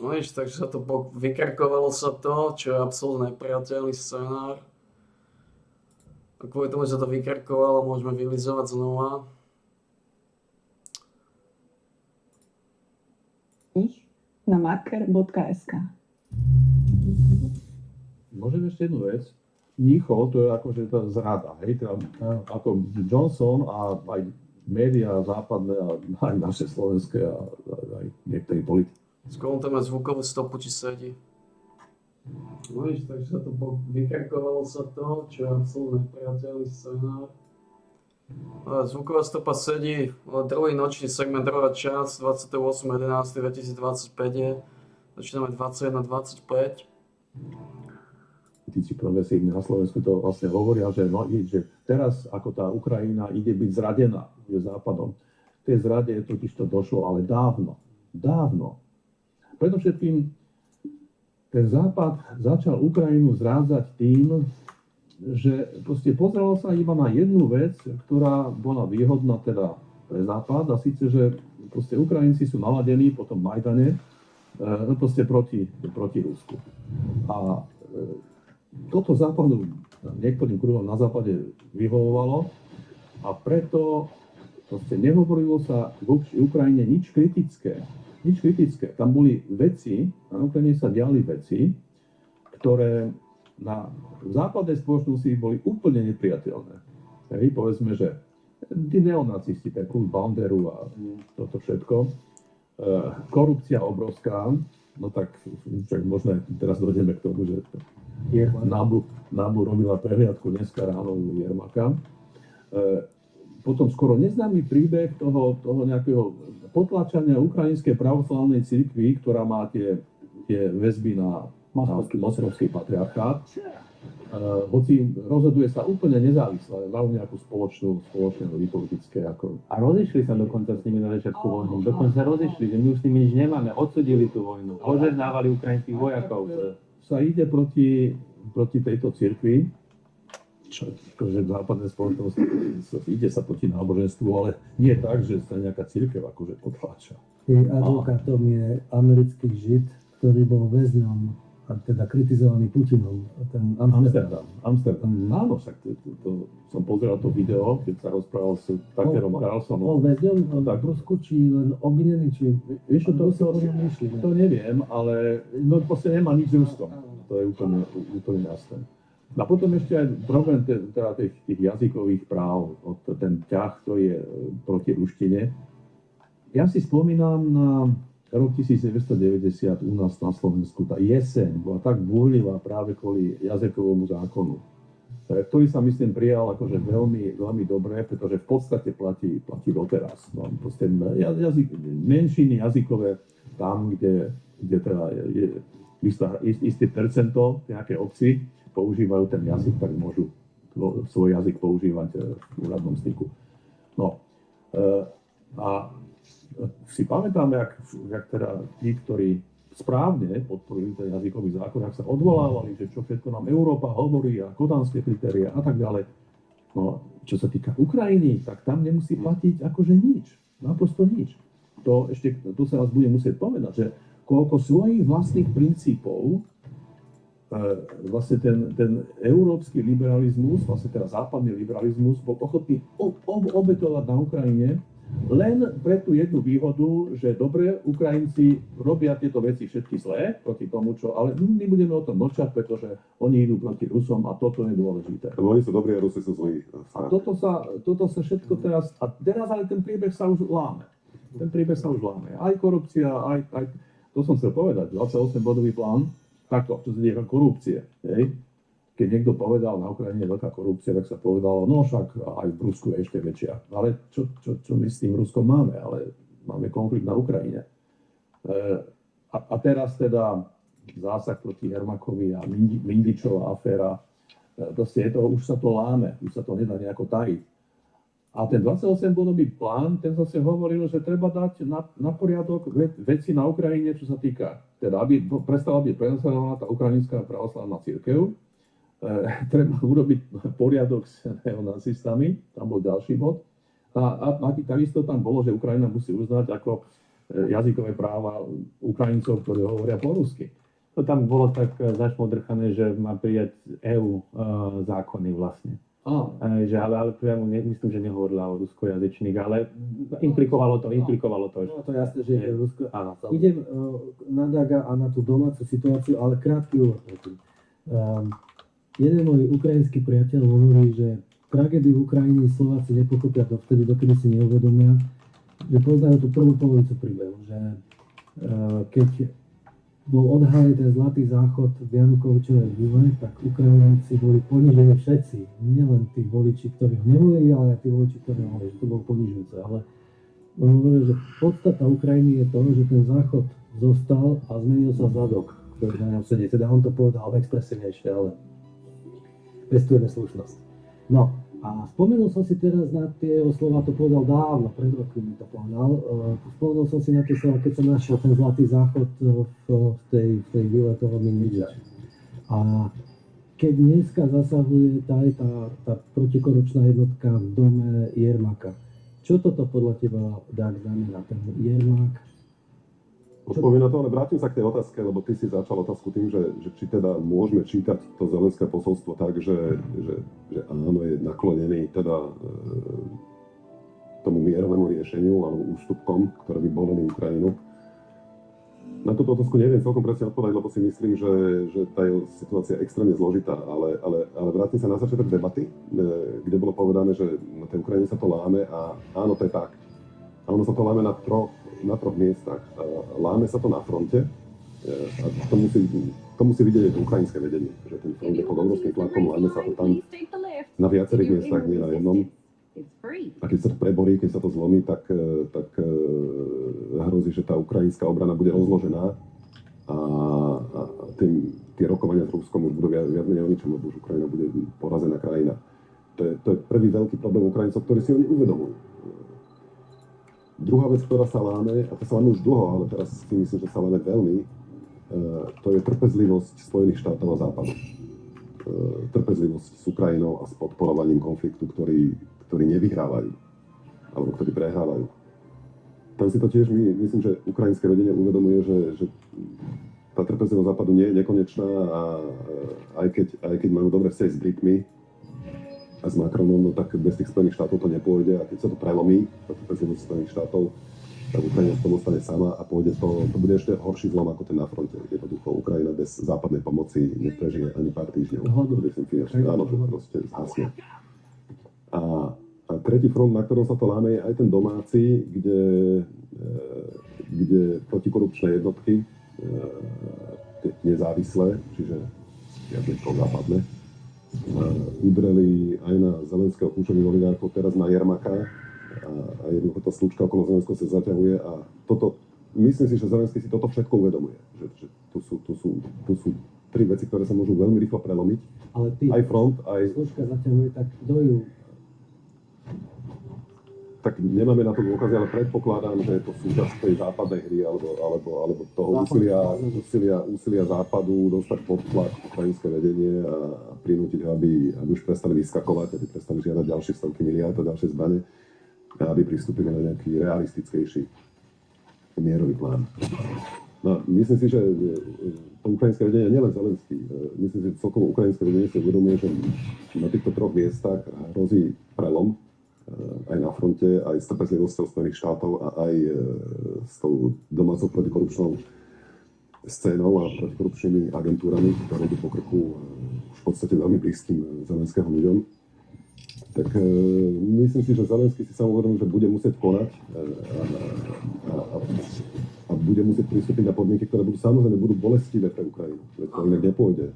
No víš, takže sa to vykrakovalo sa to, čo je absolútne nepriateľný scenár. A kvôli tomu, že sa to vykrakovalo, môžeme vylizovať znova. Ich na marker.sk. Môžem ešte jednu vec. Mníchov, to je akože tá zrada, hej, teda, ako Johnson a aj médiá západné a aj naše slovenské a aj niektorí politici. Skôr tam je zvukovú stopu, či sedí. No víš, takže sa to vykrakovalo sa to, čo je absolútne nepriateľný scenár. Zvuková stopa sedí, druhý nočný segment, druhá časť, 28.11.2025, začíname 21.25. Politici progresívni na Slovensku to vlastne hovoria, že, no, že teraz, ako tá Ukrajina ide byť zradená Západom, v tej zrade totiž to došlo, ale dávno. Predovšetkým ten Západ začal Ukrajinu zrádzať tým, že proste pozrelo sa iba na jednu vec, ktorá bola výhodná teda pre Západ, a síce, že proste Ukrajinci sú naladení po tom Majdane proste proti Rusku. A toto Západu, niektorým kruhom na Západe vyhovovalo, a preto proste nehovorilo sa v Ukrajine nič kritické. Tam boli veci, na Ukrajine sa diali veci, ktoré na západnej spoločnosti boli úplne nepriateľné. Hej, povedzme, že tí neonacisti, ten kult Banderu a toto všetko, korupcia obrovská, no tak možno teraz dojdeme k tomu, že NABU robila prehliadku dneska ráno Jermaka. Potom skoro neznámy príbeh toho nejakého potlačania ukrajinskej pravoslavnej cirkvi, ktorá má tie väzby na moskovský patriarchát. Hoci rozhoduje sa úplne nezávisle, majú nejakú spoločné politické. A rozišli sa dokonca s nimi na začiatku vojny. Dokonca rozišli, že my už s nimi nič nemáme. Odsudili tú vojnu. Požehnávali ukrajinských vojakov. Sa ide proti tejto cirkvi, čo akože v západnej spoločnosti ide sa proti náboženstvu, ale nie tak, že sa nejaká cirkev akože potláča. Advokátom je americký žid, ktorý bol väzňom a teda kritizovaný Putinom. Ten Amsterdam. Áno, však to som pozeral to video, keď sa rozprával s Tuckerom Carlsonom. Bol väzňom v Rusku, či len obvinený, či... Vieš, to neviem, ale no proste nemá nič s Ruskom. To je úplne jasné. A potom ešte aj problém teda tých jazykových práv, ten ťah, ktorý je proti ruštine. Ja si spomínam na rok 1990 u nás na Slovensku. Tá jeseň bola tak búrlivá práve kvôli jazykovému zákonu, ktorý sa myslím prijal akože veľmi, veľmi dobre, pretože v podstate platí doteraz. No, proste menšiny jazykové tam, kde teda je isté percento nejaké obci používajú ten jazyk, tak môžu svoj jazyk používať v úradnom styku. No a si pamätáme, jak teda tí, ktorí správne podporili ten jazykový zákon, ak sa odvolávali, že čo všetko nám Európa hovorí a kodanské kritériá a tak ďalej. No, čo sa týka Ukrajiny, tak tam nemusí platiť akože nič. Naprosto nič. Tu sa vás bude musieť povedať, že koľko svojich vlastných princípov vlastne ten európsky liberalizmus, vlastne teda západný liberalizmus bol ochotný obetovať na Ukrajine len pre tú jednu výhodu, že dobre, Ukrajinci robia tieto veci všetky zlé proti tomu, ale my budeme o tom mlčať, pretože oni idú proti Rusom a toto je dôležité. Oni sú dobrí a Rusi sú zlí. A toto sa všetko teraz ale ten príbeh sa už láme. Aj korupcia, aj to som chcel povedať, 28-bodový plán, takto, čo sa týka korupcie. Hej. Keď niekto povedal, na Ukrajine je veľká korupcia, tak sa povedalo, no však aj v Rusku je ešte väčšia. Ale čo my s tým Ruskom máme? Ale máme konflikt na Ukrajine. A teraz teda zásah proti Jermakovi a Mindičová aféra, proste už sa to láme, už sa to nedá nejako tajiť. A ten 28-bodový plán, ten zase hovoril, že treba dať na poriadok veci na Ukrajine, čo sa týka, teda aby prestala byť prenasledovaná tá ukrajinská pravoslavná cirkev, treba urobiť poriadok s neonacistami, tam bol ďalší bod. A takisto tam bolo, že Ukrajina musí uznať ako jazykové práva Ukrajincov, ktorí hovoria po rusky. To tam bolo tak zašmodrchané, že má prijať EU zákony vlastne. Ale priamo myslím, že nehovorila o ruskojazyčných, ale implikovalo to. No to jasné, že je Rusko. Áno. Idem na Daga a na tú domácu situáciu, ale krátky úvod. Jeden môj ukrajinský priateľ hovorí, že tragédiu Ukrajiny Slováci nepochopia dovtedy, dokedy si neuvedomia, že poznajú tú prvú polovicu príbehu, že keď bol odhalený ten zlatý záchod v Janukovičovej vile, tak Ukrajinci boli ponižení všetci. Nielen tí voliči, ktorí ho nevolili, ale aj tí voliči, ktorí ho volili, že to bolo ponižujúce. Ale on hovorí, že podstata Ukrajiny je to, že ten záchod zostal a zmenil sa zadok, ktorý na ňom sedí. Teda on to povedal expresívnejšie, ale pestujeme slušnosť. No a spomenul som si teraz na tie jeho slova, to povedal dávno, pred rokom mi to povedal. Spomenul som si na tie slova, keď som našiel ten zlatý záchod v tej vile toho Miniča. A keď dneska zasahuje tá protikorupčná jednotka v dome Jermaka, čo toto podľa teba, Dag, znamená ten Jermak? Odpoviem na to, ale vrátim sa k tej otázke, lebo ty si začal otázku tým, že či teda môžeme čítať to zelenské posolstvo tak, že áno, je naklonený teda tomu mierovému riešeniu alebo ústupkom, ktoré by boleli Ukrajinu. Na túto otázku neviem celkom presne odpovedať, lebo si myslím, že tá situácia je extrémne zložitá, ale vrátim sa na začiatok debaty, kde bolo povedané, že na tej Ukrajine sa to láme a áno, to je tak. A ono sa to láme na troch miestach. Láme sa to na fronte a to musí vidieť aj to ukrajinské vedenie, že ten front je pod obrovským tlakom, láme sa to tam na viacerých miestach, nie na jednom. A keď sa to preborí, keď sa to zlomí, tak hrozí, že tá ukrajinská obrana bude rozložená a tie rokovania s Ruskom už budú viac menej o ničom, lebo už Ukrajina bude porazená krajina. To je prvý veľký problém Ukrajincov, ktorý si oni uvedomujú. Druhá vec, ktorá sa láme, a to sa láme už dlho, ale teraz si myslím, že sa láme veľmi, to je trpezlivosť Spojených štátov a Západu. Trpezlivosť s Ukrajinou a s podporovaním konfliktu, ktorí nevyhrávajú, alebo ktorí prehrávajú. Tam si to tiež myslím, že ukrajinské vedenie uvedomuje, že tá trpezlivosť Západu nie je nekonečná a aj keď majú dobré vzťahy s Britmi, a s Macronom, no tak bez tých Spojených štátov to nepôjde a keď sa to prelomí, tá trpezlivosť Spojených štátov, tak Ukrajina v tom ostane sama a pôjde to bude ešte horší zlom ako ten na fronte. Jednoducho Ukrajina bez západnej pomoci neprežije ani pár týždňov. Áno, to proste zhasne. A tretí front, na ktorom sa to láme, je aj ten domáci, kde protikorupčné jednotky, nezávislé, čiže viac západné, udreli aj na Zelenského kľúčových oligarchov, teraz na Jermaka a jednoducho tá slučka okolo Zelenského sa zaťahuje a toto, myslím si, že Zelenský si toto všetko uvedomuje, že tu sú tri veci, ktoré sa môžu veľmi rýchlo prelomiť, ale aj front, aj... Slučka zaťahuje, tak kto ju? Tak nemáme na to dôkazy, ale predpokladám, že je to súčasť tej západnej hry alebo toho úsilia západu dostať pod tlak ukrajinské vedenie a prinútiť ho, aby už prestali vyskakovať, aby prestali žiadať ďalšie stovky miliárd a ďalšie zbrane a aby pristúpili na nejaký realistickejší mierový plán. No, myslím si, že to ukrajinské vedenie, nielen Zelenský, myslím si, že celkovo ukrajinské vedenie si uvedomuje, že na týchto troch miestach hrozí prelom, aj na fronte, aj s trpezlivosťou Spojených štátov a aj s tou domácou protikorupčnou scénou a protikorupčnými agentúrami, ktoré idú po krku už v podstate veľmi blízkym Zelenského ľuďom. Tak myslím si, že Zelenský si sám uvedomil, že bude musieť konať a bude musieť pristúpiť na podmienky, ktoré samozrejme budú bolestivé pre Ukrajinu. Veď to inak nepôjde.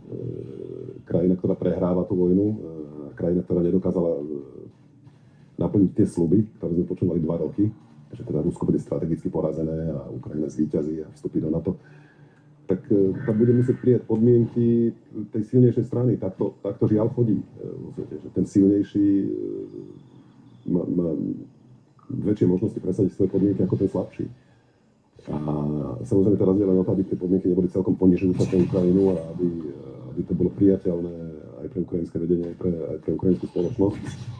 Krajina, ktorá prehráva tú vojnu, krajina, ktorá nedokázala naplniť tie sľuby, ktoré sme počúvali 2 roky, že teda Rusko bude strategicky porazené a Ukrajina zvíťazí a vstúpi do NATO, tak bude musieť prijať podmienky tej silnejšej strany. Takto žiaľ chodí vo svete, že ten silnejší má väčšie možnosti presadiť svoje podmienky ako ten slabší. A samozrejme teraz je len o to, aby tie podmienky neboli celkom ponižujúce pre Ukrajinu a aby to bolo priateľné aj pre ukrajinské vedenie, aj pre ukrajinskú spoločnosť.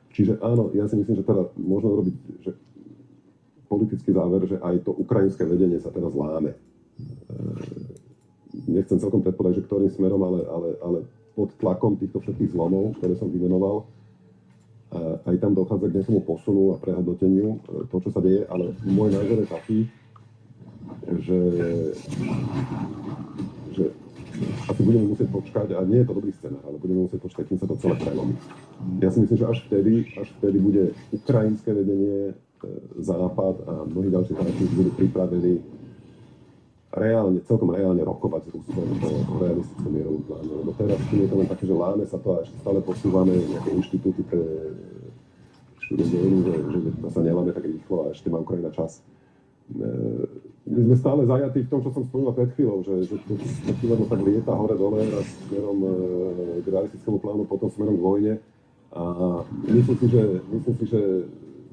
Čiže áno, ja si myslím, že teda možno robiť, že politický záver, že aj to ukrajinské vedenie sa teraz láme. Nechcem celkom predpovedať, že ktorým smerom, ale pod tlakom týchto všetkých zlomov, ktoré som vymenoval, aj tam dochádza k nejakému posunu a prehodnoteniu toho, čo sa deje, ale môj názor je taký, že asi budeme musieť počkať, a nie je to dobrý scenár, ale budeme musieť počkať, kým sa to celé prelomí. Ja si myslím, že až vtedy bude ukrajinské vedenie, Západ a mnohí ďalší hráči budú pripravení celkom reálne rokovať s Ruskom o realistickom mierovom pláne. Lebo teraz je to len také, že láme sa to a ešte stále posúvame nejaké inštitúty pre štúdiu, že sa neláme tak rýchlo a ešte má Ukrajina čas. My sme stále zajatí v tom, čo som spomínal pred chvíľou, že to chvíľa tak lieta hore-dole raz smerom k realistickému plánu, potom smerom k vojne. A myslím si, že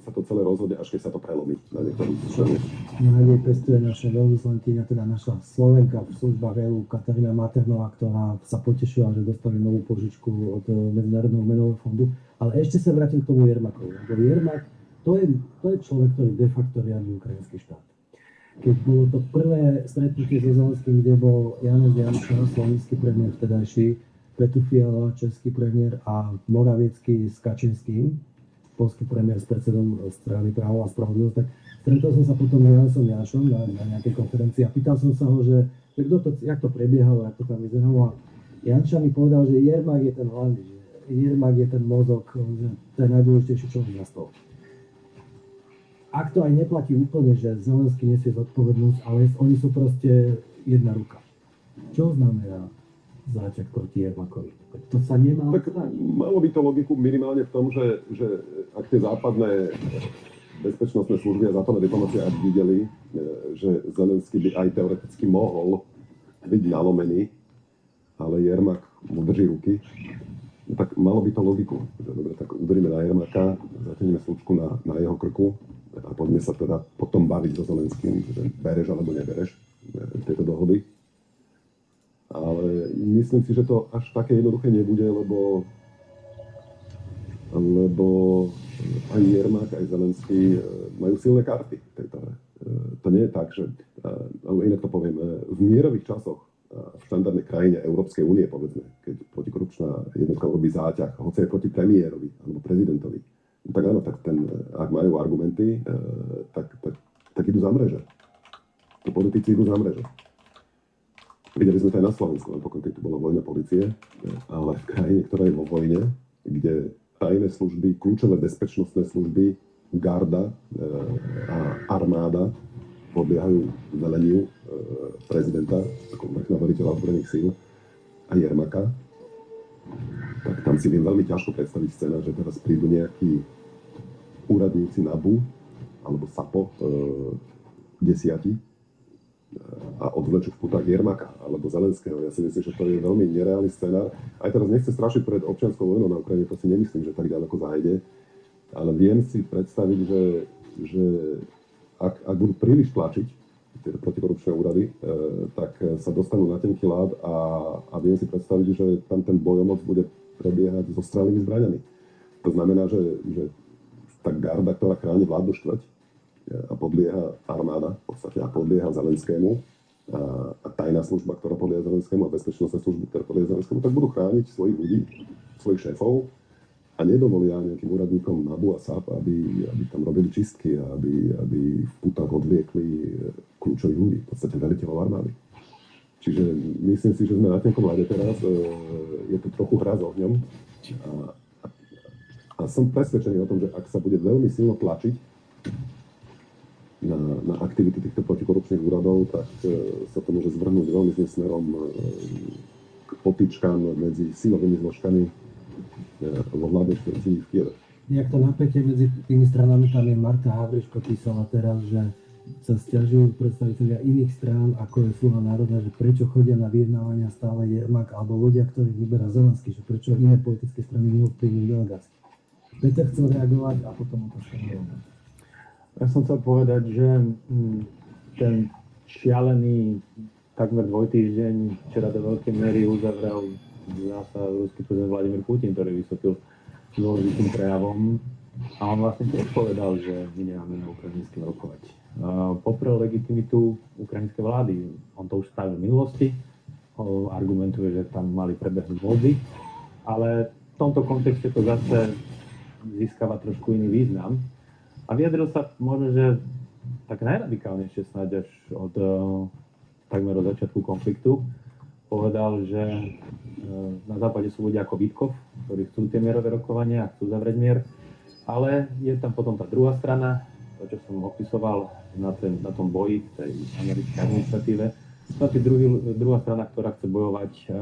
sa to celé rozhodne, až keď sa to prelomí na niektorých členov. Najmä pestuje naša veľvyslankyňa, teda naša Slovenka v službách EÚ, Katarína Maternová, ktorá sa potešila, že dostali novú požičku od Medzinárodného menového fondu. Ale ešte sa vrátim k tomu Jermakovi. Jermak, to je človek, ktorý de facto riadi ukrajinský štát. Keď bolo to prvé stretnutie so Zelenským, kde bol Janez Janša, slovenský premiér vtedajší, Petr Fiala, český premiér a Moraviecký s Kačinským, polský premiér s predsedom strany Právo a spravodlivosť, tak stretol som sa potom s Janezom Janšom na nejakej konferencii a pýtal som sa ho, že jak to prebiehalo, jak to tam vyzeralo. A Janša mi povedal, že Jermak je ten hlavný, že Jermak je ten mozog, že to je najdôležitejší človek na stole. Ak to aj neplatí úplne, že Zelenský nesie zodpovednosť, ale oni sú proste jedna ruka. Čo znamená záťah proti Jermakovi? To sa nemá tak stať. malo by to logiku minimálne v tom, že ak tie západné bezpečnostné služby a západné diplomácie aj videli, že Zelenský by aj teoreticky mohol byť nalomený, ale Jermak mu drží ruky, tak malo by to logiku. Dobre, tak uderíme na Jermaka, zatiaľme slučku na jeho krku a poďme sa teda potom baviť so Zelenským, že bereš alebo nebereš tieto dohody. Ale myslím si, že to až také jednoduché nebude, lebo aj Jermak, aj Zelenský majú silné karty v tejto hre. To nie je tak, že, alebo inak to poviem, v mierových časoch v štandardnej krajine Európskej únie, povedzme, keď protikorupčná jednotka robí záťah, hoci aj proti premiérovi alebo prezidentovi, tak áno, tak ak majú argumenty, tak idú za mreže. To politici idú za mreže. Videli sme to aj na Slovensku, napokon keď tu bola vojna polície, ale v krajine, ktorá je vo vojne, kde tajné služby, kľúčové bezpečnostné služby, garda a armáda podliehajú veleniu prezidenta, ako vrchného veliteľa ozbrojených síl a Jermaka, tak tam si viem veľmi ťažko predstaviť scéna, že teraz prídu nejakí úradníci NABU alebo SAPO 10 a odvlečú v putách Jermaka alebo Zelenského. Ja si myslím, že to je veľmi nereálny scenár. Aj teraz nechcem strašiť pred občianskou vojnou na Ukrajine, to si nemyslím, že tak ďaleko zájde, ale viem si predstaviť, že ak budú príliš tlačiť tie protikorupčné úrady, tak sa dostanú na tenký ľad a viem si predstaviť, že tam ten bojomoc bude prebiehať so strelnými zbraňami. To znamená, že tá garda, ktorá chráni vládnu štvrť a podlieha armáda, v podstate a podlieha Zelenskému, a tajná služba, ktorá podlieha Zelenskému a bezpečnostné služby, ktoré podlieha Zelenskému, tak budú chrániť svojich ľudí, svojich šéfov a nedovolia nejakým úradníkom NABU a SAP, aby tam robili čistky a aby v putách odvliekli kľúčových ľudí, v podstate veliteľov armády. Čiže myslím si, že sme na tenkom ľade teraz, je to trochu hra s ohňom a som presvedčený o tom, že ak sa bude veľmi silno tlačiť na aktivity týchto protikorupčných úradov, tak sa to môže zvrhnúť veľmi zlým smerom k potýčkám medzi silovými zložkami vo vládnej štvrti v Kieve. Jak to napätie medzi tými stranami, tam je Marta Havričko písala teraz, že sa sťažujú predstavitelia iných strán, ako je Sluha národa, že prečo chodia na vyjednávania stále Jermak alebo ľudia, ktorých vyberá Zelenský, že prečo iné politické strany neovplyvňujú delegáciu. Peter chcel reagovať a potom otázka na rovno. Ja som chcel povedať, že ten šialený takmer dvojtýždeň včera do veľkej miery uzavrel zasa ruský prezident Vladimír Putin, ktorý vystúpil s dôležitým prejavom A on vlastne tiež povedal, že my nemáme na Ukrajine s kým rokovať. Poprel legitimitu ukrajinskej vlády. On to už spravil v minulosti. Argumentuje, že tam mali prebehnúť voľby. Ale v tomto kontexte to zase získava trošku iný význam. A vyjadril sa možno, že tak najradikálnejšie snáď až od takmer od začiatku konfliktu. Povedal, že na západe sú ľudia ako Vítkov, ktorí chcú tie mierové rokovania a chcú zavrieť mier. Ale je tam potom tá druhá strana, to, čo som opisoval na tom boji, tej americkej administratíve. To je druhá strana, ktorá chce bojovať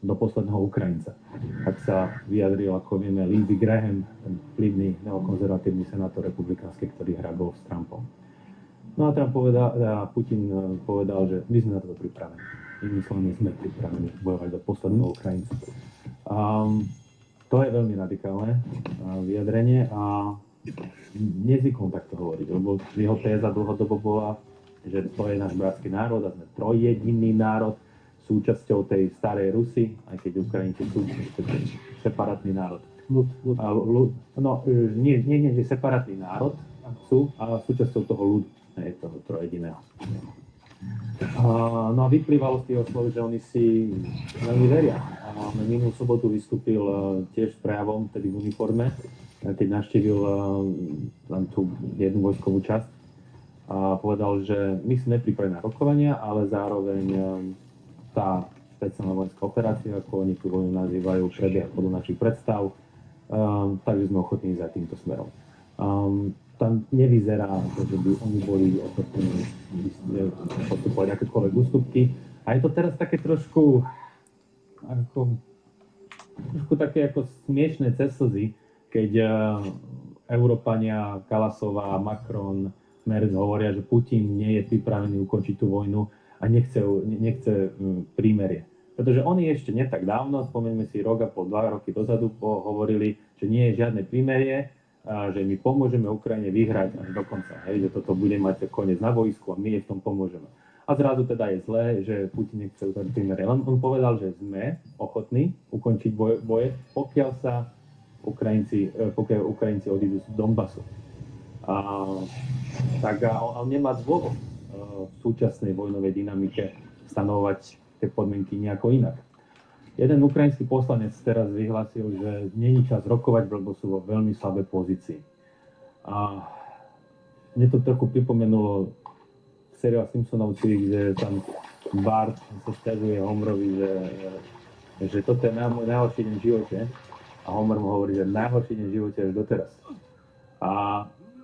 do posledného Ukrajinca. Tak sa vyjadril, ako vieme, Lindsey Graham, ten vplyvný neokonzervatívny senátor republikánsky, ktorý hral s Trumpom. No a Putin povedal, že my sme na to pripravení. My sme pripravení bojovať do posledného Ukrajinca. To je veľmi radikálne vyjadrenie a nezvykom takto hovoriť, lebo jeho téza dlhodobo bola, že to je náš bratský národ a sme trojjediný národ, súčasťou tej starej Rusy, aj keď Ukrajinci sú separátny národ. Nie, že separátny národ sú, ale súčasťou toho ľudu, nie toho trojjediného. No a vyplývalo z tých slov, že oni si veľmi veria. Minulú sobotu vystúpil tiež s prejavom, tedy v uniforme, keď navštívil tam tú jednu vojskovú časť a povedal, že my sme pripravení na rokovania, ale zároveň tá špeciálna vojenská operácia, ako oni tú vojnu nazývajú, prebieha podľa našich predstav, takže sme ochotní ísť aj týmto smerom. Tam nevyzerá, že by oni boli ochotní postupovať akékoľvek ústupky. A je to teraz také trošku také ako smiešné cez slzy, keď Európania, Kalasová, Macron, Merz hovoria, že Putin nie je pripravený ukončiť tú vojnu a nechce prímerie. Pretože oni ešte nie tak dávno, spomeňme si rok a pol, 2 roky dozadu, hovorili, že nie je žiadne prímerie, že my pomôžeme Ukrajine vyhrať až do konca, že toto bude mať koniec na vojsku a my jej v tom pomôžeme. A zrazu teda je zlé, že Putin nechce ukončiť prímerie. On povedal, že sme ochotní ukončiť boje, pokiaľ Ukrajinci odídu z Donbasu. Tak on nemá dôvod v súčasnej vojnovej dynamike stanovať tie podmienky nejako inak. Jeden ukrajinský poslanec teraz vyhlásil, že není čas rokovať, lebo sú vo veľmi slabej pozícii. A mne to trochu pripomenulo seriál Simpsonovci, kde tam Bart sa sťažuje Homerovi, že toto je môj najhorší deň v živote. A Homer mu hovorí, že najhorší deň v živote až doteraz. A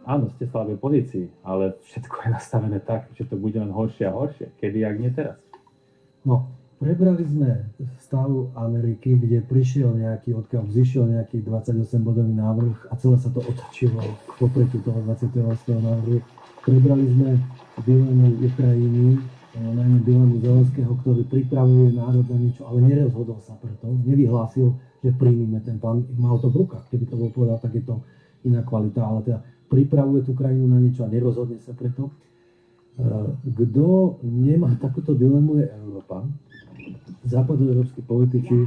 áno, ste v slabej pozícii, ale všetko je nastavené tak, že to bude len horšie a horšie. Kedy, ak nie teraz? No, prebrali sme stav Ameriky, kde odkiaľ vzýšiel nejaký 28-bodový návrh a celé sa to otočilo k popretiu toho 28. návrhu. Prebrali sme dilemu Ukrajiny, najmä dilemu Zelenského, ktorý pripravuje národ na niečo, ale nerozhodol sa preto, nevyhlásil, že príjmime ten plán. Mal to v rukách, keby to bol povedal, tak je to iná kvalita, ale teda pripravuje tú krajinu na niečo a nerozhodne sa preto. Kto nemá takúto dilemu je Európa. Západoeurópski politici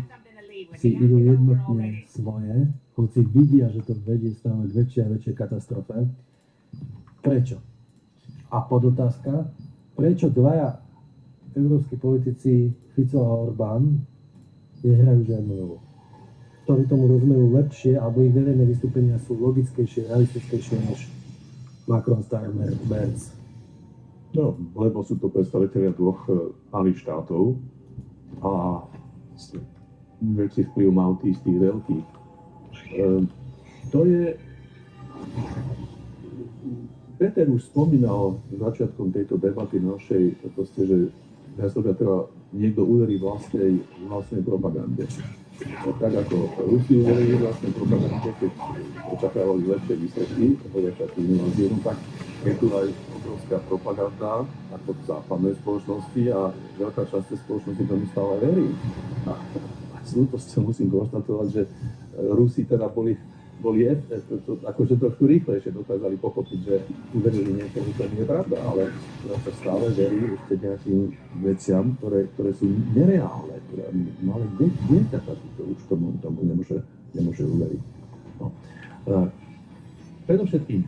si idú jednotne svoje, hoci vidia, že to vedie stále k väčšej a väčšej katastrofe. Prečo? A podotázka, prečo dvaja európski politici Fico a Orbán nehrajú žiadnu rolu? Ktorí tomu rozumejú lepšie, alebo ich verejné vystúpenia sú logickejšie, realistickejšie než Macron, Steinmeier, Merz. No, lebo sú to predstavitelia dvoch malých štátov a väčší vplyv mal tí z tých veľkých. To je... Peter už spomínal začiatkom tejto debaty našej, proste, že treba niekto uverí vlastnej propagande. Tak ako Rusi uverili vlastnej propagande, keď očakávali lepšie výsledky, tak je tu aj obrovská propaganda ako v západnej spoločnosti a veľká časť tej spoločnosti tomu stále verí. A s ľútosťou musím konštatovať, že Rusi teda boli akože trošku rýchlejšie dokázali pochopiť, že uverili niečomu, čo nie je pravda, ale sa stále verí ešte nejakým veciam, ktoré sú nereálne. Ale dieťa takýto už tomu nemôže uveriť. No. predovšetkým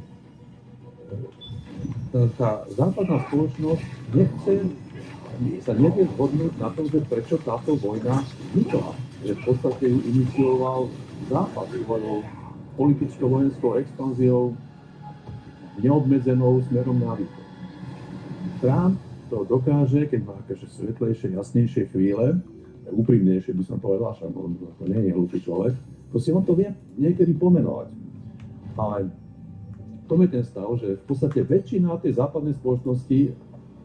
tá západná spoločnosť sa nevie zhodnúť na tom, že prečo táto vojna vznikla. Že v podstate ju inicioval Západ svojou politicko-vojenskou expanziou neobmedzenou smerom na východ. Trump to dokáže, keď má akéže svetlejšie, jasnejšie chvíle, úprimnejšie by som povedal, však on to nie je hlúpy človek, proste on to vie niekedy pomenovať. Ale to je ten stav, že v podstate väčšina tej západnej spoločnosti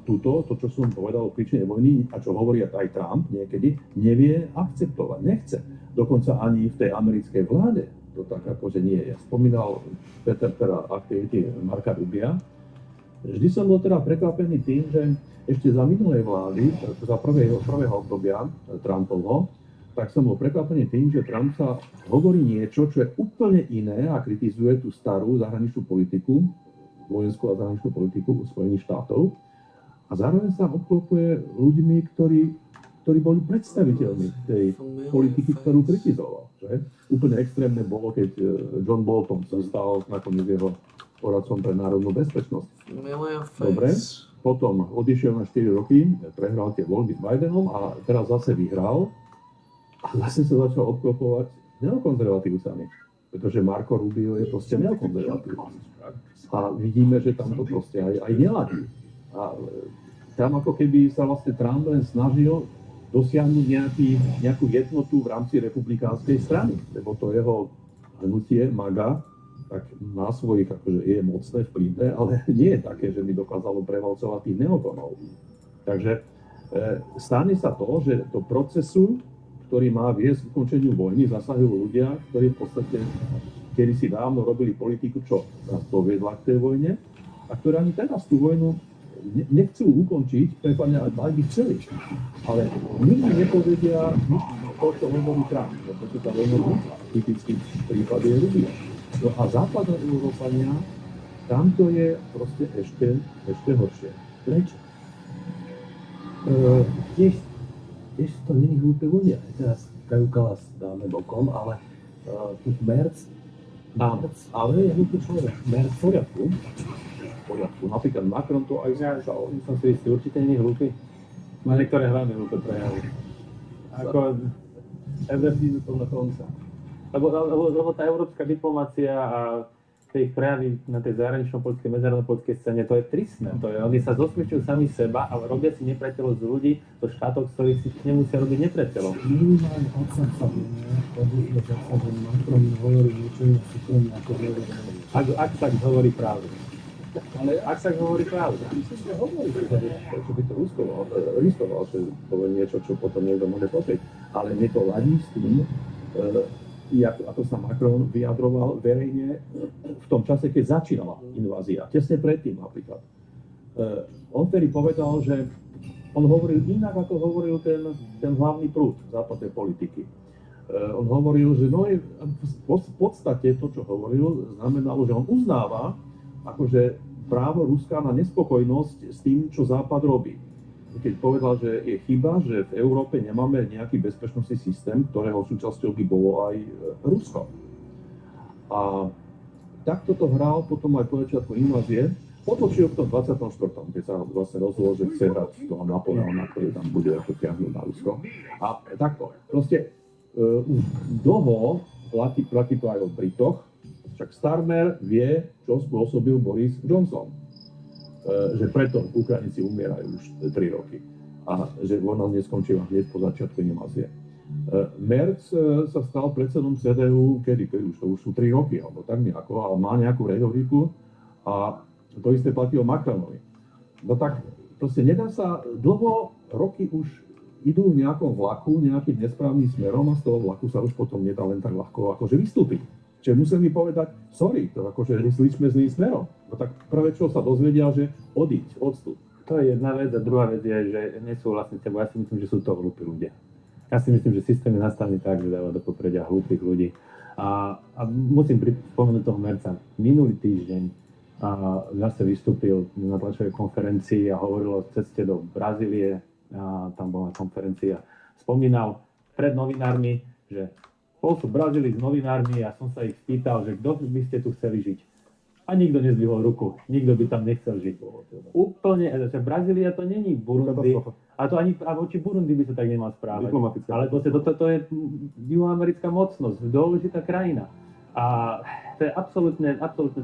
to, čo som povedal o príčine vojny a čo hovorí aj Trump niekedy, nevie akceptovať, nechce. Dokonca ani v tej americkej vláde to tak akože nie je. Spomínal Peter teda aktivity Marka Rubia. Vždy som bol teda prekvapený tým, že ešte za minulej vlády, za prvého obdobia Trumpovho, tak som bol prekvapený tým, že Trump sa hovorí niečo, čo je úplne iné a kritizuje tú starú zahraničnú politiku, vojenskú a zahraničnú politiku Spojených štátov. A zároveň sa obklopuje ľuďmi, ktorí boli predstaviteľmi tej politiky, ktorú kritizoval. Že? Úplne extrémne bolo, keď John Bolton sa stal nakoniec jeho poradcom pre národnú bezpečnosť. Dobre, potom odišiel na 4 roky, prehral tie voľby s Bidenom a teraz zase vyhral a zase sa začal obklopovať neokonzervatívcami, pretože Marco Rubio je proste neokonzervatívny. A vidíme, že tam to proste aj neladí. A tam ako keby sa vlastne Trump len snažil dosiahnuť nejakú jednotu v rámci republikánskej strany, lebo to jeho hnutie MAGA tak má svojich, akože je mocné vplyvné, ale nie je také, že by dokázalo prevalcovať tých neokonov. Takže stane sa to, že do procesu, ktorý má viesť k ukončeniu vojny, zasahujú ľudia, ktorí v podstate kedysi dávno robili politiku, čo nás doviedla k tej vojne, a ktorí ani teraz tú vojnu nechcú ukončiť, prípadne aj by chceli. Ale nikdy nepovedia to, čo hovorí Trump, pretože tá vojna vznikla. Typický prípad je Rubio. No a západné Európania, tam to je proste ešte horšie. Prečo? Tiež to není hlúpi ľudia. Teraz Kaju Kalas dáme bokom, ale Merc, ale je hlúpy človek. Merc v poriadku. Napríklad Macron to aj skúšal. Som si istý, určite nie je hlúpy. Má niektoré hlavne hlúpe prejavy. Ako everything to na konca. Lebo tá európska diplomácia a tie ich prejavy na tej zahranično-politickej, medzinárodno-politickej scéne, to je tristné. Oni sa zosmiešujú sami seba, ale robia si nepriateľov z ľudí, zo štátov, z ktorých si nemusia robiť nepriateľov. Minimálne odsadenie, že Macron hovorí niečo iné súkromne ako hovorí. Ak tak hovorí pravdu. Ale ak sa hovorí pravda. Myslím, že hovorí, prečo by to riskoval, že povie niečo, čo potom niekto môže potrieť. Ale mne to ladí s tým, ako sa Macron vyjadroval verejne v tom čase, keď začínala invázia. Tesne predtým napríklad. On tedy povedal, že on hovoril inak, ako hovoril ten hlavný prúd západnej politiky. On hovoril, že v podstate to, čo hovoril, znamenalo, že on uznáva akože právo Ruska na nespokojnosť s tým, čo Západ robí. Keď povedal, že je chyba, že v Európe nemáme nejaký bezpečnostný systém, ktorého súčasťou by bolo aj Rusko. A takto to hral potom aj po začiatku invázie. Otočil v tom 24., keď sa vlastne rozhodol, že chce hrať toho Napoleona, ktorý tam bude ako tiahnuť na Rusko. A takto. Proste už dlho platí to aj o Britoch, však Starmer vie, čo spôsobil Boris Johnson. Že preto Ukrajinci umierajú už 3 roky a že vojna neskončila hneď po začiatku invázie. Merz sa stal predsedom CDU, kedy už sú 3 roky alebo tak nejako, ale má nejakú retoriku a to isté platí o Macronovi. No tak proste nedá sa, dlho roky už idú v nejakom vlaku nejakým nesprávnym smerom a z toho vlaku sa už potom nedá len tak ľahko akože vystúpiť. Čiže musel mi povedať, sorry, to akože sličme zlým smerom. No tak prvé, čo sa dozvedia, že odstup. To je jedna vec a druhá vec je, že nesúhlasím s tebou. Ja si myslím, že sú to hlúpi ľudia. Ja si myslím, že systém je nastavený tak, že dáva do popredia hlúpych ľudí. A musím spomenúť toho Merca. Minulý týždeň zase vystúpil na tlačovej konferencii a hovoril o ceste do Brazílie. A tam bol na konferencii a spomínal pred novinármi, že bol som v Brazílii s novinármi a som sa ich spýtal, že kto by ste tu chceli žiť. A nikto nezdvihol ruku. Nikto by tam nechcel žiť. Úplne, že Brazília to není Burundi. A to ani a voči Burundi by sa tak nemal správať. Diplomatická. Ale toto je juhoamerická mocnosť, dôležitá krajina. A to je absolútne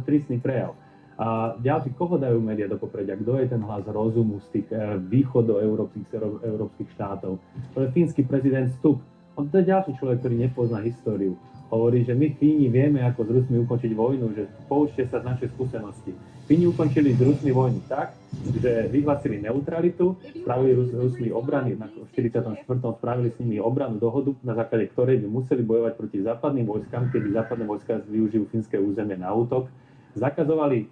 tristný prejav. A ďalší, koho dajú médiá do popredia? Kto je ten hlas rozumu z tých východoeurópskych štátov? To je fínsky prezident Stubb. On to je ďalší človek, ktorý nepozná históriu. Hovorí, že my Fíni vieme, ako s Rusmi ukončiť vojnu, že poučte sa z našej skúsenosti. Fíni ukončili s Rusmi vojnu tak, že vyhlásili neutralitu, spravili Rusmi obrany, v 44. spravili s nimi obranu dohodu, na základe ktorej by museli bojovať proti západným vojskám, kedy západné vojska využijú fínske územie na útok. Zakazovali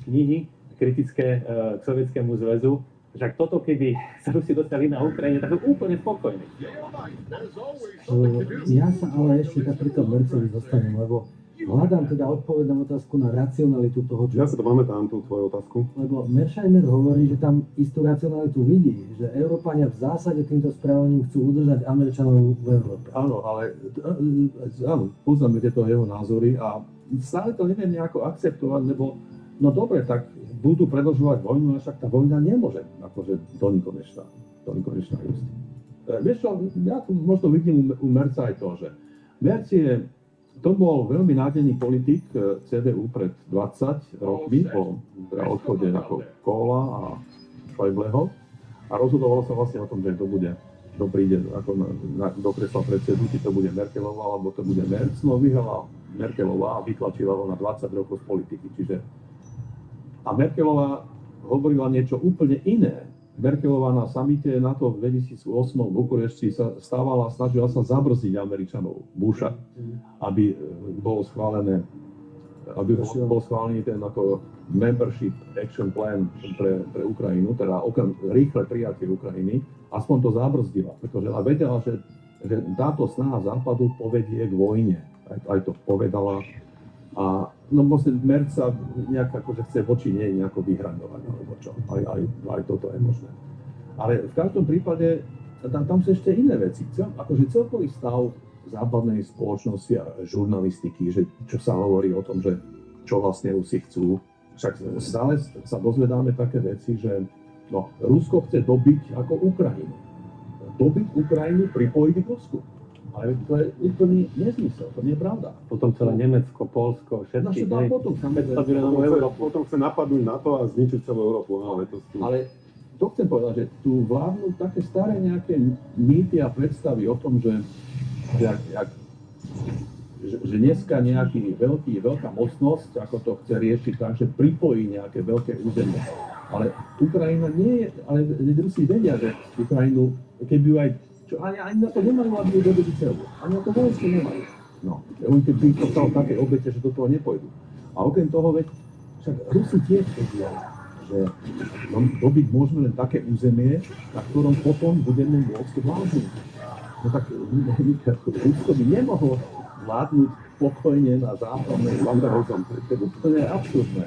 knihy kritické k Sovietskému zväzu. Však toto, keby sa Rusi dostali na Ukrajine, tak sú úplne spokojní. Ja sa ale ešte tak pri tom Mercovi zostanem, lebo hľadám teda odpoveď na otázku na racionalitu toho, čo... Ja si to pamätám, tú tvoju otázku. Lebo Mearsheimer hovorí, že tam istú racionalitu vidí, že Európania v zásade týmto správaním chcú udržať Američanov v Európe. Áno, ale áno, poznáme tieto jeho názory a stále to neviem nejako akceptovať, lebo no dobre, tak budú predĺžovať vojnu, ale však tá vojna nemôže akože do nekonečna ísť. Vieš čo, ja tu možno vidím u Merca aj to, že Merc to bol veľmi nádejný politik CDU pred 20 rokmi po odchode ako Kohla a Schäubleho a rozhodovalo sa vlastne o tom, že kto príde ako do kresla predsedu, či to bude Merkelová, alebo to bude Merc. No vyhrala Merkelová a vytlačila ho na 20 rokov z politiky. A Merkelová hovorila niečo úplne iné. Merkelová na samite NATO v 2008 v Bukurešti sa snažila sa zabrzdiť Američanov, Busha, aby bol schválený ten ako membership action plan pre Ukrajinu, teda rýchle prijatie Ukrajiny, aspoň to zabrzdila, pretože ona vedela, že táto snaha Západu povedie k vojne. Aj to povedala. A no vlastne Merc sa nejak akože chce voči nej nejako vyhraňovať, alebo čo. Aj toto je možné. Ale v každom prípade tam sú ešte iné veci. Akože celkový stav západnej spoločnosti a žurnalistiky, že čo sa hovorí o tom, že čo vlastne Rusi chcú. Však stále sa dozvedáme také veci, že no, Rusko chce dobiť ako Ukrajinu. Dobiť Ukrajinu, pripojiť k Rusku. Ale to je úplný nezmysel, to nie je pravda. Potom celé Nemecko, Poľsko, všetky. Potom chce napadnúť NATO a zničiť celú Európu. Ale to chcem povedať, že tu vládnu také staré nejaké mýty a predstavy o tom, že dneska veľká mocnosť, ako to chce riešiť tak, že pripojí nejaké veľké územie. Ale Ukrajina nie je, ale Rusi vedia, že Ukrajinu, keby ju aj ani na to nemajú, aby ju dobili celú. Ani na to vojensky nemajú. No, oni keď by to stalo také obete, že do toho nepôjdu. A okrem toho, veď, však Rusi tiež vedia, že dobiť môžeme len také územie, na ktorom potom budeme môcť vládnuť. No tak Rusko by nemohlo vládnuť pokojne na západnej Banderovcom. To je úplne absurdné.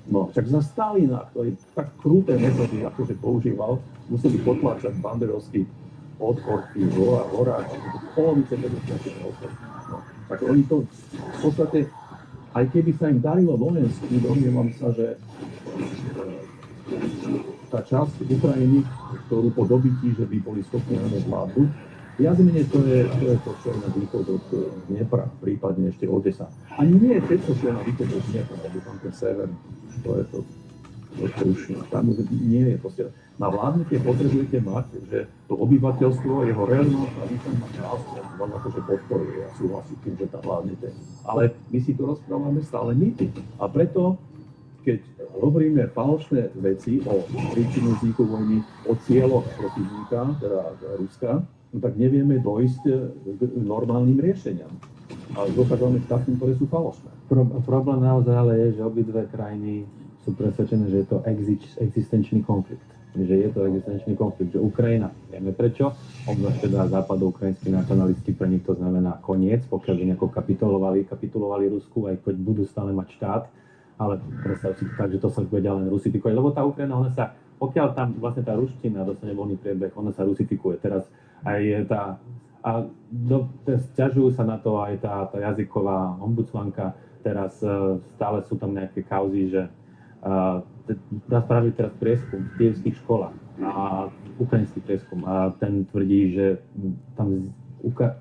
No, však za Stalina, ktorý tak krúte metódy akože používal, museli potláčať banderovský odporky, horáči, polovice nebezpečných odporky. No, tak oni to v podstate, aj keby sa im darilo vojensky, domnievam sa, že tá časť Ukrajiny, ktorú po dobití, že by boli schopní na vládu, viac menej to je to, čo je na východ od Dnepra, prípadne ešte Odesa. Ani nie je to, čo je na východ od Dnepra, lebo tam ten sever, to je to už tam nie je proste. Na vládnutie potrebujete mať, že to obyvateľstvo, jeho relevantná významná časť vám akože podporuje a súhlasí tým, že tam vládnete. Ale my si to rozprávame stále mýty. A preto, keď hovoríme falošné veci o príčine vzniku vojny, o cieľoch protivníka, teda Ruska, no tak nevieme dojsť k normálnym riešeniam. Ale dochádzame k takým, ktoré sú falošné. Problém naozaj ale je, že obidve krajiny sú presvedčené, že je to existenčný konflikt. Že je to existenčný konflikt, že Ukrajina, vieme prečo, obzvlášť teda západoukrajinskí nacionalisti, pre nich to znamená koniec, pokiaľ by nejako kapitulovali Rusku, aj keď budú stále mať štát, ale predstav si tak, že to sa bude len rusifikovať, lebo tá Ukrajina, ona sa, pokiaľ tam vlastne tá ruština dostane voľný priebeh, ona sa rusifikuje. Teraz aj sťažujú sa na to aj tá jazyková ombudsmanka, teraz stále sú tam nejaké kauzy, že spravili teraz prieskum v kievských školách a ukrajinský prieskum a ten tvrdí, že tam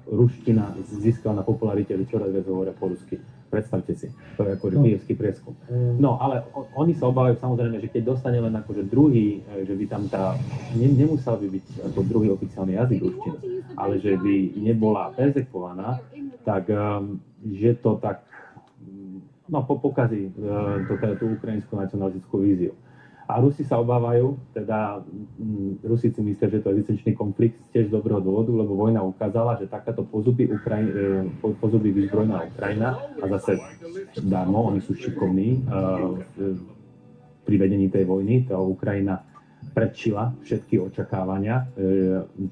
ruština získala na popularite, že čoraz viac hovoria po rusky. Predstavte si, to je akože kievský prieskum. No, ale oni sa obávajú samozrejme, že keď dostane len akože druhý, že by tam nemusel by byť ako druhý oficiálny jazyk ruština, ale že by nebola perzekvovaná, tak že to tak pokazí tú ukrajinskú nacionalistickú víziu. A Rusi sa obávajú, teda Rusi si myslia, že to je existenčný konflikt tiež z dobrého dôvodu, lebo vojna ukázala, že takáto pozubí vyzbrojená Ukrajina a zase darmo, oni sú šikovní pri vedení tej vojny, tá Ukrajina predčila všetky očakávania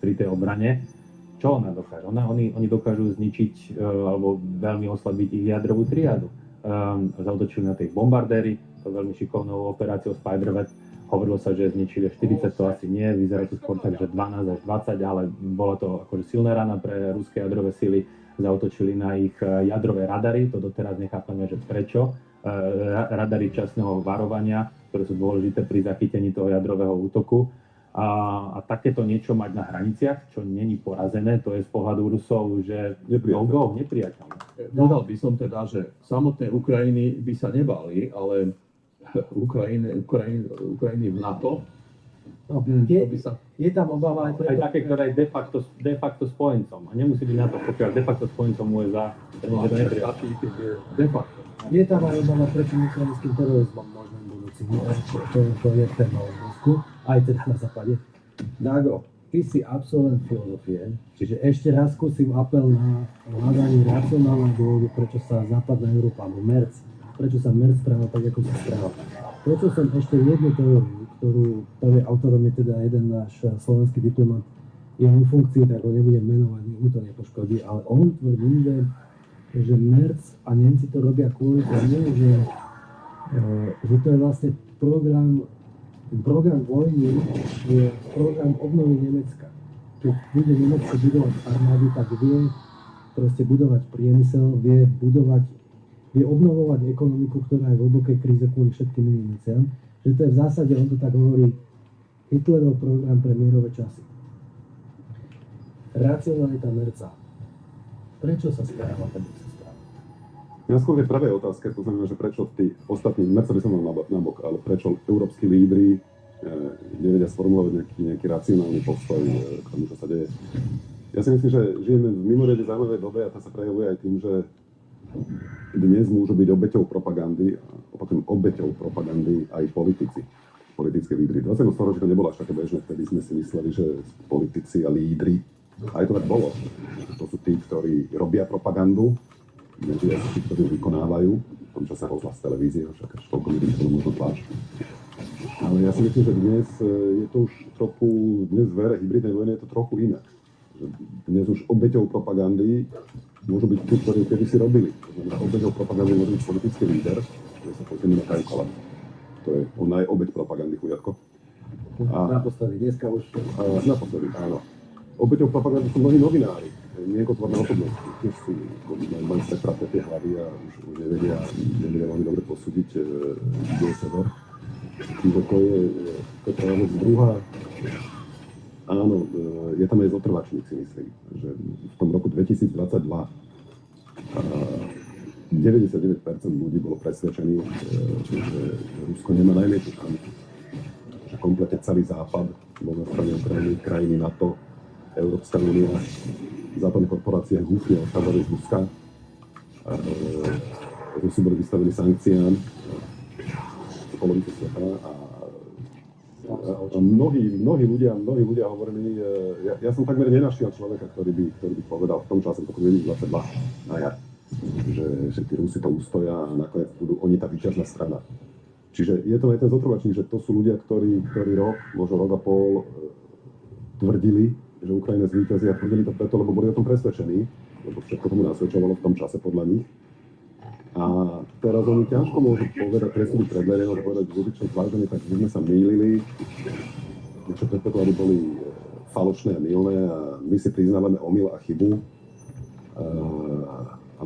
pri tej obrane. Čo ona dokáže? Oni dokážu zničiť alebo veľmi oslabiť ich jadrovú triádu. Zautočili na tej bombardéry, to veľmi šikovnou operáciou Spiderweb. Hovorilo sa, že zničili 40, to asi nie, vyzerá to skôr tak, že 12 až 20, ale bola to akože silná rana pre ruské jadrové sily. Zautočili na ich jadrové radary, to doteraz nechápame, že prečo. Radary časného varovania, ktoré sú dôležité pri zachytení toho jadrového útoku. A takéto niečo mať na hraniciach, čo není porazené, to je z pohľadu Rusov, že nepriateľné. Dodal by som teda, že samotné Ukrajiny by sa nebali, ale Ukrajiny v NATO, No, to by sa... je tam obava aj Aj také, ktoré je de facto spojencom. A nemusí byť NATO, pokiaľ de facto spojencom USA, to nepriateľné. De facto. Je tam aj obava proti ukrajinským terorizmom možným budúcim. To je téma obrovskú, aj teda na západe. Dago, ty si absolvent filozofie, čiže ešte raz skúsim apel na hľadanie racionálneho dôvodu, prečo sa západná Európa, alebo prečo sa Merc správa tak, ako sa správa. Počul som ešte jednu teóriu, ktorý autorom je teda jeden náš slovenský diplomat, je vo funkcii, tak ho nebudem menovať, mu to nepoškodí, ale on tvrdí, že Merc a Nemci to robia kvôli tomu, že to je vlastne program vojny, je program obnovy Nemecka. Keď bude Nemecko budovať armádu, tak vie proste budovať priemysel, vie obnovovať ekonomiku, ktorá je v hlbokej kríze kvôli všetkým iným veciam. Že to je v zásade, on to tak hovorí, Hitlerov program pre mierové časy. Racionalita Merca. Prečo sa správa, tak sa správa? Ja skôr v prvej otázke, to znamená, že prečo tí ostatní, Merca by som mal nabok, ale prečo európski lídri nevedia sformulovať nejaký racionálny postoj k tomu, čo sa deje. Ja si myslím, že žijeme v mimoriadne zaujímavej dobe a to sa prejavuje aj tým, že dnes môžu byť obeťou propagandy, opakujem, obeťou propagandy aj politické lídry. V 20. storočí to nebolo až také bežné, vtedy sme si mysleli, že politici a lídri, aj to tak bolo. To sú tí, ktorí robia propagandu, tí, ktorí ju vykonávajú, v tom čase rozhlas televízie, však až toľko ľudí to možno tlač. Ale ja si myslím, že dnes je to už trochu, dnes v ére hybridnej vojny je to trochu inak. Dnes už obeťou propagandy môžu byť tí, ktorí kedy si robili. To znamená, obeťou propagandy môže byť politický líder, ktorý sa pozrieme na Kajo Kallas. To je on najobeť propagandy, chujatko. Naposledy, dneska už... Naposledy, áno. Obeťou propagandy sú mnohí novinári, niekotvorné osobnosti. Tiež sú, majú prepraté tie hlavy a už nevedia veľmi dobre posúdiť, kde je sever. Čiže to je prvá vec. Druhá, áno, je tam aj zotrvačník, si myslím, že v tom roku 2022 99% ľudí bolo presvedčených, že Rusko nemá najmenšiu šancu. Že kompletne celý západ bol na strane Ukrajiny, krajiny NATO, Európska únia, západné korporácie húfne odchádzali z Ruska. Rusi boli vystavení sankciám v polovici sveta a mnohí ľudia hovorili, ja som takmer nenašiel človeka, ktorý by povedal v tom čase, v roku 2022 na jar, že tí Rusi to ustoja a nakoniec budú oni tá víťazná strana. Čiže je to aj ten zotrvačník, že to sú ľudia, ktorí rok, možno rok a pol tvrdili, že Ukrajina zvíťazí a tvrdili to preto, lebo boli o tom presvedčení, lebo všetko tomu nasvedčovalo v tom čase podľa nich. A teraz oni ťažko môžu povedať, presúdiť pred verejnosť, povedať vôbec zváženie, tak my sme sa mýlili, naše predpoklady boli falošné a mylné a my si priznávame omyl a chybu. A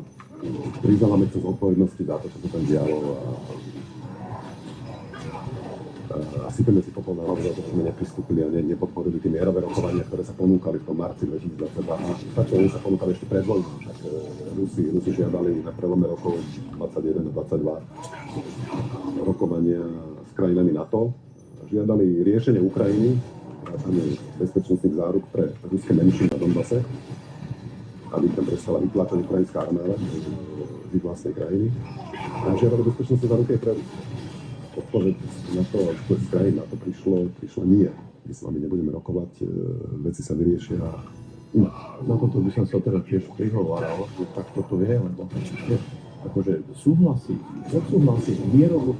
priznávame sa zodpovednosti za to, čo sa tam dialo a sypeme si popol na hlavu za to, že sme nepristúpili a nepodporili tie mierové rokovania, ktoré sa ponúkali v tom marci 2022. A oni sa ponúkali ešte pred vojnou, však Rusi žiadali na prelome rokov 21 a 22 rokovania s krajinami NATO, žiadali riešenie Ukrajiny, vrátane bezpečnostných záruk pre ruské menšiny na Donbase, aby tam prestala vytlačať ukrajinská armáda z ich vlastnej krajiny. A žiadali bezpečnostné záruky aj pre odpoveď na to, že z krajín na to prišlo nie. My s vami nebudeme rokovať, veci sa vyriešia inak. Za toto by som sa teda tiež prihováral, že takto to je, lebo akože odsúhlasí mierovú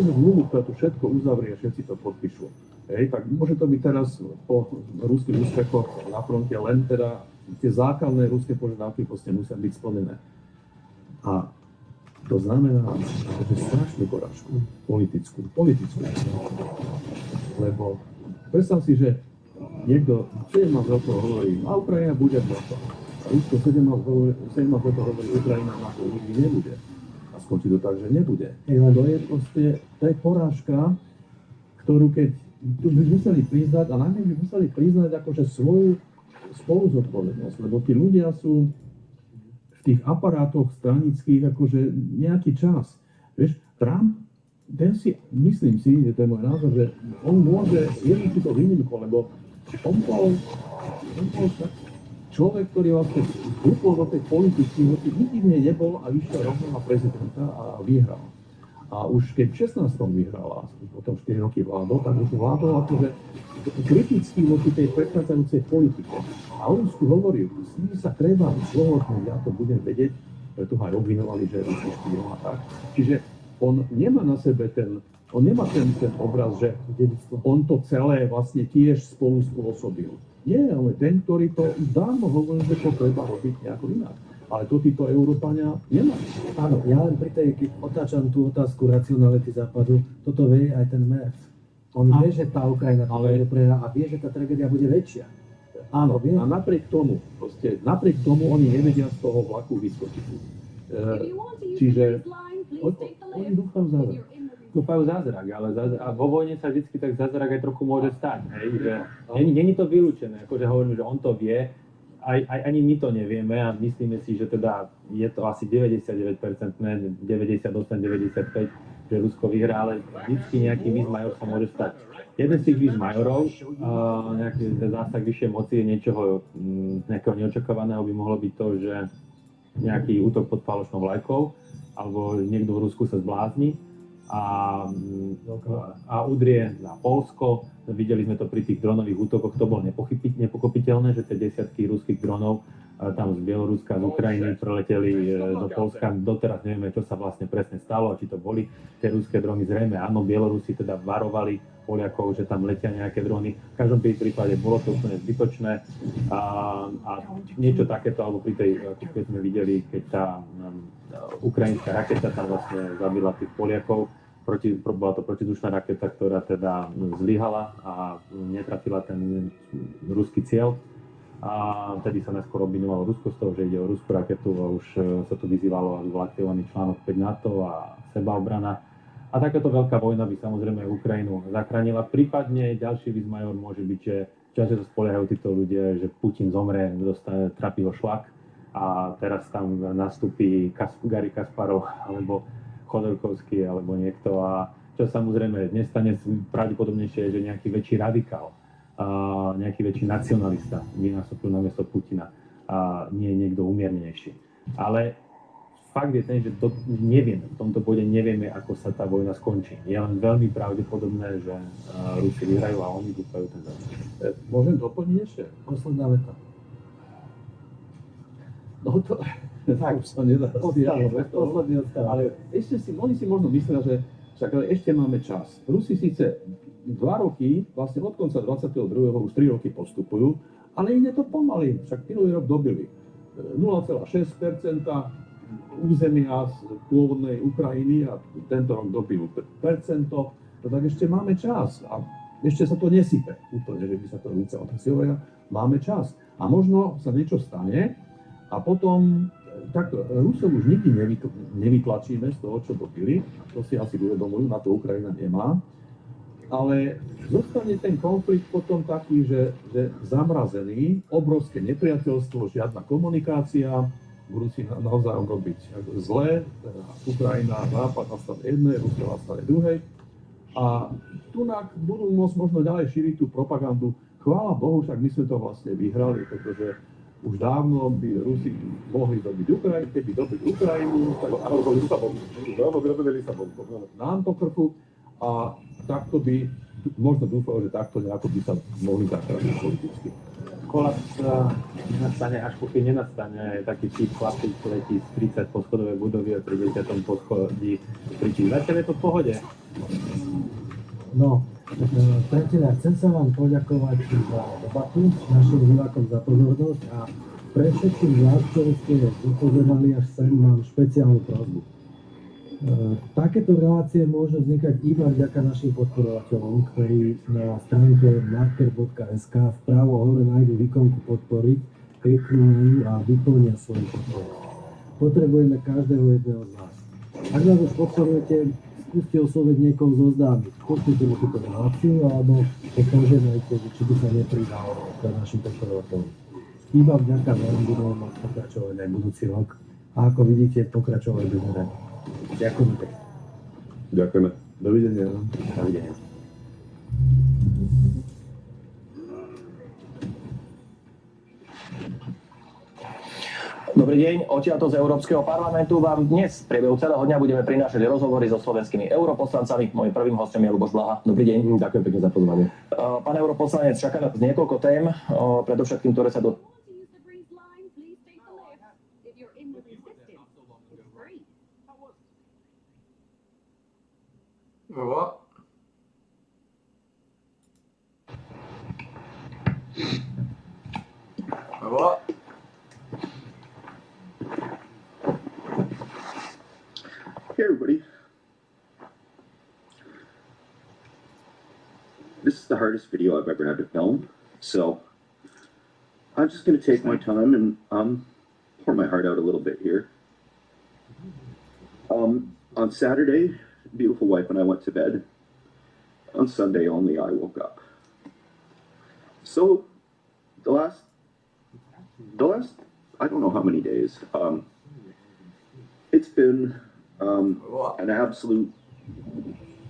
zmluvu, ktorá to všetko uzavrie, všetci to podpíšu. Hej, tak môže to byť teraz po ruských úspechoch na fronte len teda tie základné ruské požiadavky proste musia byť splnené. A to znamená, že strašnú porážku politickú. Lebo predstav si, že niekto 17 rokov hovorí, a Ukrajina bude v NATO. A Rusko 17 rokov hovorí, Ukrajina v NATO nikdy nebude. A skončí to tak, že nebude. To je proste, to je porážka, ktorú keď tu by museli priznať, a najmä by museli priznať akože svoju spoluzodpovednosť, lebo tí ľudia sú v tých aparátoch stranických akože nejaký čas. Vieš, Trump, myslím si, že to je môj názor, že on môže jednu túto výnimku, lebo on bol človek, ktorý vlastne vstúpil do tej politiky, hoci nikdy v nej nebol a išiel rovno na prezidenta a vyhral. A už keď v 16. vyhrala, potom 4 roky vládol, tak už vládol akože kriticky voči tej predchádzajúcej politike. A on Rusku hovoril, s nimi sa treba zlohodnúť, ja to budem vedieť, preto ho aj obvinovali, že Rusi špijol a tak. Čiže on nemá na sebe ten obraz, že on to celé vlastne tiež spolu spôsobil. Nie, ale ten, ktorý to už dávno hovoril, že to treba robiť nejako inak. Ale to títo Európania nemajú. Áno, ja len pri tej, keď otáčam tú otázku racionality Západu, toto vie aj ten Merz. On vie, že tá Ukrajina to prehrá a vie, že tá tragédia bude väčšia. Áno, a napriek tomu oni nevedia z toho vlaku vyskočiť. Čiže oni Dúfajú zázrak, ale a vo vojne sa vždy tak zázrak aj trochu môže stať. Hej, že není to vylúčené, akože hovorím, že on to vie, ani my to nevieme a myslíme si, že teda je to asi 99%, 98, 95%, že Rusko vyhrá, ale vždycky nejaký výzmajor sa môže stať. Jeden z tých výzmajorov, nejaký zásah vyššej moci niečoho nejakého neočakávaného by mohlo byť to, že nejaký útok pod falošnou vlajkou, alebo niekto v Rusku sa zblázni a udrie na Poľsko. Videli sme to pri tých dronových útokoch, to bolo nepochopiteľné, že tie desiatky ruských dronov tam z Bieloruska, z Ukrajiny preleteli do Poľska. Doteraz nevieme, čo sa vlastne presne stalo, a či to boli tie ruské drony. Zrejme áno, Bielorusi teda varovali Poliakov, že tam letia nejaké drony. V každom prípade bolo to úplne zbytočné a niečo takéto, alebo pri tej, keď sme videli, keď tá ukrajinská raketa tam vlastne zabila tých Poliakov, bola to protizdušná raketa, ktorá teda zlyhala a netrafila ten ruský cieľ. A vtedy sa najskôr obviňovalo Rusko z toho, že ide o ruskú raketu a už sa tu vyzývalo, aby bol aktivovaný článok 5 NATO a sebaobrana. A takáto veľká vojna by samozrejme Ukrajinu zachránila. Prípadne ďalší výzmajor môže byť, že často spoliehajú títo ľudia, že Putin zomre, trafí ho šlak a teraz tam nastúpi Garry Kasparov alebo Chodorkovský alebo niekto, a čo samozrejme nestane, pravdepodobnejšie je, že nejaký väčší radikál, nejaký väčší nacionalista by nastúpil namiesto Putina a nie niekto umiernenejší. Ale fakt je ten, že nevieme, v tomto bode nevieme, ako sa tá vojna skončí. Je len veľmi pravdepodobné, že Rusi vyhrajú a oni dúfajú ten zápas. Môžem doplniť ešte? Posledná veta. No to tak už sa nedá Posledný odstav. ale ešte oni si možno myslia, že však ale ešte máme čas. Rusi síce 2 roky, vlastne od konca 22. už 3 roky postupujú, ale ide to pomaly. Však minulý rok dobili 0,6% územia z pôvodnej Ukrajiny a tento rok dobijú percento, tak ešte máme čas. A ešte sa to nesype úplne, že by sa to vycelo. Tak si hovoria, máme čas. A možno sa niečo stane a potom takto, Rusov už nikdy nevytlačíme z toho, čo dobili, to si asi uvedomujú, na to Ukrajina nemá, ale zostane ten konflikt potom taký, že zamrazený, obrovské nepriateľstvo, žiadna komunikácia, budú si navzájom robiť zlé, Ukrajina, Západ nastane jednej, Rusko nastane druhej a tunak budú môcť možno ďalej šíriť tú propagandu. Chvála Bohu, však my sme to vlastne vyhrali, pretože už dávno by Rusi mohli dobiť Ukrajinu, keby dobiť Ukrajinu, tak nám po krku a takto by, možno dúfal, že takto nejako by sa mohli zachrániť politicky. Kolaps nenastane, až pokým nenastane. Taký typ chlapík letí z 30 poschodové budovy a pri 10. poschodí kričí. Zatiaľ je to v pohode. No, priatelia, chcem sa vám poďakovať za debatu, našim divákom za pozornosť a pre všetkých z vás, ktorí ste upozornili až sem, mám špeciálnu prosbu. Takéto relácie môžu vznikať iba vďaka našim podporovateľom, ktorí na stránke marker.sk vpravo hore nájdu ikonku podporiť, kliknú na ňu a vyplnia svoju podporu. Potrebujeme každého jedného z vás. Ak nás už podporujete, skúste osloviť niekoho zo známych. Pošlite mu túto reláciu alebo požiadajte, či by sa nepridal pre našim podporovateľom. Iba vďaka vám budeme môcť pokračovať aj budúci rok. A ako vidíte, pokračovať budeme. Ďakujem pekne. Ďakujeme. Dovidenia. Dovidenia. Dobrý deň, odtiaľto z Európskeho parlamentu vám dnes v priebehu celého dňa budeme prinášať rozhovory so slovenskými europoslancami. Mojím prvým hostom je Ľuboš Blaha. Dobrý deň. Ďakujem pekne za pozvanie. Pán europoslanec, čaká nás niekoľko tém, predovšetkým, ktoré sa do... What? What? Hey everybody. This is the hardest video I've ever had to film, so I'm just going to take my time and pour my heart out a little bit here. On Saturday, beautiful wife and I went to bed. On Sunday only I woke up. So the last I don't know how many days, it's been an absolute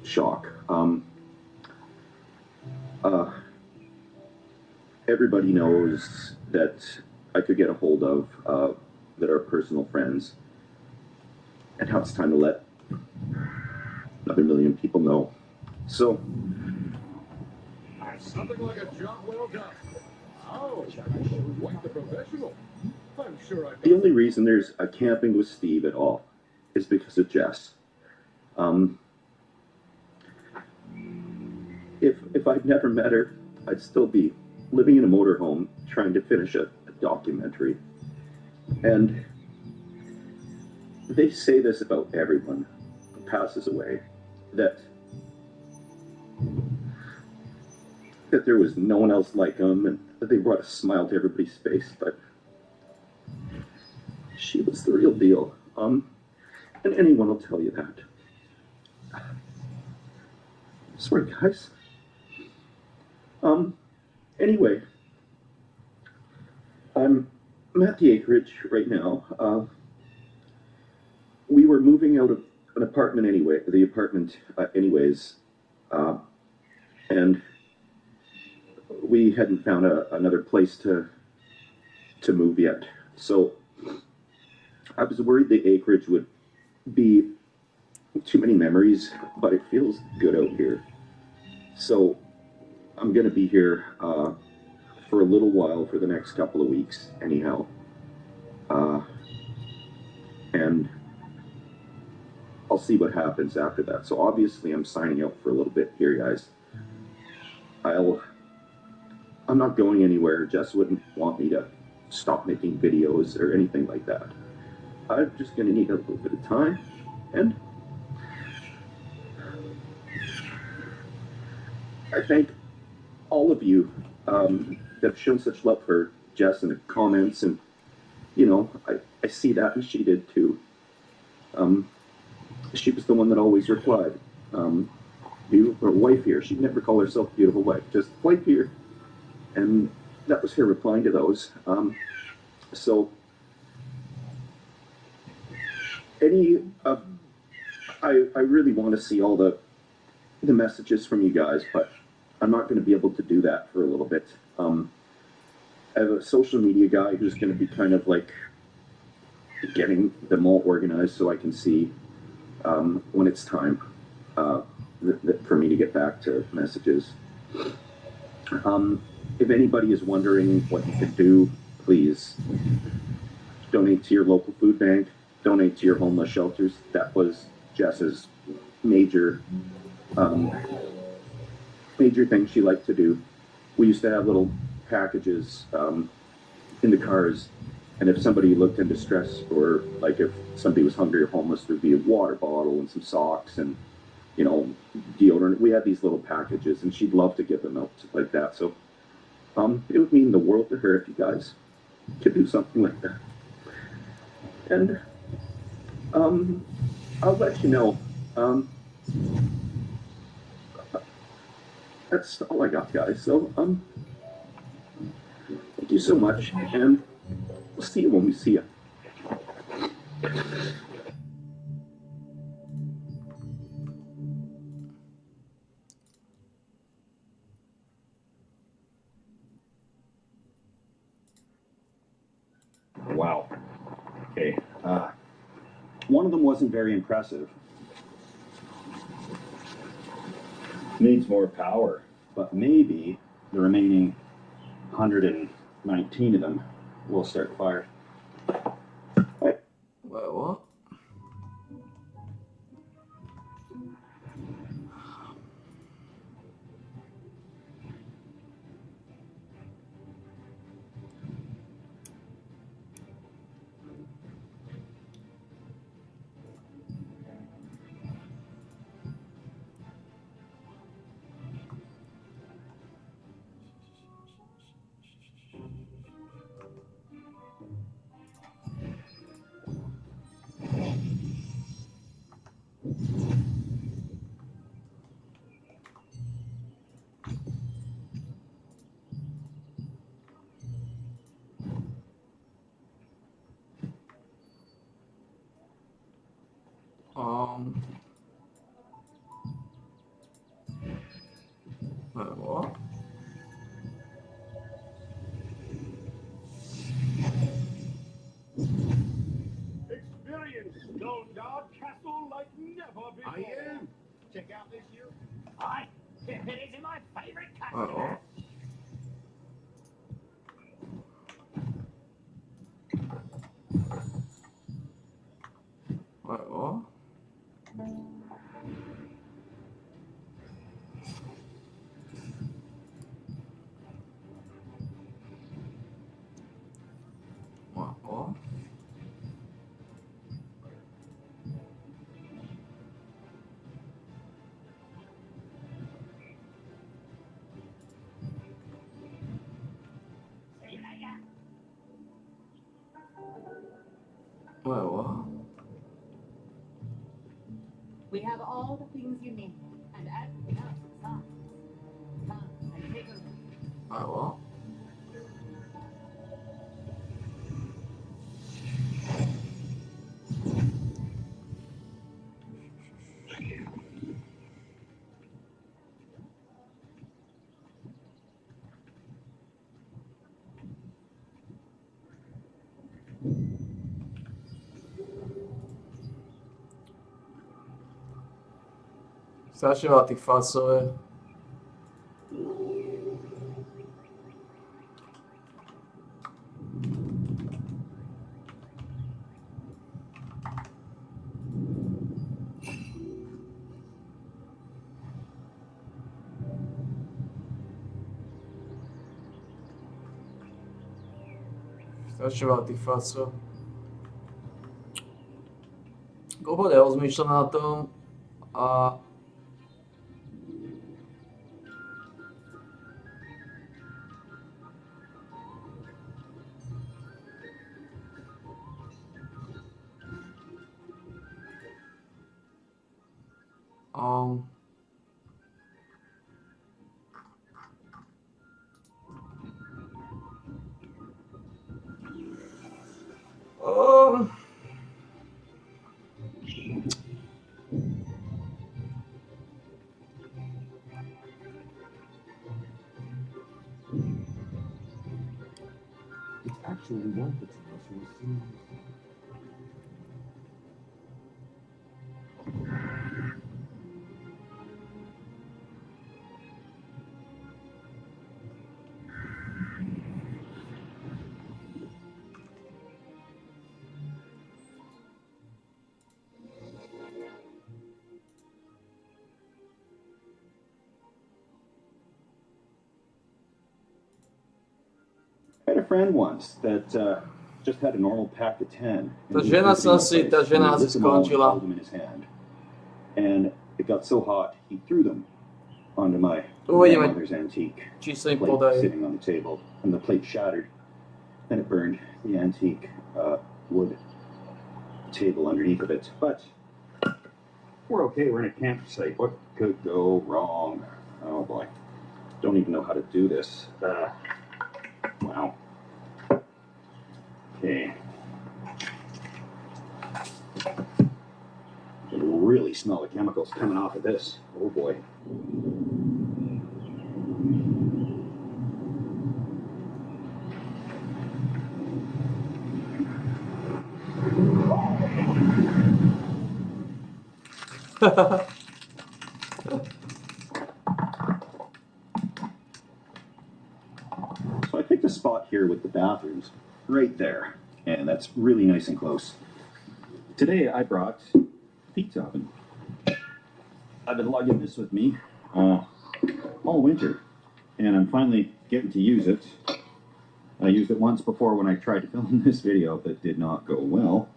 shock. Everybody knows that I could get a hold of that are personal friends, and now it's time to let another million people know. So Something like a job well done. Oh, quite the professional. I'm sure the only reason there's a Camping with Steve at all is because of Jess. If I'd never met her, I'd still be living in a motorhome trying to finish a documentary. And they say this about everyone who passes away, that there was no one else like them, and that they brought a smile to everybody's face, but she was the real deal. And anyone will tell you that. Sorry, guys. Anyway, I'm at the acreage right now. We were moving out of an apartment anyways, and we hadn't found another place to move yet. So I was worried the acreage would be too many memories, but it feels good out here. So I'm gonna be here for a little while, for the next couple of weeks anyhow. And I'll see what happens after that. So obviously I'm signing out for a little bit here, guys. I'm not going anywhere. Jess wouldn't want me to stop making videos or anything like that. I'm just gonna need a little bit of time, and I thank all of you that have shown such love for Jess in the comments and I see that, and she did too. She was the one that always replied, beautiful wife here. She'd never call herself beautiful wife, just wife here. And that was her replying to those. So any I really want to see all the messages from you guys, but I'm not going to be able to do that for a little bit. I have a social media guy who's going to be kind of like getting them all organized so I can see when it's time for me to get back to messages. If anybody is wondering what you can do, please donate to your local food bank, donate to your homeless shelters. That was Jess's major thing she liked to do. We used to have little packages in the cars, and if somebody looked in distress, or like if somebody was hungry or homeless, there'd be a water bottle and some socks and deodorant. We had these little packages, and she'd love to give them out like that. So it would mean the world to her if you guys could do something like that. And I'll let you know. That's all I got, guys. So thank you so much, and we'll see you when we see you. Wow. Okay. One of them wasn't very impressive. Needs more power. But maybe the remaining 119 of them will start fire. Wait, what? What? Experience Stone Guard Castle like never before. I am. Check out this view. Aye, it is my favorite castle. What? What? What? See you later. What? We have all the things you need, and everything else inside. Come and take a look. What? Strašne veľa tých fasové. Strašne veľa tých fasov. Globálne rozmýšľam na tom a Um, um, It's actually not the traditional. I had a friend once that just had a normal pack of 10. ta žena ta žena asi skončila. Held them in his hand. And it got so hot, he threw them onto my Uvidíme, grandmother's antique či sa im plate podarí. sitting on the table, and the plate shattered. Then it burned the antique wood table underneath of it. But we're okay. We're in a campsite. What could go wrong? Oh boy, don't even know how to do this. Wow. Okay. I can really smell the chemicals coming off of this. Oh boy. So I picked a spot here with the bathrooms, right there, and that's really nice and close. Today I brought a pizza oven. I've been lugging this with me all winter, and I'm finally getting to use it. I used it once before when I tried to film this video, but it did not go well,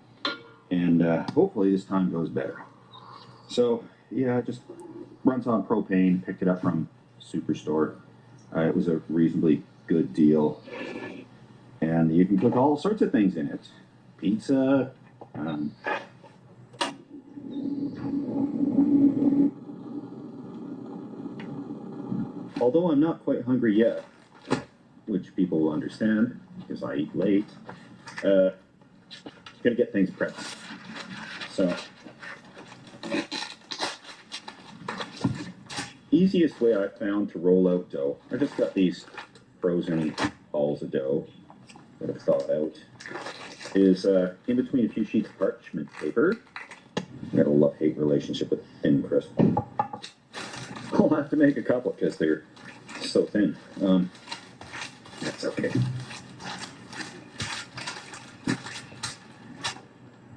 and hopefully this time goes better. So yeah, it just runs on propane. Picked it up from Superstore. It was a reasonably good deal, and you can cook all sorts of things in it. Pizza. Although I'm not quite hungry yet, which people will understand because I eat late, gonna get things prepped. So, easiest way I've found to roll out dough, I just got these frozen balls of dough that I've thawed out, is in between a few sheets of parchment paper. I've got a love-hate relationship with thin crust. I'll have to make a couple because they're so thin. That's okay.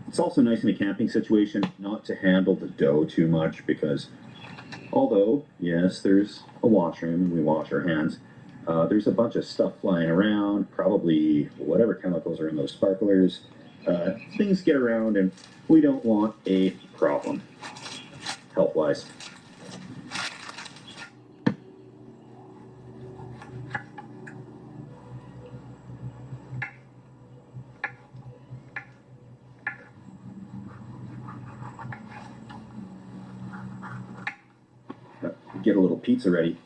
It's also nice in a camping situation not to handle the dough too much because although, yes, there's a washroom and we wash our hands, there's a bunch of stuff flying around, probably whatever chemicals are in those sparklers. Things get around and we don't want a problem, health-wise. Get a little pizza ready.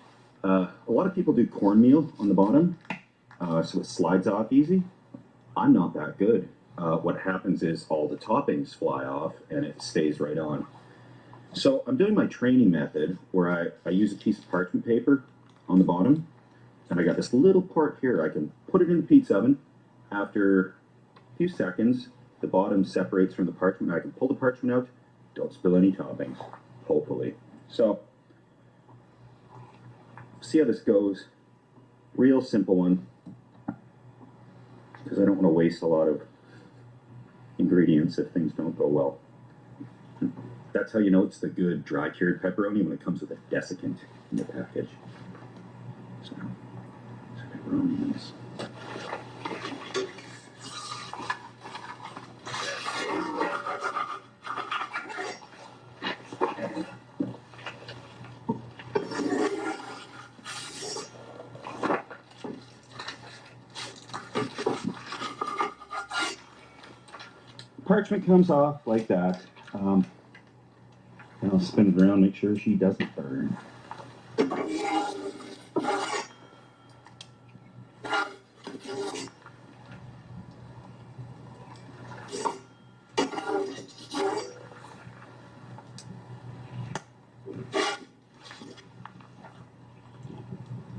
A lot of people do cornmeal on the bottom, so it slides off easy. I'm not that good. What happens is all the toppings fly off and it stays right on. So I'm doing my training method where I use a piece of parchment paper on the bottom, and I got this little part here. I can put it in the pizza oven. After a few seconds, the bottom separates from the parchment. I can pull the parchment out. Don't spill any toppings, hopefully. So see how this goes. Real simple one, because I don't want to waste a lot of ingredients if things don't go well. That's how you know it's the good dry cured pepperoni, when it comes with a desiccant in the package. So, pepperoni is. Parchment comes off like that. I'll spin it around, make sure she doesn't burn.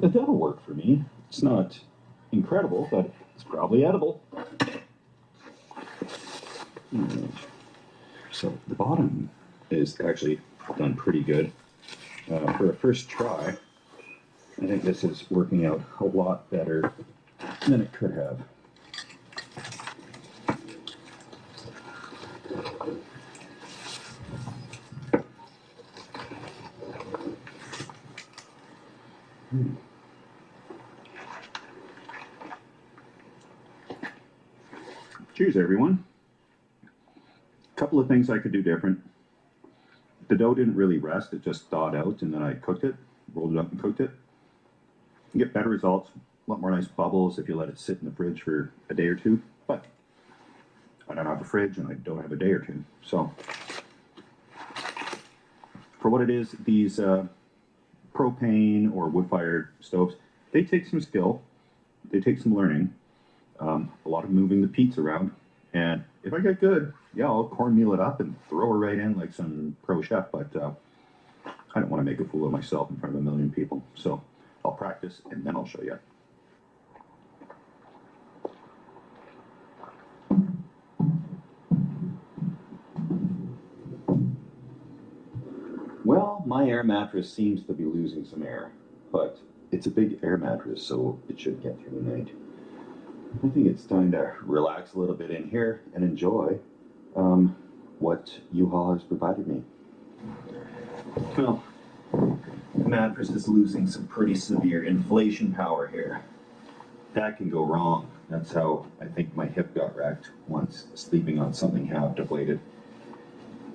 But that'll work for me. It's not incredible, but it's probably edible. So the bottom is actually done pretty good. For a first try, I think this is working out a lot better than it could have. Cheers, everyone. A couple of things I could do different. The dough didn't really rest, it just thawed out, and then I cooked it, rolled it up and cooked it. You get better results, a lot more nice bubbles if you let it sit in the fridge for a day or two, but I don't have a fridge and I don't have a day or two. So for what it is, these propane or wood-fired stoves, they take some skill, they take some learning, a lot of moving the peats around, and if I get good, yeah, I'll cornmeal it up and throw her right in like some pro chef, but I don't want to make a fool of myself in front of a million people. So I'll practice and then I'll show you. Well, my air mattress seems to be losing some air, but it's a big air mattress, so it should get through the night. I think it's time to relax a little bit in here and enjoy what U-Haul has provided me. Well, the mattress is losing some pretty severe inflation power here. That can go wrong. That's how I think my hip got wrecked once sleeping on something half deflated.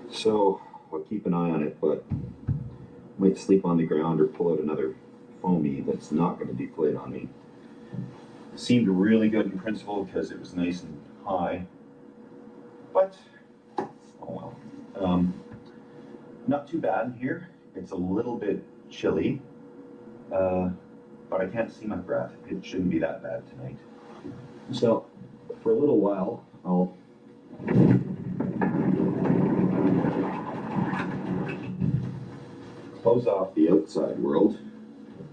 So I'll keep an eye on it, but might sleep on the ground or pull out another foamy that's not going to deflate on me. Seemed really good in principle because it was nice and high, but oh well. Not too bad in here. It's a little bit chilly, but I can't see my breath. It shouldn't be that bad tonight. So for a little while, I'll close off the outside world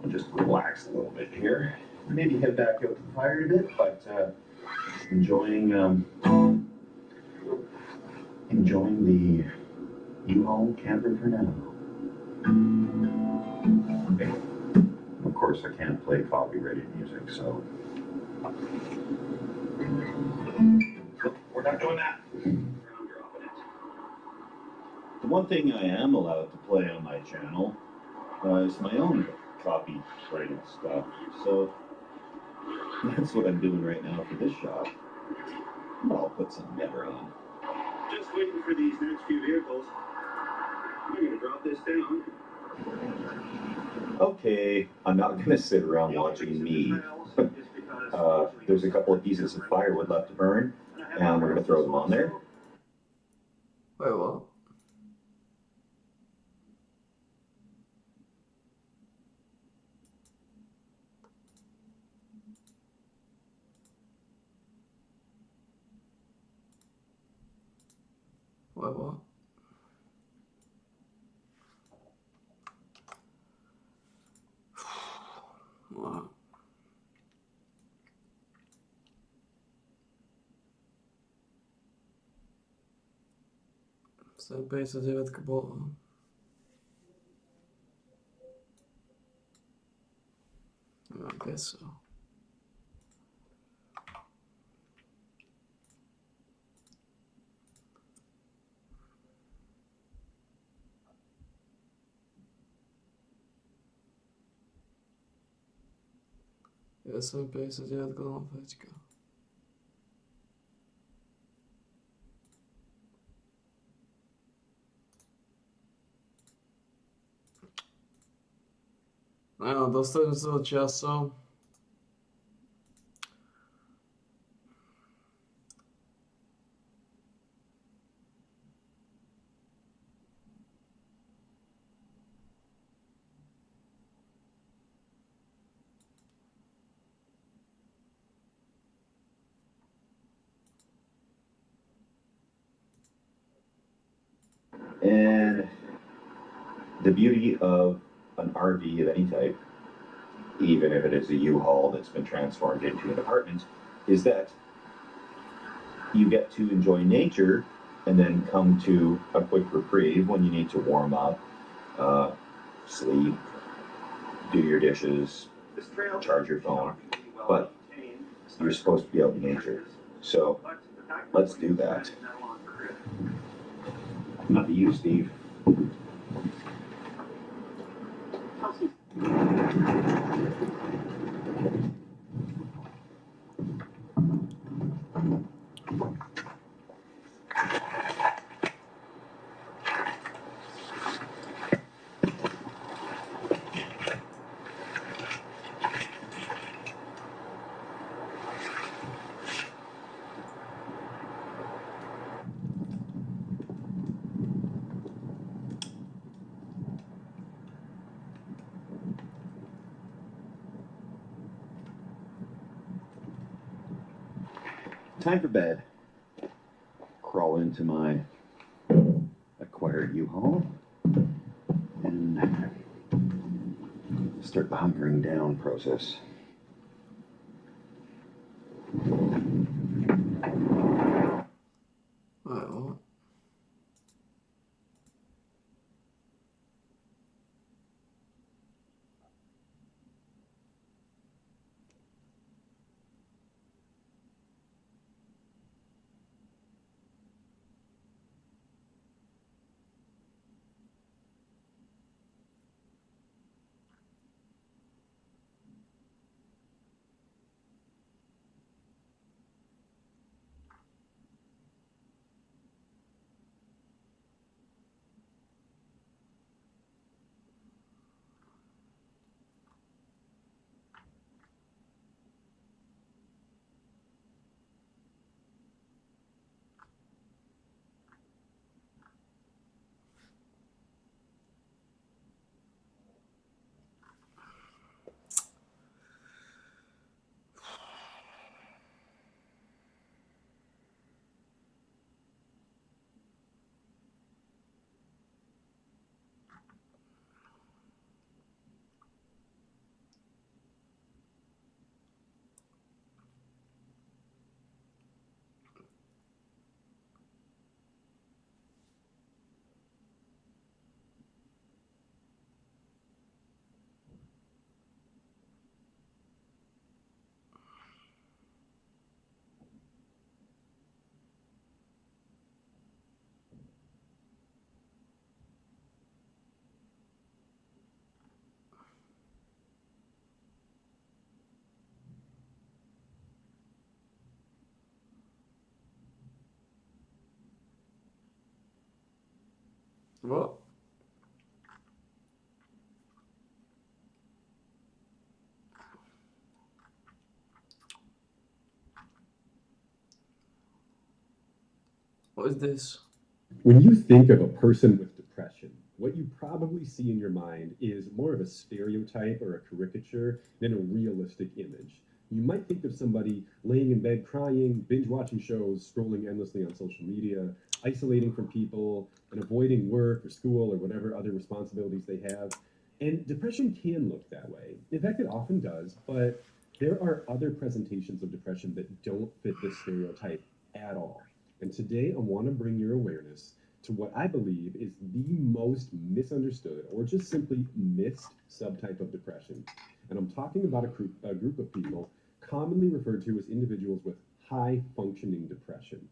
and just relax a little bit here. Maybe head back out to the fire a bit, but enjoying the U-Haul camper for now. Okay. Of course, I can't play copyrighted music, so we're not doing that. The one thing I am allowed to play on my channel is my own copyrighted stuff. So that's what I'm doing right now for this shot. I'll put some never on. Just waiting for these next few vehicles. I'm gonna drop this down. Okay, I'm not gonna sit around watching me. There's a couple of pieces of firewood left to burn, and we're gonna throw them on there. Wait, what? Wait, what? What? Jsem 59 bylo. I guess so. Já jsem 59 golfečka. No, dostavím se do času. And the beauty of an RV of any type, even if it is a U-Haul that's been transformed into an apartment, is that you get to enjoy nature and then come to a quick reprieve when you need to warm up, sleep, do your dishes, charge your phone. But you're supposed to be out in nature. So let's do that. Not to you, Steve. Time for bed. Crawl into my acquired U-Haul and start the hunkering down process. Well, what? What is this? When you think of a person with depression, what you probably see in your mind is more of a stereotype or a caricature than a realistic image. You might think of somebody laying in bed crying, binge watching shows, scrolling endlessly on social media, isolating from people, and avoiding work or school or whatever other responsibilities they have. And depression can look that way. In fact, it often does, but there are other presentations of depression that don't fit this stereotype at all. And today I want to bring your awareness to what I believe is the most misunderstood or just simply missed subtype of depression. And I'm talking about a group of people commonly referred to as individuals with high functioning depression.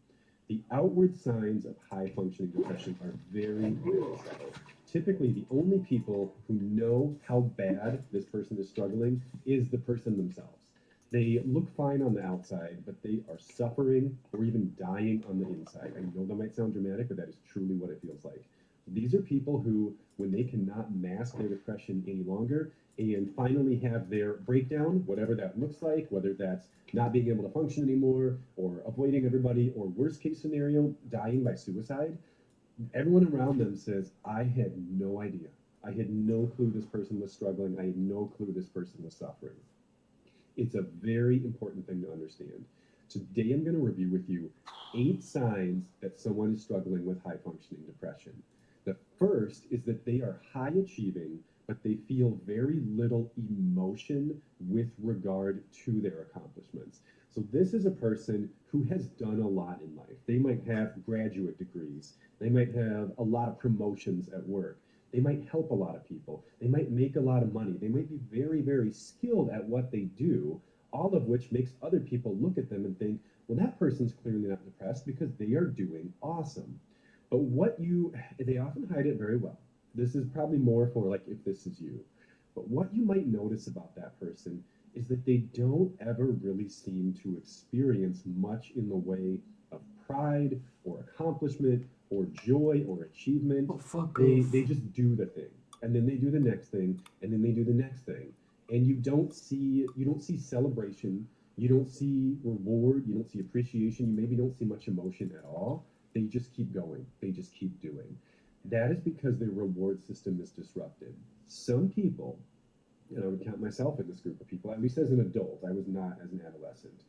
The outward signs of high functioning depression are very, very subtle. Typically, the only people who know how bad this person is struggling is the person themselves. They look fine on the outside, but they are suffering or even dying on the inside. I know that might sound dramatic, but that is truly what it feels like. These are people who, when they cannot mask their depression any longer and finally have their breakdown, whatever that looks like, whether that's not being able to function anymore or avoiding everybody, or worst case scenario, dying by suicide, everyone around them says, I had no idea. I had no clue this person was struggling. I had no clue this person was suffering. It's a very important thing to understand. Today, I'm going to review with you 8 signs that someone is struggling with high functioning depression. The first is that they are high achieving, but they feel very little emotion with regard to their accomplishments. So this is a person who has done a lot in life. They might have graduate degrees. They might have a lot of promotions at work. They might help a lot of people. They might make a lot of money. They might be very, very skilled at what they do, all of which makes other people look at them and think, well, that person's clearly not depressed because they are doing awesome. But they often hide it very well. This is probably more for like if this is you. But what you might notice about that person is that they don't ever really seem to experience much in the way of pride or accomplishment or joy or achievement. Oh, fuck They off. just do the thing, and then they do the next thing, and then they do the next thing, and you don't see celebration, you don't see reward, you don't see appreciation, you maybe don't see much emotion at all. They just keep going, they just keep doing. That is because their reward system is disrupted. Some people, and I would count myself in this group of people, at least as an adult, I was not as an adolescent.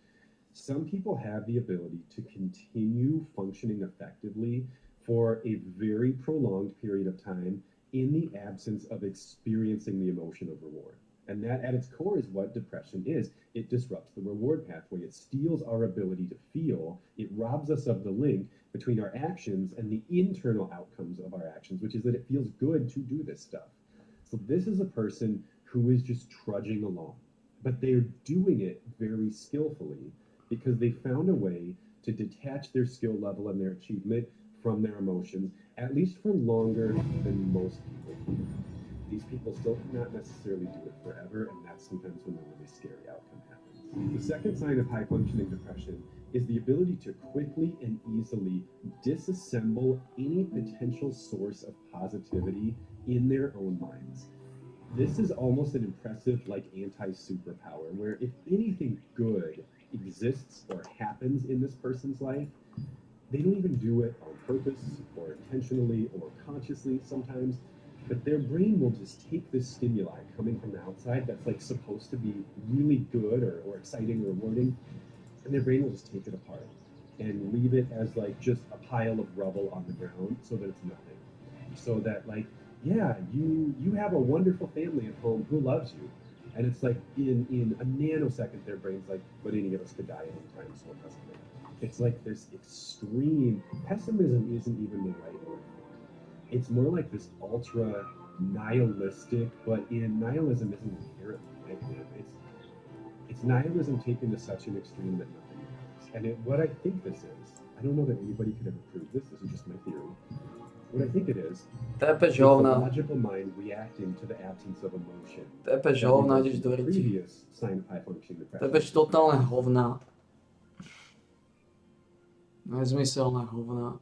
Some people have the ability to continue functioning effectively for a very prolonged period of time in the absence of experiencing the emotion of reward. And that at its core is what depression is. It disrupts the reward pathway. It steals our ability to feel. It robs us of the link between our actions and the internal outcomes of our actions, which is that it feels good to do this stuff. So this is a person who is just trudging along, but they're doing it very skillfully because they found a way to detach their skill level and their achievement from their emotions, at least for longer than most people do. These people still cannot necessarily do it forever, and that's sometimes when the really scary outcome happens. The second sign of high functioning depression is the ability to quickly and easily disassemble any potential source of positivity in their own minds. This is almost an impressive, like, anti-superpower, where if anything good exists or happens in this person's life, they don't even do it on purpose or intentionally or consciously sometimes, but their brain will just take this stimuli coming from the outside that's like supposed to be really good or exciting or rewarding, and their brain will just take it apart and leave it as like just a pile of rubble on the ground so that it's nothing. So that like, yeah, you have a wonderful family at home who loves you. And it's like in a nanosecond their brain's like, but any of us could die anytime, so it doesn't matter. It's like this extreme pessimism isn't even the right word. It's more like this ultra nihilistic, but nihilism isn't inherently negative. It's nihilism taken to such an extreme that nothing matters. And what I think this is, I don't know that anybody could ever prove this. This is just my theory. What I think it is Tepeš the hovna. logical mind reacting to the absence of emotion. Tepeš That hovna, results ideš in do the riti. previous sign of high functioning depression. Tepeš totálne hovna. Nezmyselné hovna.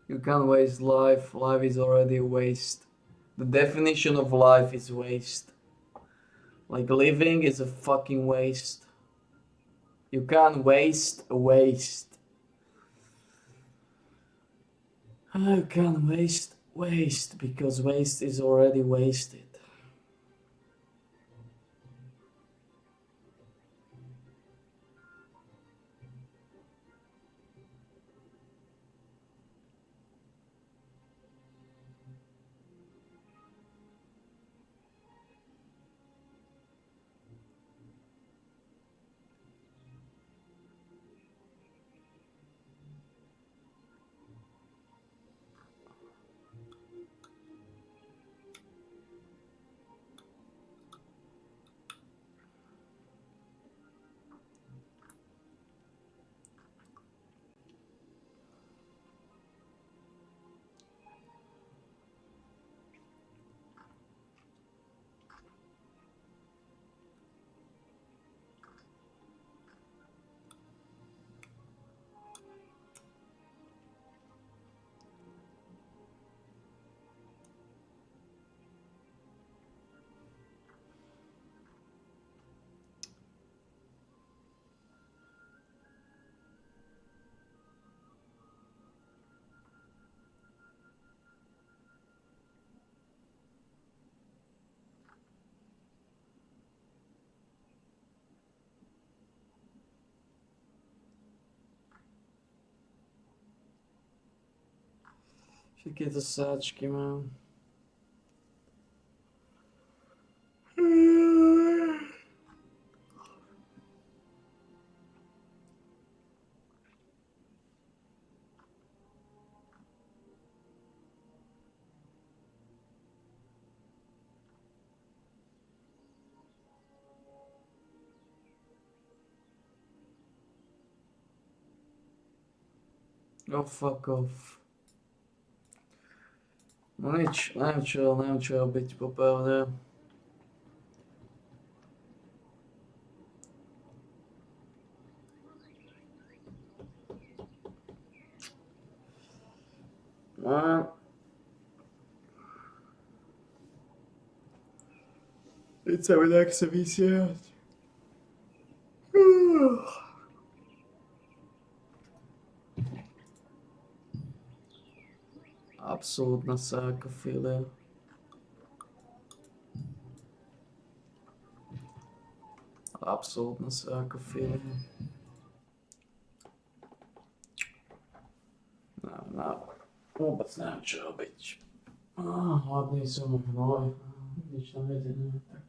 You can't waste life. Life is already a waste. The definition of life is waste. Like living is a fucking waste. You can't waste a waste. You can't waste because waste is already wasted. Všetky to sáčky mám. Oh, fuck off. No nič, neviem čo robiť, popravde. No. Teď sa mi nechce vysierať. Absolútna sarkofilia. Absolútna sarkofilia. No, vôbec neviem čo robiť. Hladný som, hnoj, nič tam jedené, tak.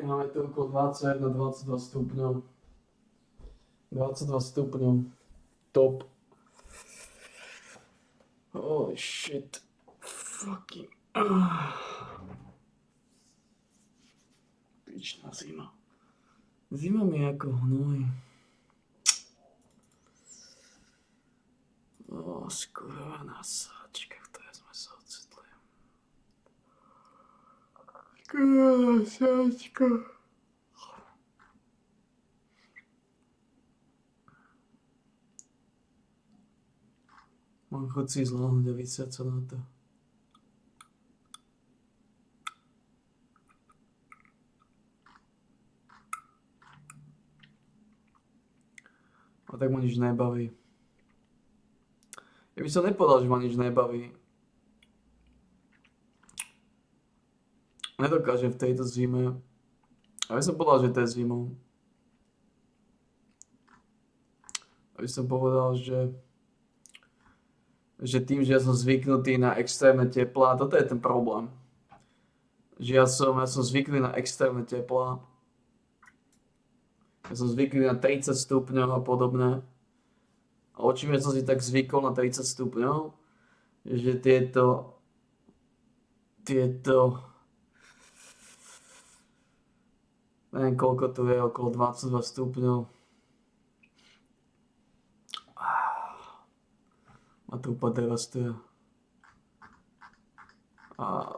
Máme tu okolo 21-22 stupňov. 22 stupňov. Top. Holy shit. Fucking. Pičná zima. Zima mi je ako hnoj. Skurvená sáčka, v ktorej sme sa ocitli. Skurvená sáčka. Mám chuť si zláhnuť a vysiať sa na to. A tak ma nič nebaví. Ja by som nepovedal, že ma nič nebaví. Nedokážem v tejto zime. A by som povedal, že to je zimou. Aby som povedal, že tým, že ja som zvyknutý na extrémne teplá, toto je ten problém. Že ja som zvyknutý na extrémne teplá. Ja som zvyknutý na 30 stupňov a podobné. A očím, som si tak zvykol na 30 stupňov, že tieto neviem koľko tu je, okolo 22 stupňov. A to úplne devastuje. A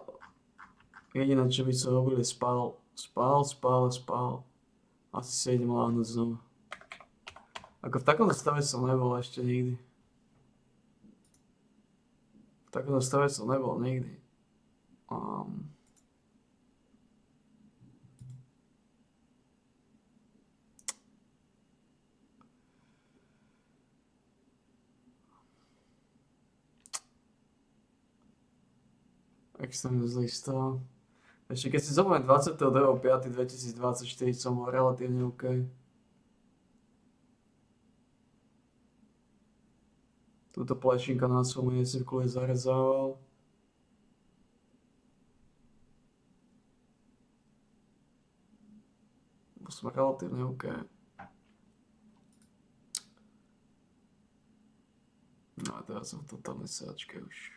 jediné, čo by som robil, je spal. Asi sa idem láhnuť znova. Ako v takomto stave som nebol ešte nikdy. V takomto stave som nebol nikdy. Extrémne zlý stav. Ešte keď si zoberiem 22.5.2024 som bol relatívne OK. Túto plešinka na svojom miestku je zarezával. Sme relatívne OK. No a teraz som v totálnej sračke už.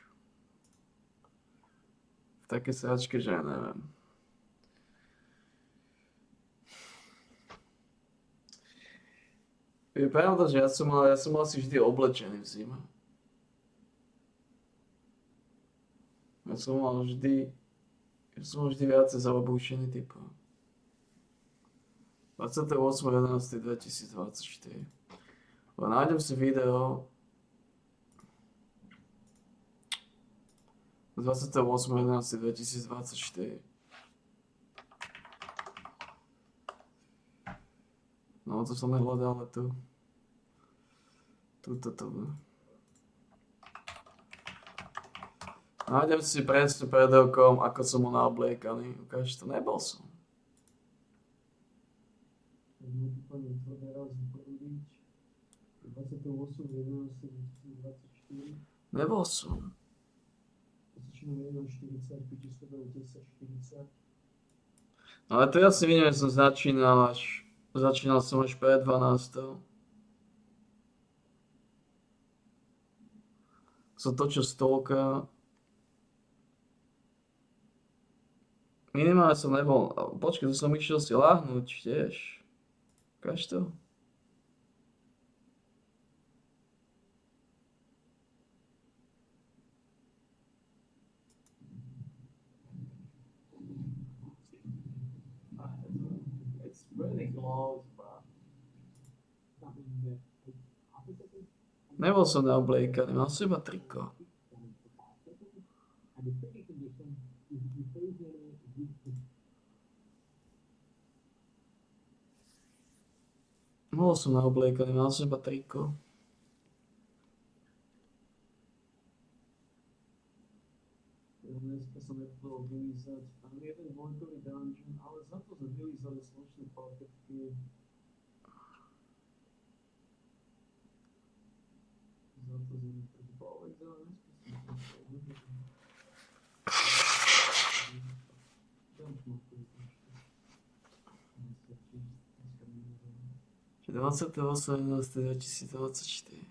V takej sračke, že ja neviem. Je pravda, že ja som mal asi vždy oblečený v zime. Ja som mal vždy viacej zaobúšený typ. 28.11.2024. Nájdem si video z 28.11.2024. No, to som nehľadal, ale tu. Tuto to bude. Nájdem si presne pred rokom, ako som mu naobliekaný. Ukáž to, nebol som. Nebol som. Ale teraz si vidím, že som začínal som až pred 12. Som točil stolka. Minimálne som nebol. Počkej, to som išiel si láhnuť tiež. Ukáž to. It's really close, bro. Nebol som naobliekaný, mal som iba triko. Bol som naobliekaný, mal som iba triko. Dneska som nechcel vylízať ani jeden dvojkový dungeon, ale za to sme vylízali slušné paketky. Za to sme boli za Čiže 28.11.2024.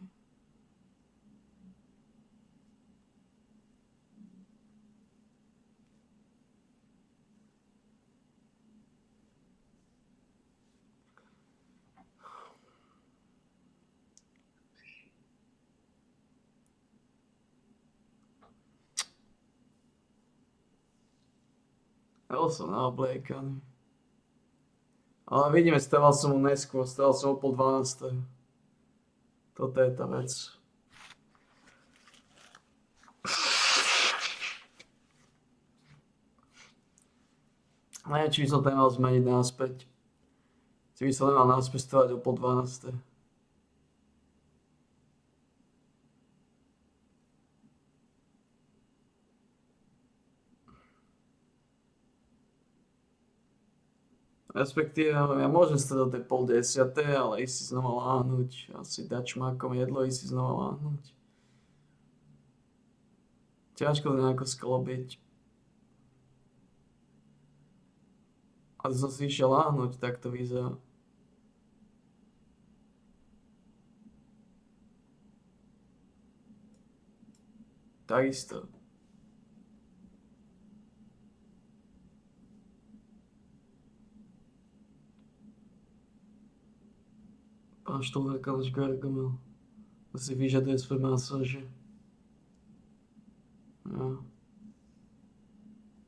Bol som naobliekaný. Ale vidíme, stával som mu neskôr, stával som o 11:30. Toto je tá vec. Neviem, či by som to nemal zmeniť náspäť. Či by som nemal náspäť stavať o 11:30. Respektíve, ja môžem stať do tej 9:30, ale ísť si znova láhnuť. Asi dať čmákom jedlo, ísť si znova láhnuť. Ťažko to nejako sklobiť. A som si išiel láhnuť, tak to vyzerá. Takisto. Pán Štolver Kalaš Gargamel. To si vyžaduje svoje masáže. Ja.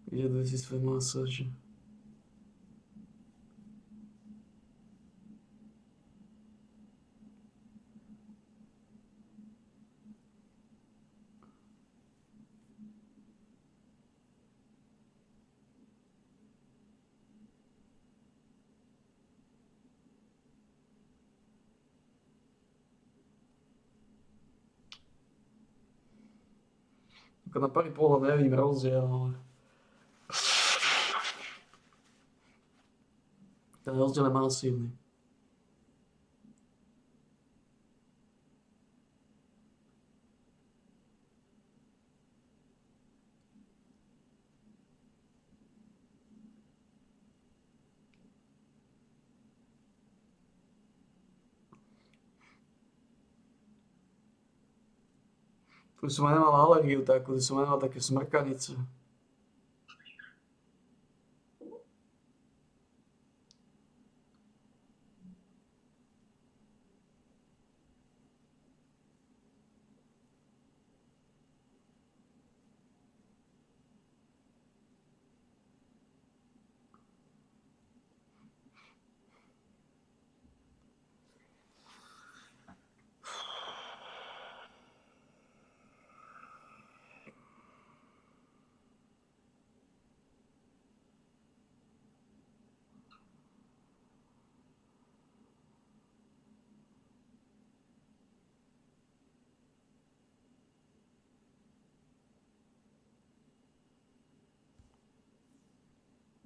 Vyžaduje si svoje masáže. Ako na prvý pohľad nevidím rozdiel, ale ten rozdiel je masívny. Tu som aj nemal alergiu takú, tu som aj nemal také smrkanice.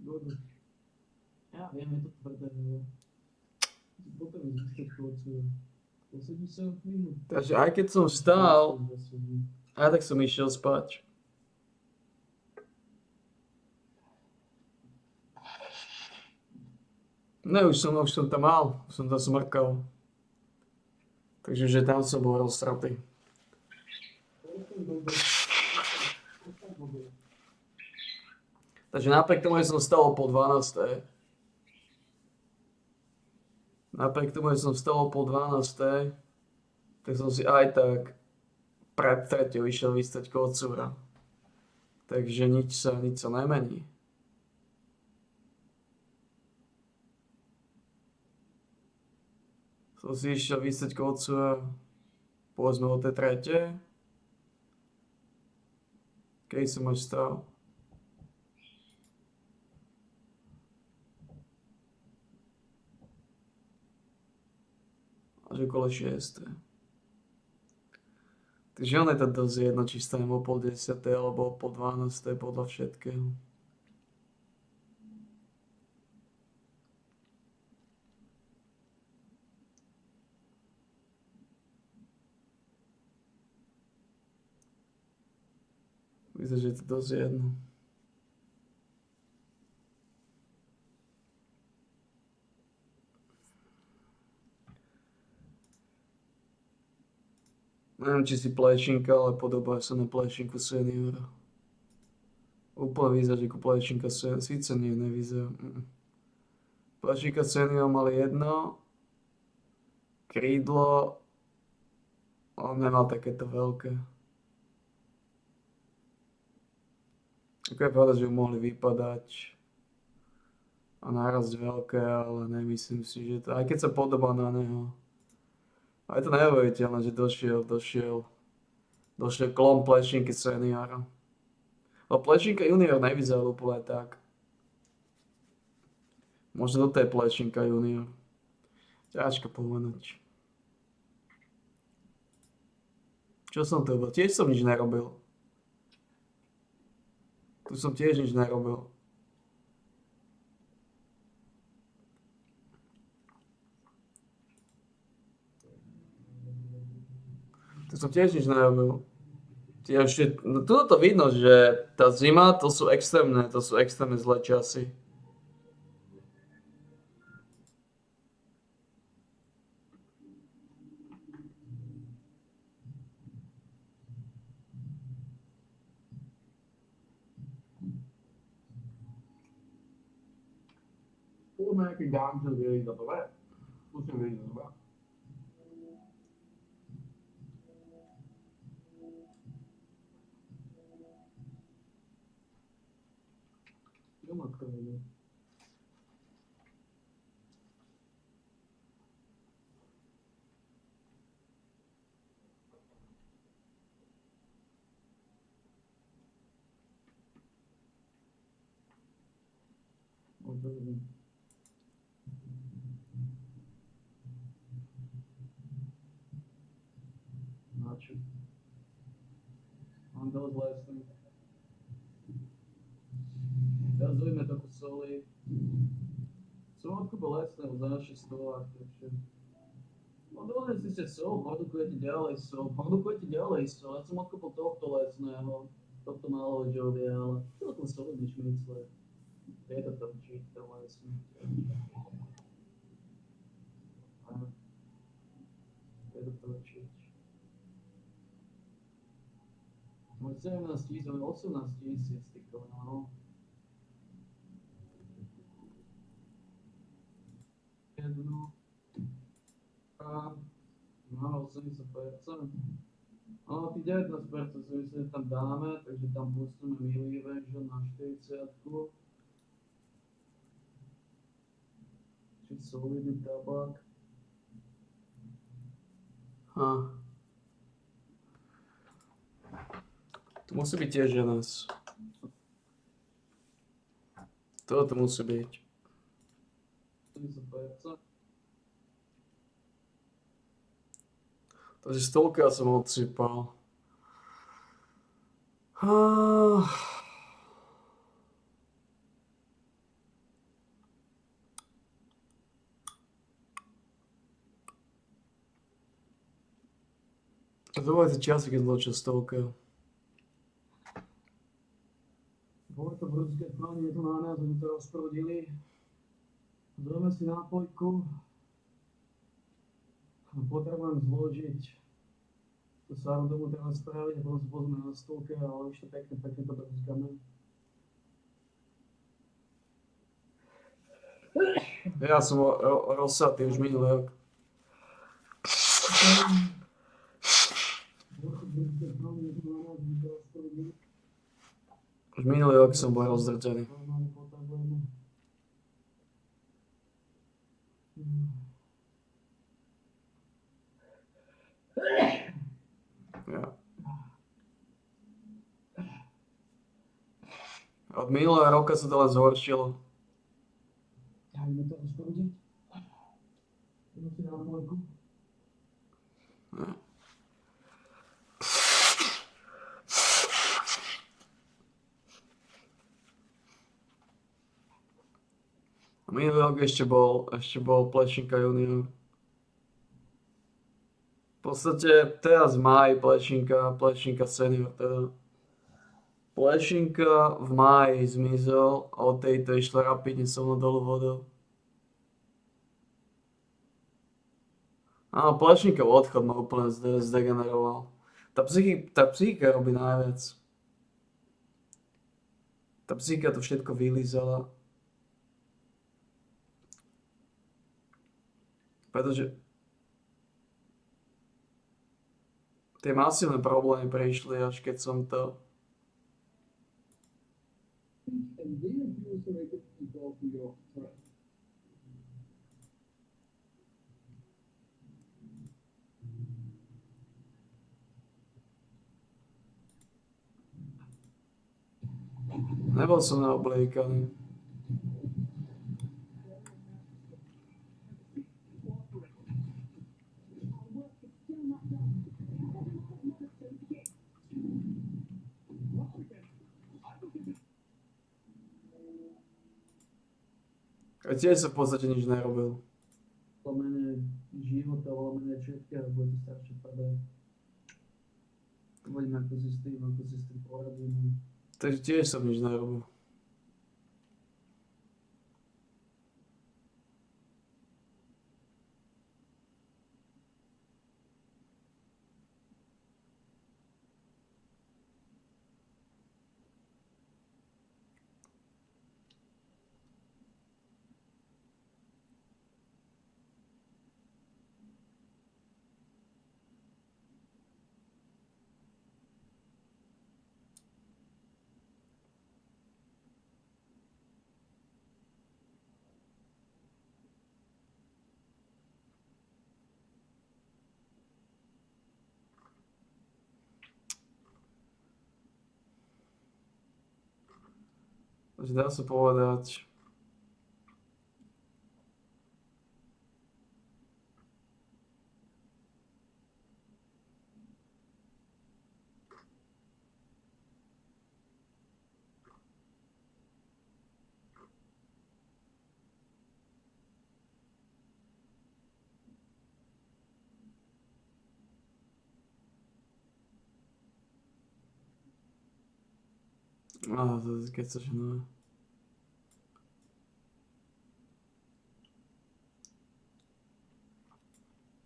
Dobre. Ja viem, je to tvrdé, ale potom je výsledkovcov 80 minút. Takže aj keď som vstal, aj tak som išiel spať. Ne, už som tam mal, už som tam smrkal. Takže že tam som bol roztratý. Takže napriek tomu, že som vstal o 11:30. Napriek tomu, že som vstal o 11:30, tak som si aj tak pred treťou išiel vystať kocúra. Takže nič sa nemení. Som si išiel vystať kocúra povedzme o tej tretej. Keď som až vstal. Až okolo 6. Takže on je to dosť jedno, či stanem o 9:30 alebo o 11:30 podľa všetkého. Vyzerá, že je to dosť jedno. Neviem, či si plečinka, ale podobá sa na plečinku seniora. Úplne vyzerá, že ako plečinka seniora. Síce nie, nevyzerá. Plečinka seniora mal jedno krídlo, ale nemal takéto veľké. Ako je pravda, že ju mohli vypadať a narazť veľké, ale nemyslím si, že to... Aj keď sa podobá na neho. A je to neuveriteľné, že došiel klon plečinky seniora. Ale plečinka junior nevyzerá úplne tak. Možno toto je plečinka junior. Ťažko povedať. Čo som to robil? Tiež som nič nerobil. Tu som tiež nič nerobil. Tu som tiež nič nerobil. No tu to vidno, že tá zima, to sú extrémne zlé časy. Poďme nejaký gámčel vyriť za prvé. Musím vyriť za prvé. Jo, matka nejde. Načo? Mám dosť lesný. Teraz dojme trochu soli. Som odkúpil lesného za naši stolách, takže... No dovolím si sol, produkujete ďalej sol. Ja som odkúpil tohto lesného, tohto malo žovie, ale celkom solidný šmicler. Je to tam čiť, to lesný. Je to tam čiť. Môj 17 000, 18 000 stykov, no. Jednu. A no, 80%. No, tých 19% si myslím, že tam dáme, takže tam boostneme milý version na 40. Či solidný tabak. Tu musí byť tiež ženas. Toto musí byť. 40%. Takže stolka som odsypal. Давайте часики злоча столка. Bolo to brudské planie, je to na nás, sme to rozprudili. Zrobíme si nápojku. Potrebujem zložiť. To sa vám tomu treba spraviť a potom sa pozme na stolke, ale ešte pekne to brúskame. Ja som rozsatý už minulý rok. Už minulý rok som bol rozdrtený. Ja. Od minulého roka sa to len zhoršilo. Ideme to rozprúdiť. Ideme si dám môjku. Minulý rok ešte bol Plečníka junior. V podstate teraz v máji Plečníka senior teda. Plečníka v máji zmizol a od tejto išla rapidne so mnou dolu vodou. Áno, Plečníkov odchod ma úplne zdegeneroval. Tá psychika robí najviac. Tá psychika to všetko vylízala. Pretože tie masívne problémy prišli, až keď som to... Nebol som naobliekaný. A tiež sa v podstate nič nerobil. Lomene života, lomene všetkého, bude staršie padať. Uvidíme, ako si s tým poradíme. Takže tiež som nič nerobil. Takže dá sa povedať, keď sa no.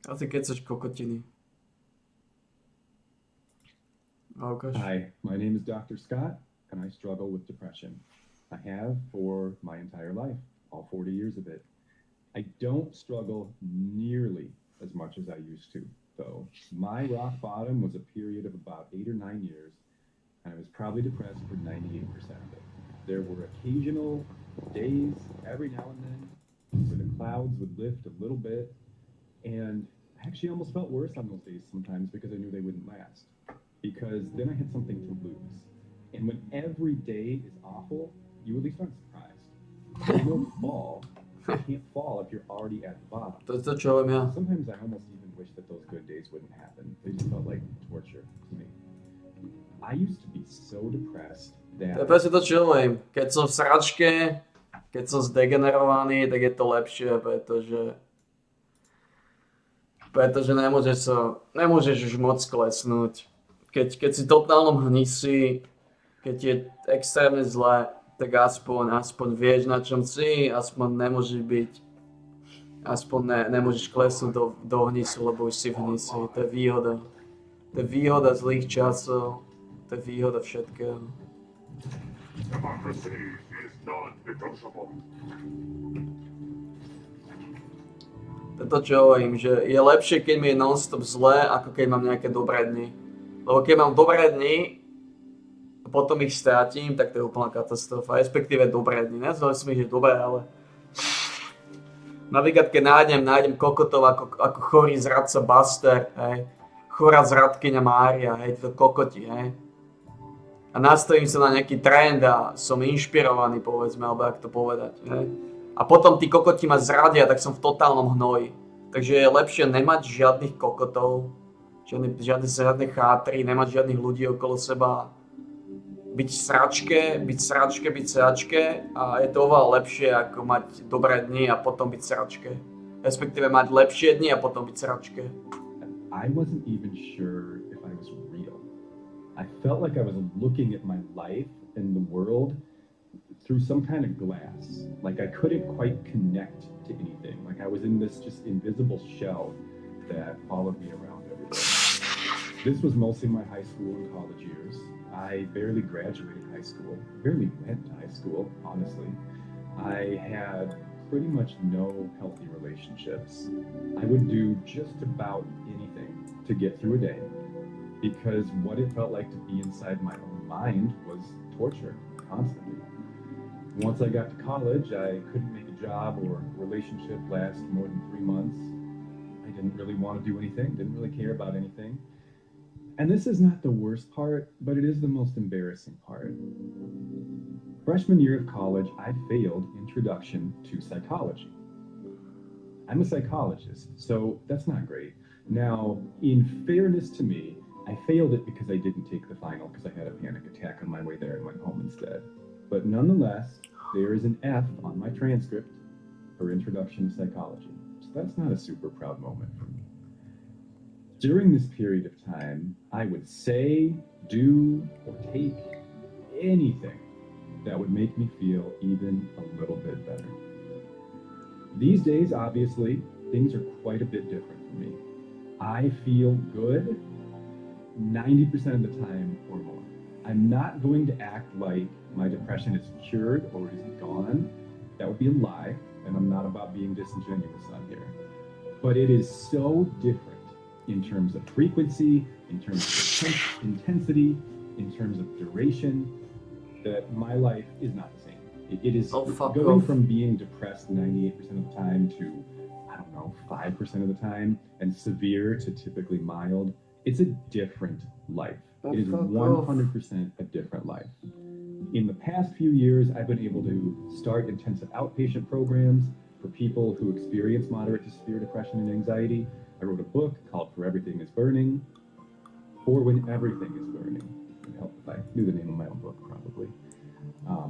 A ty kecaš kokotiny. Ukáž. Hi, my name is Dr. Scott, and I struggle with depression. I have for my entire life, all 40 years of it. I don't struggle nearly as much as I used to, though. My rock bottom was a period of about 8 or 9 years, and I was probably depressed for 98% of it. There were occasional days, every now and then, where the clouds would lift a little bit, and I actually almost felt worse on those days sometimes because I knew they wouldn't last. Because then I had something to lose. And when every day is awful, you at least aren't surprised. You don't fall. You can't fall if you're already at the bottom. To je to, čo viem ja. Sometimes I almost even wish that those good days wouldn't happen. They just felt like torture to me. I used to be so depressed To je that presne to, čo hovorím. Keď som v sračke, keď som zdegenerovaný, tak je to lepšie, pretože nemôžeš už moc klesnúť. Keď si v totálnom hnisi, keď je extrémne zle, tak aspoň vieš, na čom si, aspoň nemôžeš klesnúť do hnisu, lebo už si v hnisi. To je výhoda. To je výhoda zlých časov, to je výhoda všetkého. Democracy is non-negotiable. To je to, čo hovorím, že je lepšie, keď mi je non-stop zle, ako keď mám nejaké dobré dni. Lebo keď mám dobré dni a potom ich strátim, tak to je úplná katastrofa. Respektíve dobré dni. Nezval som ich, že dobré, ale na výgadke nájdem kokotov ako chorý zradca Buster, hej. Chorá zradkyňa Mária, hej, to kokoti, hej. A nastavím sa na nejaký trend a som inšpirovaný, povedzme, alebo jak to povedať, hej. A potom tí kokoti ma zradia, tak som v totálnom hnoji. Takže je lepšie nemať žiadnych kokotov, žiadne chátry, nemať žiadnych ľudí okolo seba. Byť v sračke a je to oveľa lepšie ako mať dobré dni a potom byť v sračke. Respektíve mať lepšie dni a potom byť v sračke. I wasn't even sure if I was real. I felt like I was looking at my life and the world through some kind of glass. Like I couldn't quite connect to anything. Like I was in this just invisible shell that followed me around everywhere. This was mostly my high school and college years. I barely graduated high school, barely went to high school, honestly. I had pretty much no healthy relationships. I would do just about anything to get through a day because what it felt like to be inside my own mind was torture constantly. Once I got to college, I couldn't make a job or relationship last more than 3 months. I didn't really want to do anything, didn't really care about anything. And this is not the worst part, but it is the most embarrassing part. Freshman year of college, I failed Introduction to Psychology. I'm a psychologist, so that's not great. Now, in fairness to me, I failed it because I didn't take the final because I had a panic attack on my way there and went home instead. But nonetheless, there is an F on my transcript for Introduction to Psychology. So that's not a super proud moment for me. During this period of time, I would say, do, or take anything that would make me feel even a little bit better. These days, obviously, things are quite a bit different for me. I feel good 90% of the time or more. I'm not going to act like my depression is cured or is gone. That would be a lie, and I'm not about being disingenuous on here. But it is so different in terms of frequency, in terms of intensity, in terms of duration, that my life is not the same. It is going from being depressed 98% of the time to, I don't know, 5% of the time, and severe to typically mild. It's a different life. It is 100% a different life. In the past few years, I've been able to start intensive outpatient programs for people who experience moderate to severe depression and anxiety. I wrote a book called For Everything is Burning, For When Everything is Burning. It would help if I knew the name of my own book, probably.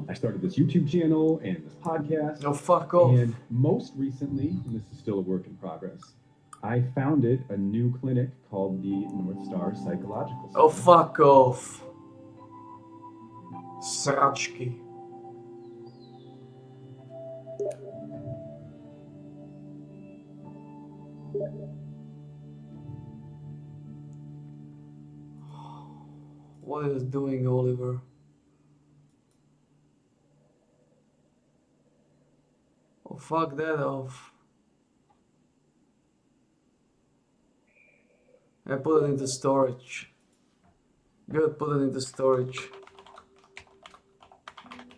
I started this YouTube channel and this podcast. Oh, fuck off. And most recently, and this is still a work in progress, I founded a new clinic called the North Star Psychological Center. Oh, fuck off. Sračky. What is doing Oliver? Oh, fuck that off. I put it into storage. Good, put it into storage.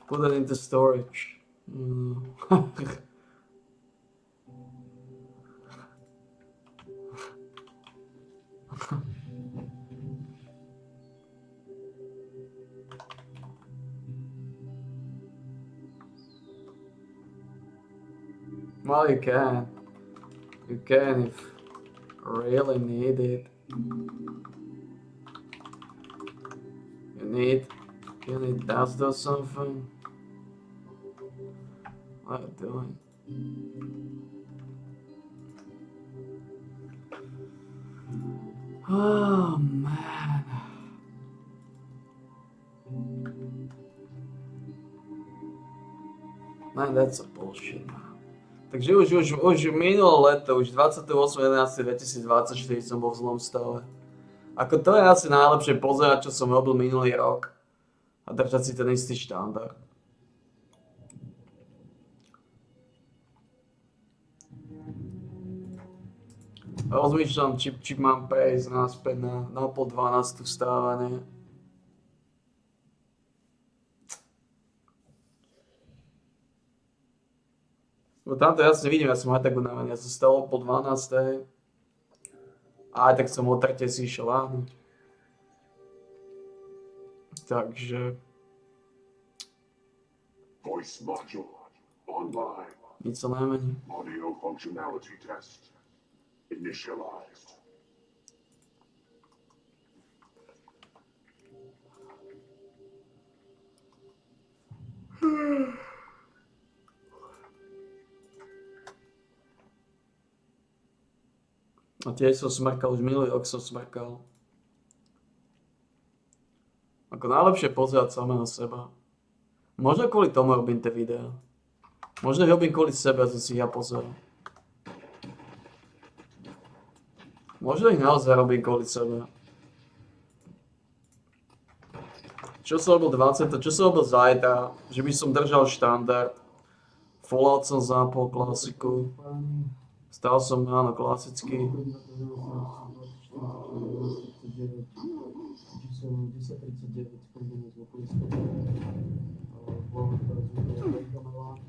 Put it into storage. Well, you can. You can if really need it. You need dust or something. What are you doing? Oh man. Man, that's a bullshit. Takže už minulé leto, už 28.11.2024 som bol v zlom stave. Ako to je asi najlepšie pozerať, čo som robil minulý rok a držať si ten istý štandard. Rozmýšľam, či mám prejsť naspäť na pol 12 vstávanie. Bo tamto jasne vidím, ja som aj tak unavený, ja som stal po 12. A aj tak som o 3. si išiel láhnuť. Takže... Voice module online. Nič sa nemení. Audio functionality test initialized. A tiež som smrkal, už minulý rok som smrkal. Ako najlepšie pozerať samého seba. Možno kvôli tomu robím tie videá. Možno robím kvôli sebe, že si ja pozeral. Možno ich naozaj robím kvôli sebe. Čo som robil 20, čo som robil zajtra, že by som držal štandard. Fallout som zapol, klasiku. Stal som ráno klasicky.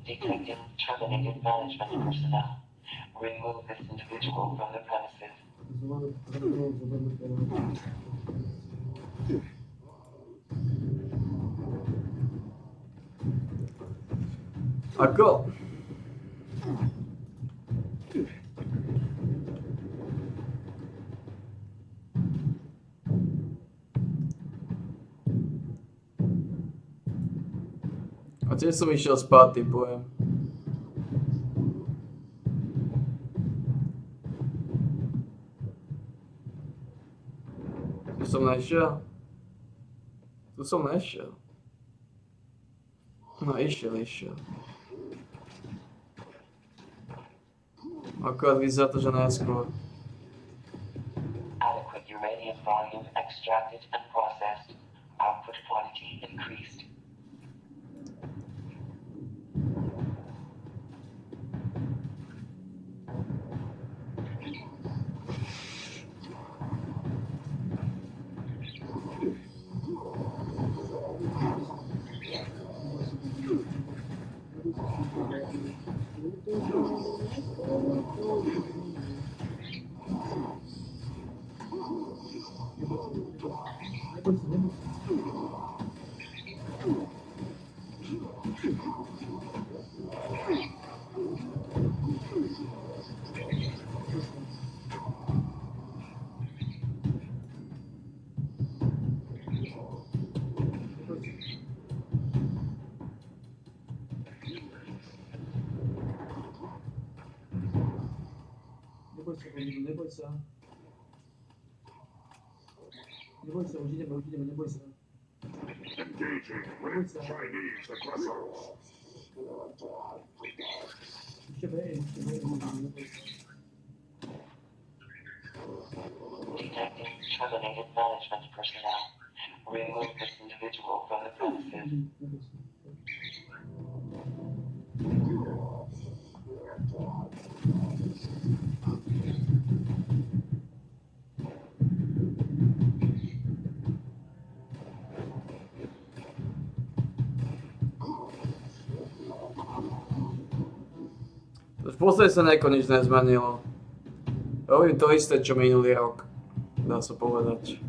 Detecting terminated management personnel. Remove this individual from the premises. Ako? A tiež som išiel spať, typujem. Tu som nešiel? Tu som nešiel. No išiel. Akorát vyzerá to, že najskôr. Adequate uranium volume extracted and processed. Output quality increased. Neboj sa. Už ideme, neboj sa. Engaging with Chinese aggressors. Ešte bej, neboj sa. Detecting terminated management personnel. Remove this individual from the premises. V podstate sa nejako nič nezmenilo. Robím to isté, čo minulý rok, dá sa povedať.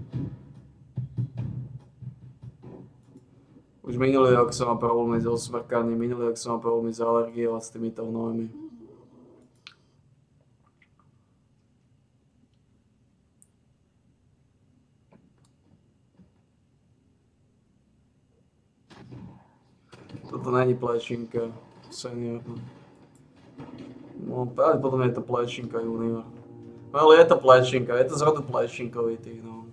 Už minulý rok som mal problémy so osmrkaním, minulý rok som mal problémy s alergiou a s týmito hnojmi. Toto není plečinka senior. No, pravdepodobne je to plečinka junior. No, ale je to plečinka, je to z rodu plečinkovitých, no.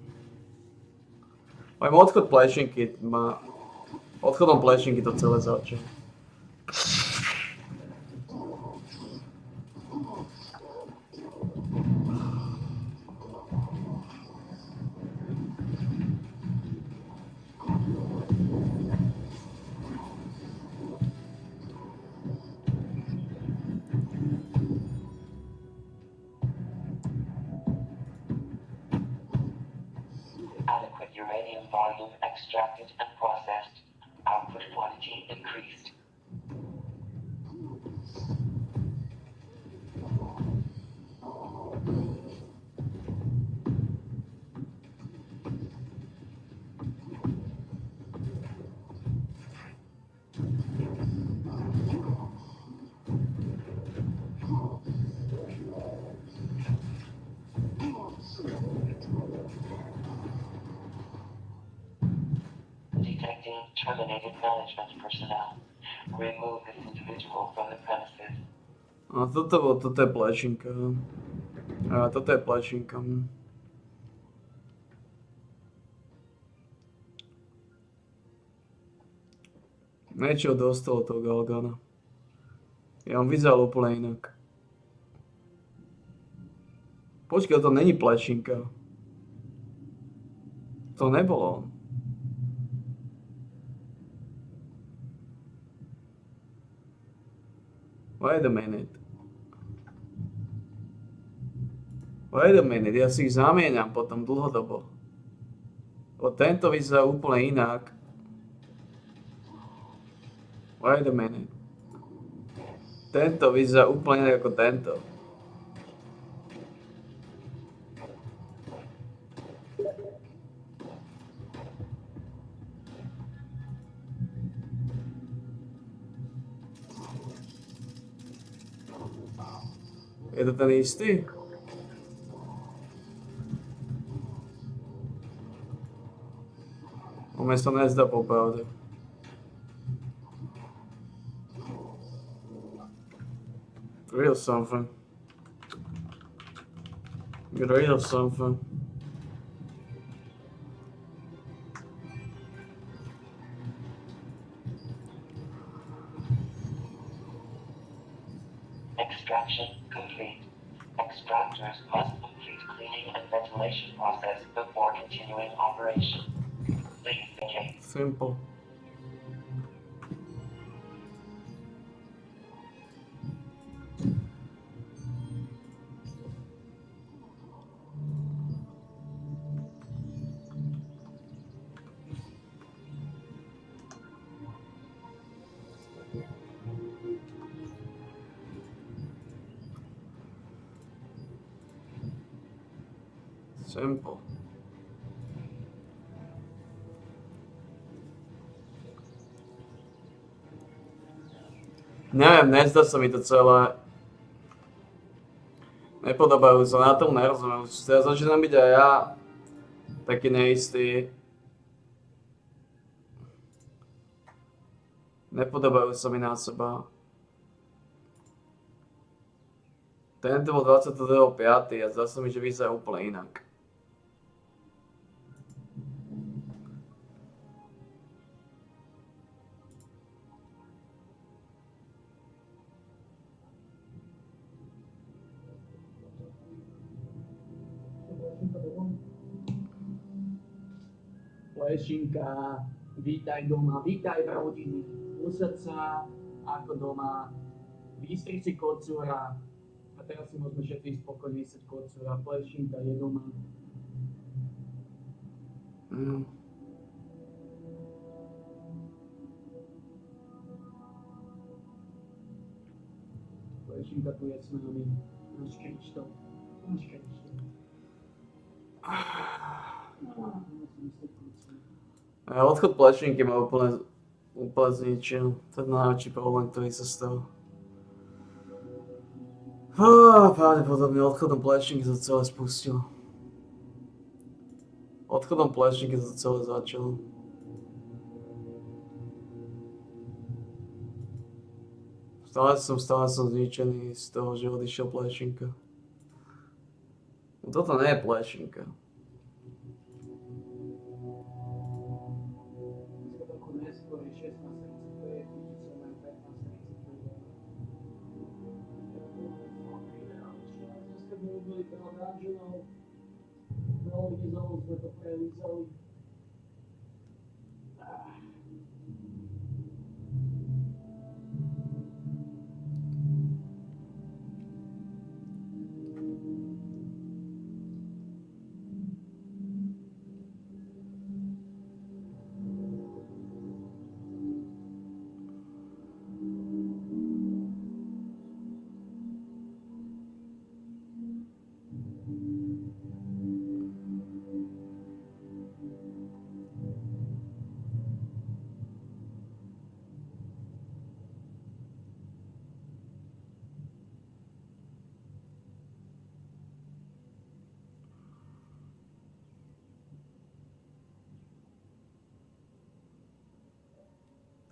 Môj odchod plečinky má... Odchodom plečinky to celé začalo. Adequate uranium volume extracted and processed. Output quantity increased. Detecting terminated management personnel. Remove this individual from the premises. A toto je plečinka. A toto je plečinka. Niečo dostalo toho Galgana. Ja on vyzeral úplne inak. Počkaj, to není plečinka. To nebolo on. Wait a minute. Wait a minute, ja si ich zamieňam potom dlhodobo. Lebo tento vyzerá úplne inak. Wait a minute. Tento vyzerá úplne inak ako tento. Je to ten istý? O mne sa nezdá popravde. Real something. Real something. Extraction complete. Extractors must complete cleaning and ventilation process before continuing operation. Please vacate. Simple. Simple. Neviem, nezdá sa mi to celé. Nepodobajú sa, na tom nerozumiem. Ja začínam byť aj ja taký neistý. Nepodobajú sa mi na seba. Tento bol 22.5. a zdá sa mi, že vyzerá úplne inak. Plešinka, vítaj doma, vítaj v rodiny, usad sa ako doma, vystri si kocúra a teraz si môžeme všetci spokojne vysať kocúra, Plešinka je doma. Plešinka tu je s nami, náš Krištof, náš Krištof. Odchod Plešinky ma úplne zničil. To je najväčší problém, ktorý sa stal. Pravdepodobne odchodom Plešinky sa celé spustilo. Odchodom Plešinky sa celé začalo. Stále som zničený z toho, že odišiel Plešinka. Toto nie je Plešinka.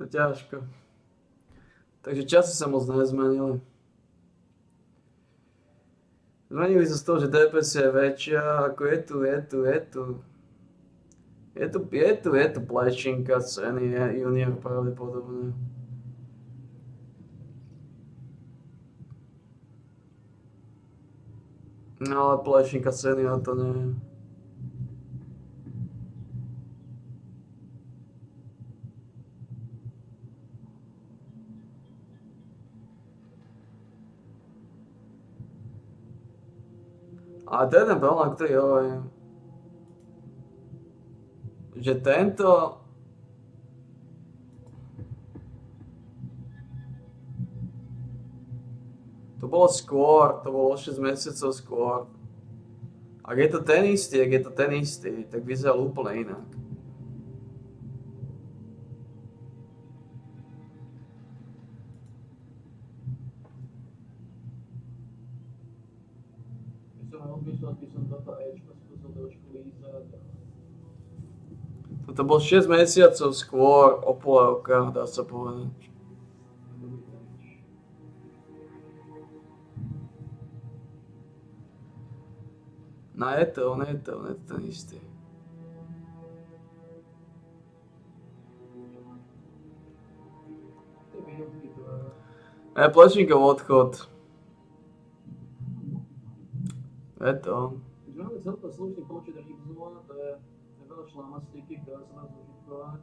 To ťažko. Takže časy sa moc nezmenili. Zmenili sa z toho, že DPS je väčšia, ako je tu Plešinka, ceny, junior pravdepodobne. No ale Plešinka senior to nie je. A to je ten problém, ktorý hovorím. Že tento... To bolo skôr, to bolo 6 mesiacov skôr. Ak je to ten istý, tak vyzeral úplne inak. Toto bol 6 mesiacov skôr o pol roka, dá sa povedať. No je to ten istý. Plešníkov odchod. Je to on. Když máme celko slušný počet Rybzova, to je veľa šlamastiky, ktorá sa má zúžitkovať.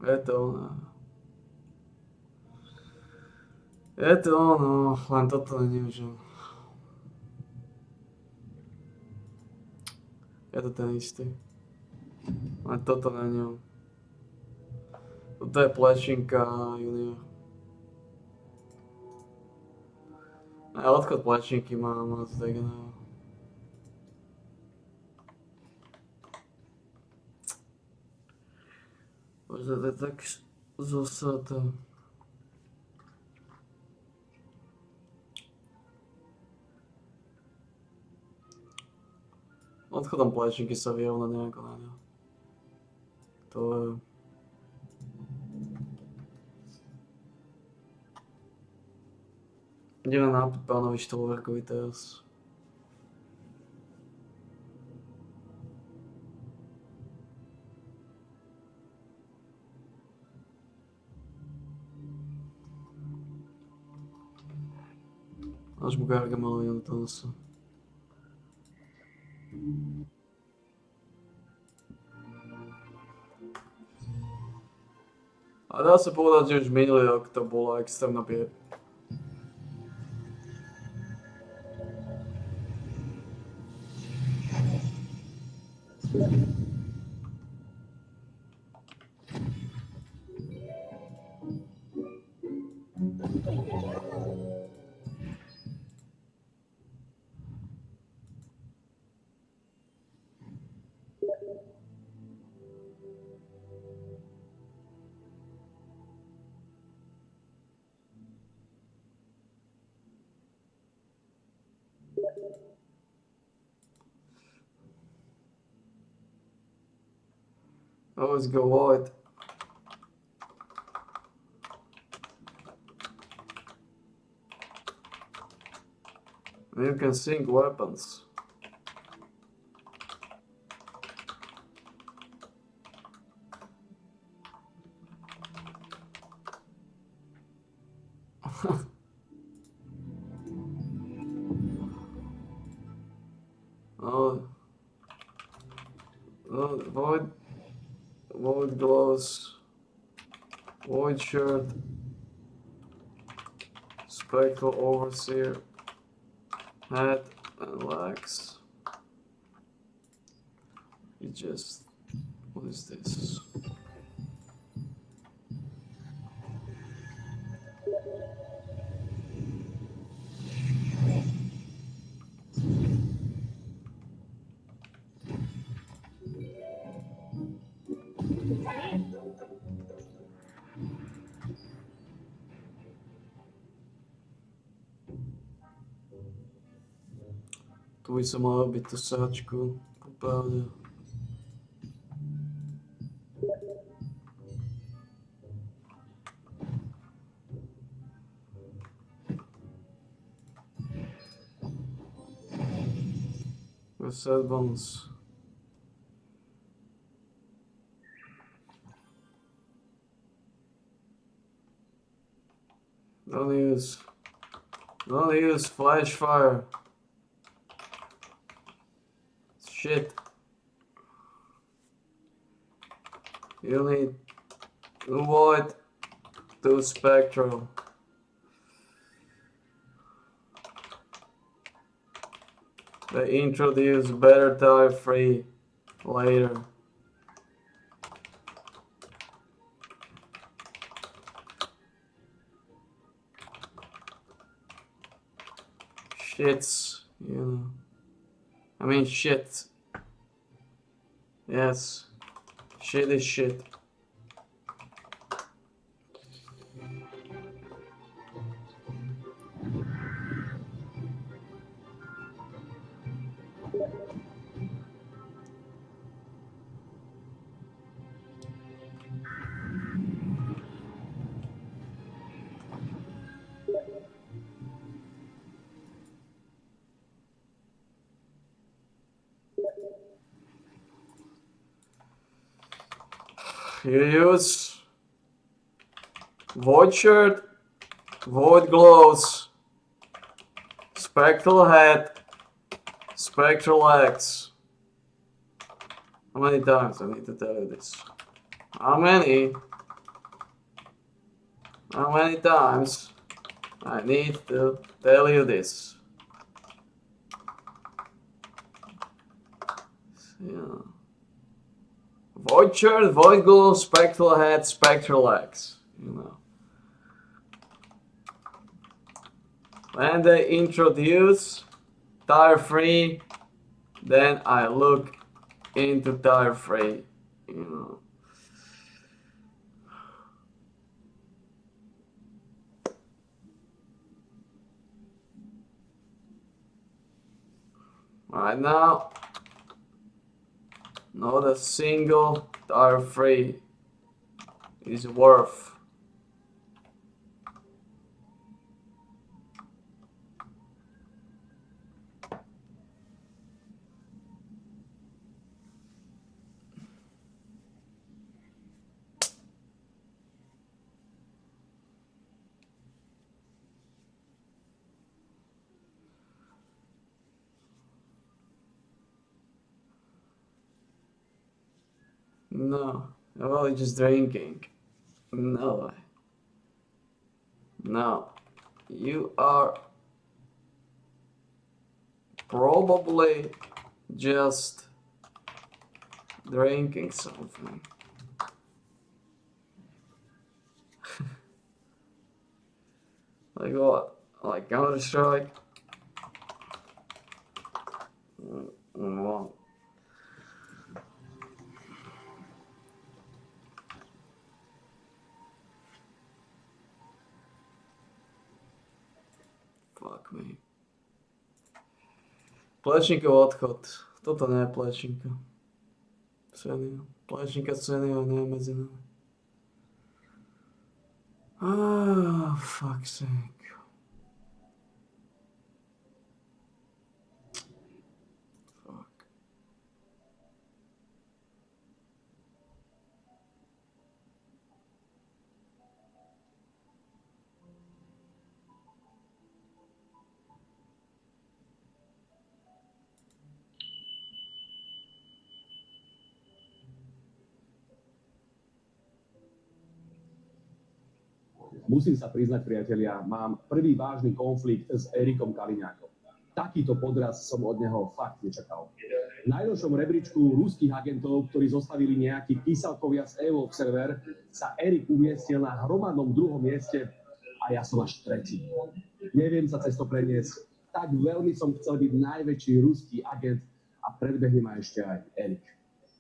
Je to on. Je to ono, len toto není už. Je to ten istý. Len toto není on. Toto je Plešinka junior. A odchod Plešinky má zdegenerovat. Možno to je tak zosaté. Odchodom Plešinky sa vyrovná nejako na ňa. To je... Ideme na pánovi Štolverkovi teraz. Až mu Gargamelovi Antonsa. A dá sa povedať, že už minulý rok to bolo extrémna bieda. Always go wide. You can sink weapons. Oh, void gloves, void shirt, spectral overseer, hat and legs. What is this? Tu by som mal robiť tú sáčku, popravde. Reset bones. Don't use flash fire. Shit. You need void to spectral. They introduce better type free later. Shits, you know. I mean shit. Yes. Shit is shit. You use void shirt, void gloves, spectral hat, spectral legs. How many times I need to tell you this? How many times I need to tell you this? Yeah. Void shirt, void gloves, spectral hat, spectral legs. You know. When they introduce tire free, then I look into tire free. You know. Right now, not a single tire free is worth. No, I'm only just drinking. No. No. You are probably just drinking something. Like what? Like Counter-Strike? What? Fuck me. Plečinkov odchod. Toto nie je Plečinka. Senior. Plečinka senior nie je medzi nami. Ah, fuck's sake. Fuck. Musím sa priznať, priatelia, mám prvý vážny konflikt s Erikom Kaliňákom. Takýto podraz som od neho fakt nečakal. V najnovšom rebríčku ruských agentov, ktorí zostavili nejaký kysalkovia z EU Observer, sa Erik umiestnil na hromadnom druhom mieste a ja som až tretí. Neviem sa cez to preniesť. Tak veľmi som chcel byť najväčší ruský agent a predbehne ma ešte aj Erik.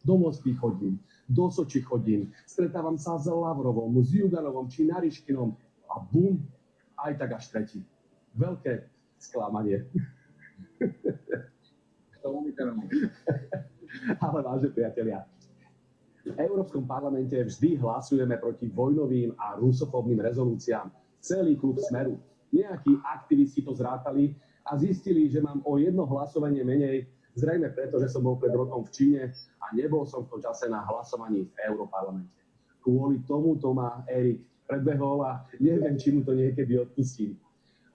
Do Moskvy chodím, do Soči chodím, stretávam sa s Lavrovom, s Juganovom či Nariškinom a bum, aj tak až tretí. Veľké sklamanie. Ale vážne priatelia, v Európskom parlamente vždy hlasujeme proti vojnovým a rusofóbnym rezolúciám. Celý klub Smeru. Nejakí aktivisti to zrátali a zistili, že mám o jedno hlasovanie menej, zrejme preto, že som bol pred rokom v Číne a nebol som v tom čase na hlasovaní v Európarlamente. Kvôli tomuto ma Erik predbehol a neviem, či mu to niekedy odpustím.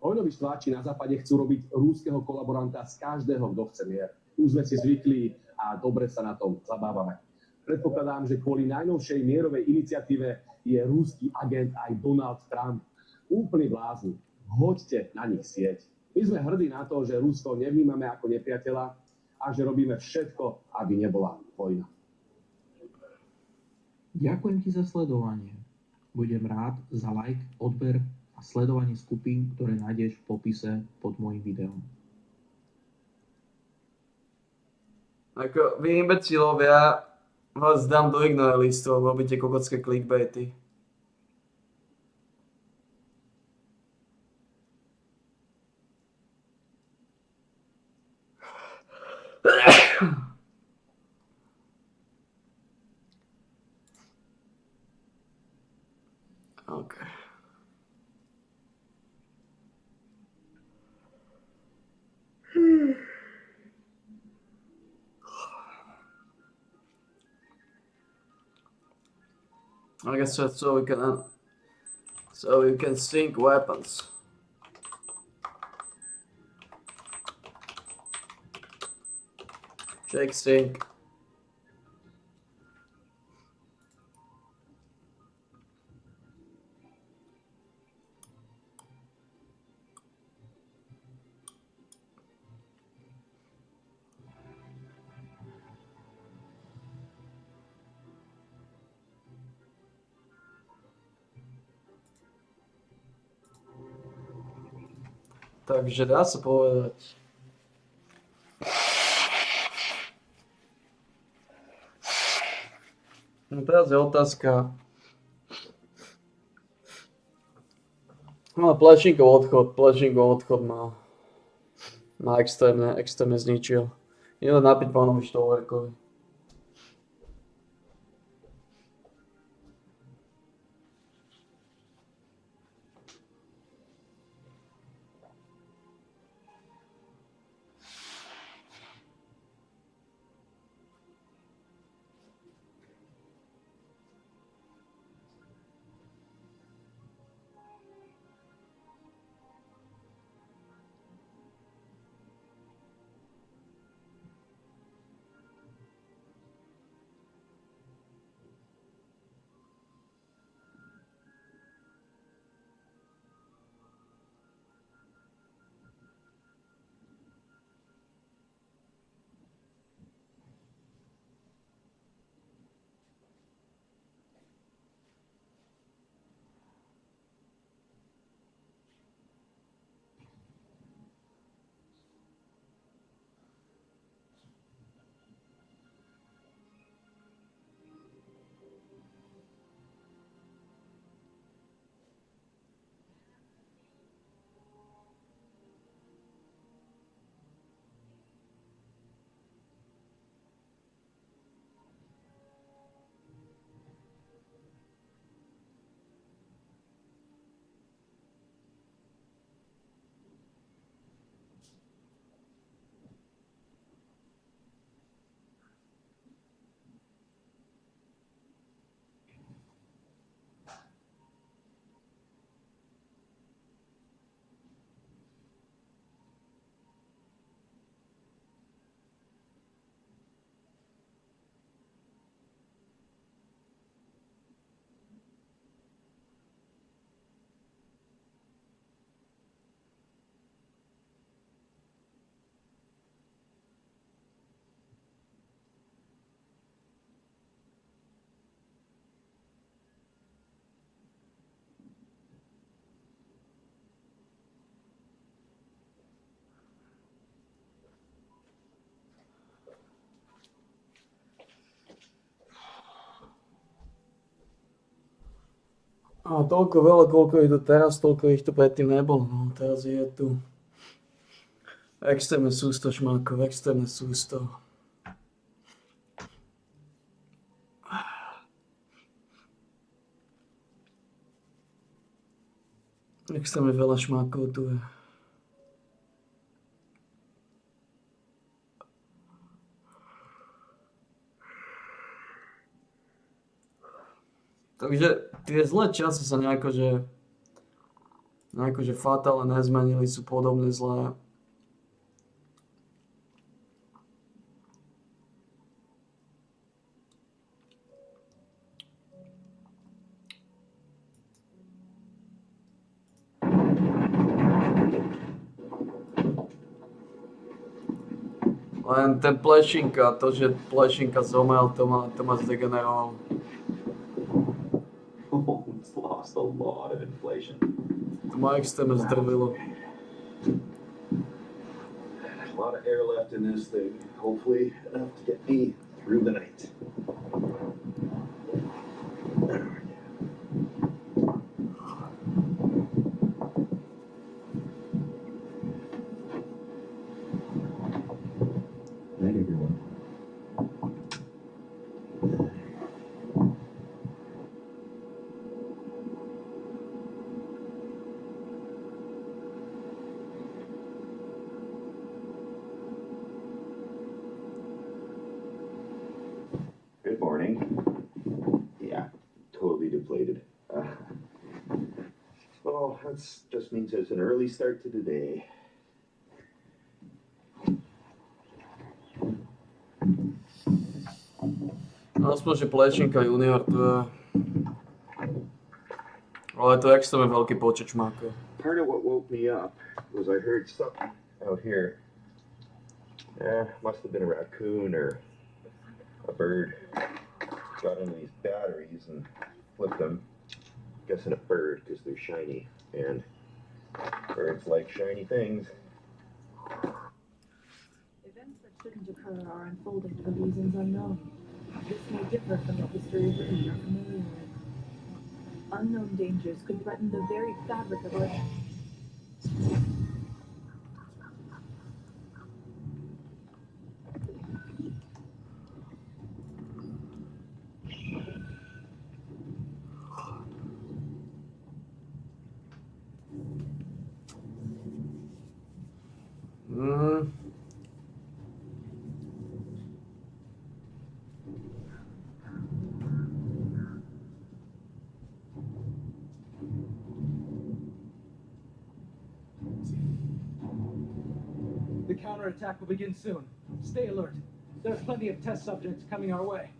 Vojnoví štváči na západe chcú robiť rúskeho kolaboranta z každého, kto chce mier. Už sme si zvykli a dobre sa na tom zabávame. Predpokladám, že kvôli najnovšej mierovej iniciatíve je rúsky agent aj Donald Trump. Úplný blázni. Hoďte na nich sieť. My sme hrdí na to, že Rusko nevnímame ako nepriateľa a že robíme všetko, aby nebola vojna. Ďakujem ti za sledovanie. Budem rád za like, odber a sledovanie skupín, ktoré nájdeš v popise pod môjim videom. Ako vy imbecilovia vás dám do ignore listov, robíte kokocké clickbaity. Okay. I guess that's so we can sync weapons. Check sync. Takže dá sa povedať. No teraz je otázka. No Plečinkov odchod ma extrémne zničil. Idem napiť pánovi Štolverkovi. A toľko veľa, koľko ich tu teraz, toľko ich tu predtým nebolo. No, teraz je tu extrémne sústo šmákov, extrémne sústo. Extrémne veľa šmákov tu je. Takže tie zlé časy sa nejako, že fatálne nezmenili, sú podobne zlé. Len ten Plešinka, to, že Plešinka zomrel, to ma zdegeneroval. It's lost a lot of inflation. To ma extrémne zdrvilo. A lot of air left in this thing. Hopefully enough to get me through the night. Night, everyone. Good morning. Yeah, totally deflated. Well, that just means it's an early start to the day. No aspoň, že Plešinka junior, to je... Ale to je extrémne veľký počet šmákov. Part of what woke me up was I heard something out here. Must have been a raccoon or a bird. Got into these batteries and flipped them. Guessing a bird because they're shiny, and birds like shiny things. Events that shouldn't occur are unfolding for reasons unknown. This may differ from the history that we are familiar with. Unknown dangers could threaten the very fabric of our... The counterattack will begin soon. Stay alert. There are plenty of test subjects coming our way.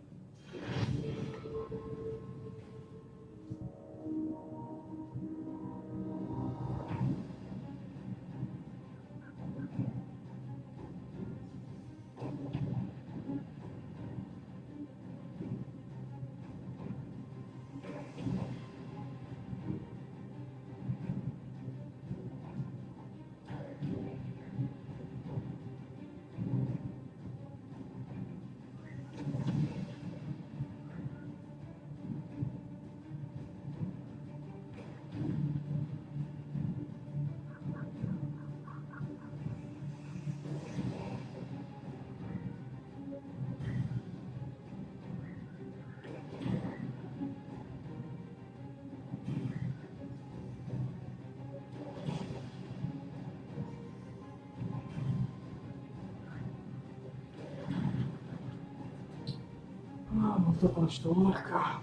To bola štvorka.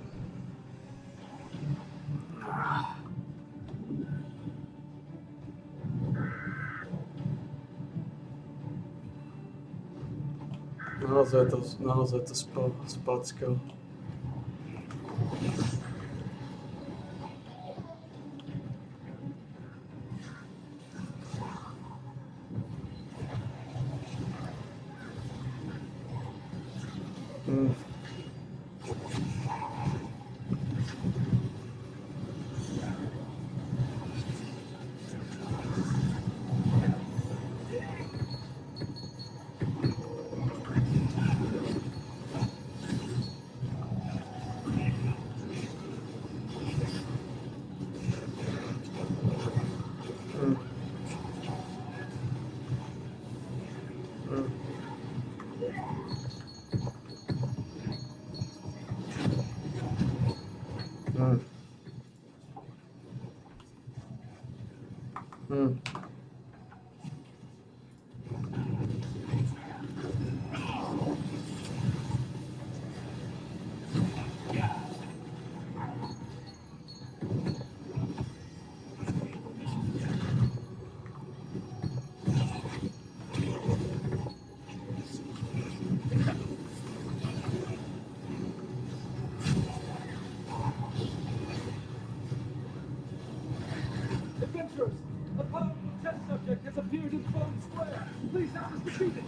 Naozaj to spackal. Adventurers, a powerful test subject has appeared in Bone Square. Please help us defeat it.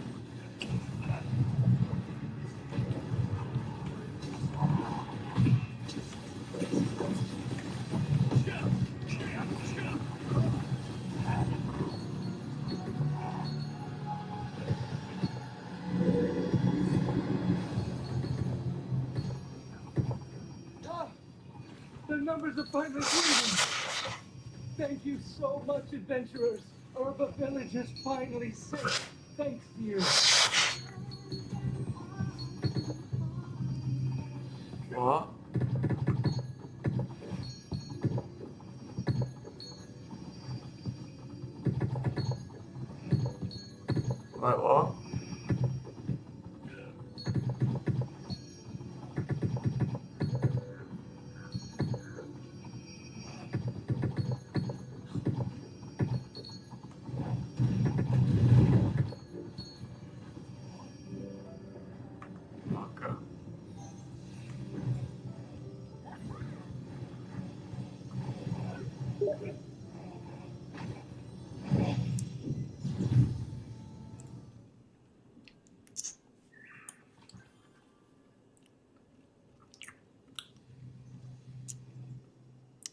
Ah, their numbers are finally bleeding. Thank you so much, adventurers. Urba Village is finally safe. Thanks to you. What? Like what?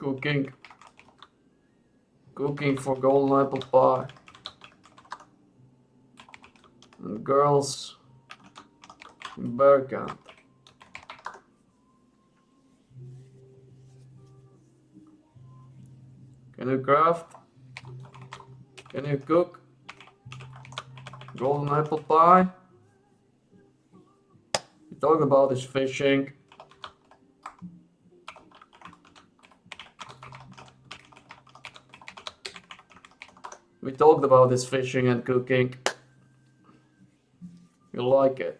Okay. Cooking for golden apple pie. And girls in bear camp. Can you craft? Can you cook? Golden apple pie? We talked about is fishing. We talked about this fishing and cooking. You like it.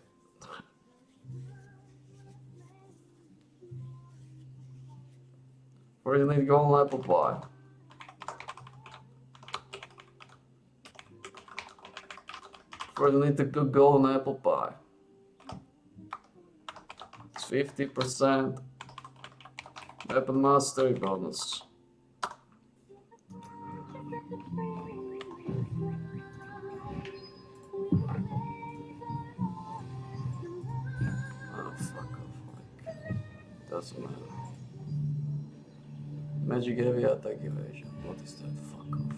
Where do you need golden apple pie? Where do you need to cook golden apple pie? It's 50% weapon mastery bonus. Oh, fuck off. Like, doesn't matter. Magic heavy attack evasion. What is that? Fuck off.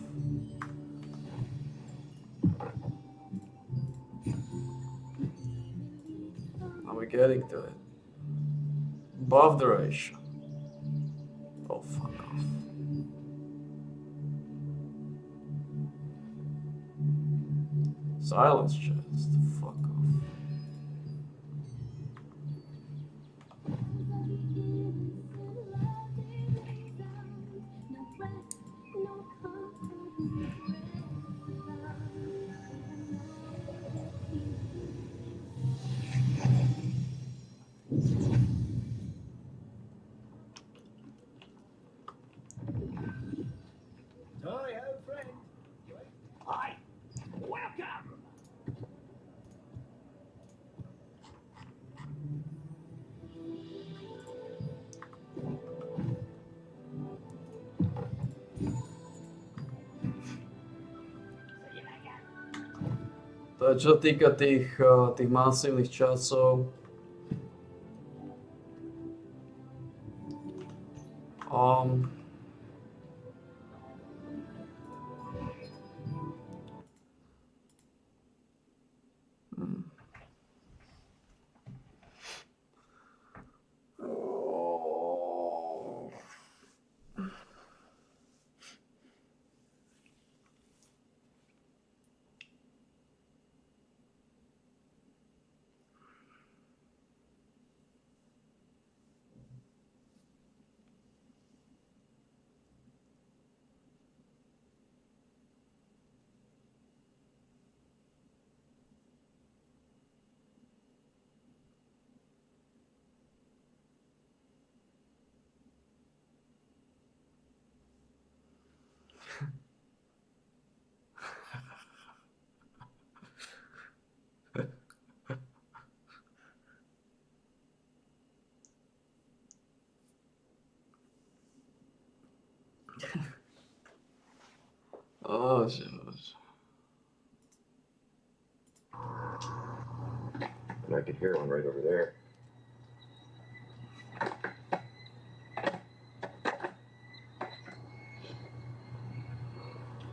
Are we getting to it? Buff duration. Oh, fuck off. Silence chest. Fuck off. Hi, old friend. Hi. Welcome. To je čo týka tých masívnych časov. Bože. And I could hear one right over there.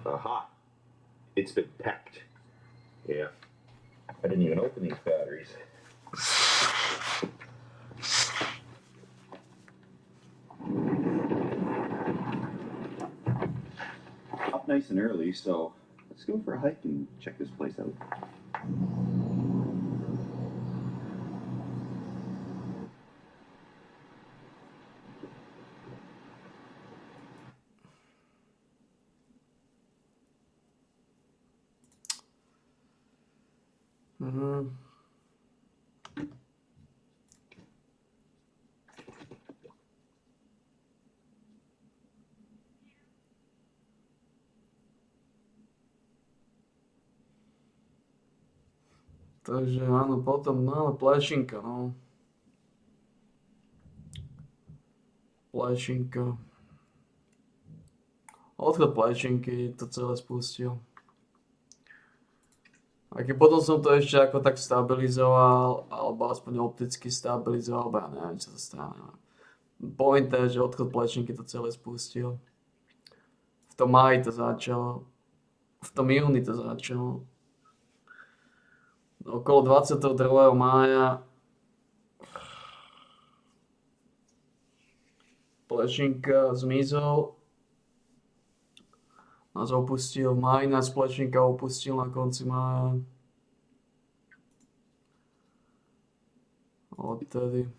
Aha. It's been packed. Yeah. I didn't even open these batteries. Up nice and early, so let's go for a hike and check this place out. Mhm. Takže áno, potom, no, plešinka, no. Plešinka. Odchod plešinky to celé spustil. A keď potom som to ešte ako tak stabilizoval, alebo aspoň opticky stabilizoval, alebo ja neviem, čo sa stane. Pointa je, že odchod plešinky to celé spustil. V tom máji to začalo. V tom júni to začalo. Okolo 22. mája plešinka zmizol. Nás opustil v máji, nás plešinka opustil na konci mája. Odtedy.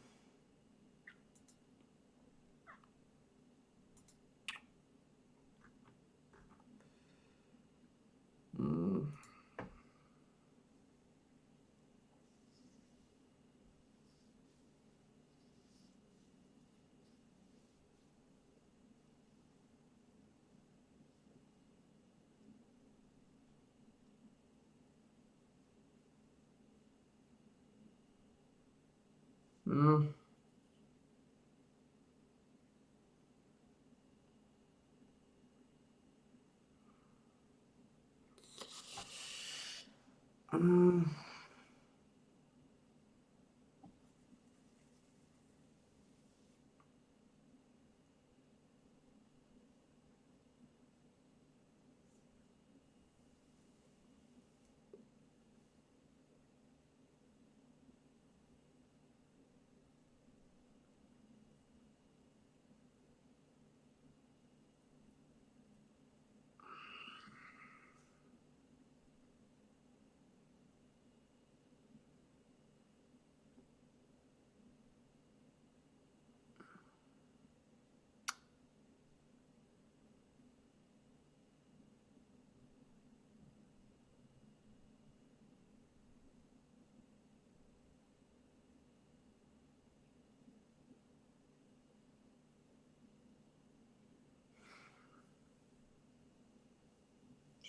Mm. Mm.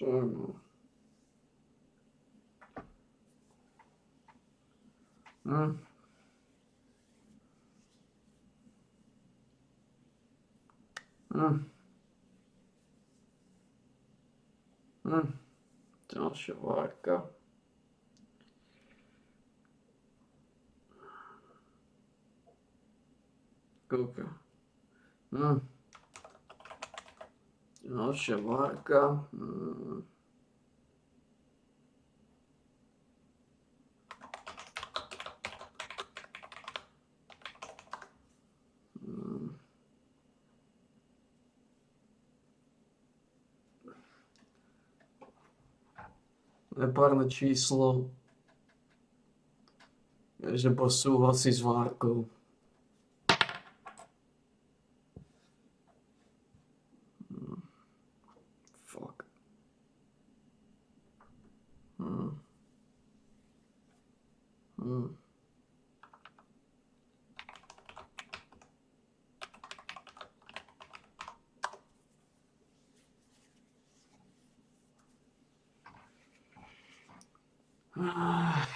Mm. Mm. Mm. Mm. Ďalšia várka. Kúka. Mm. Ďalšia várka. Mm. Nepárne číslo je, že posúhlasí s várkou. Fuck. Mm. Mm. Ah.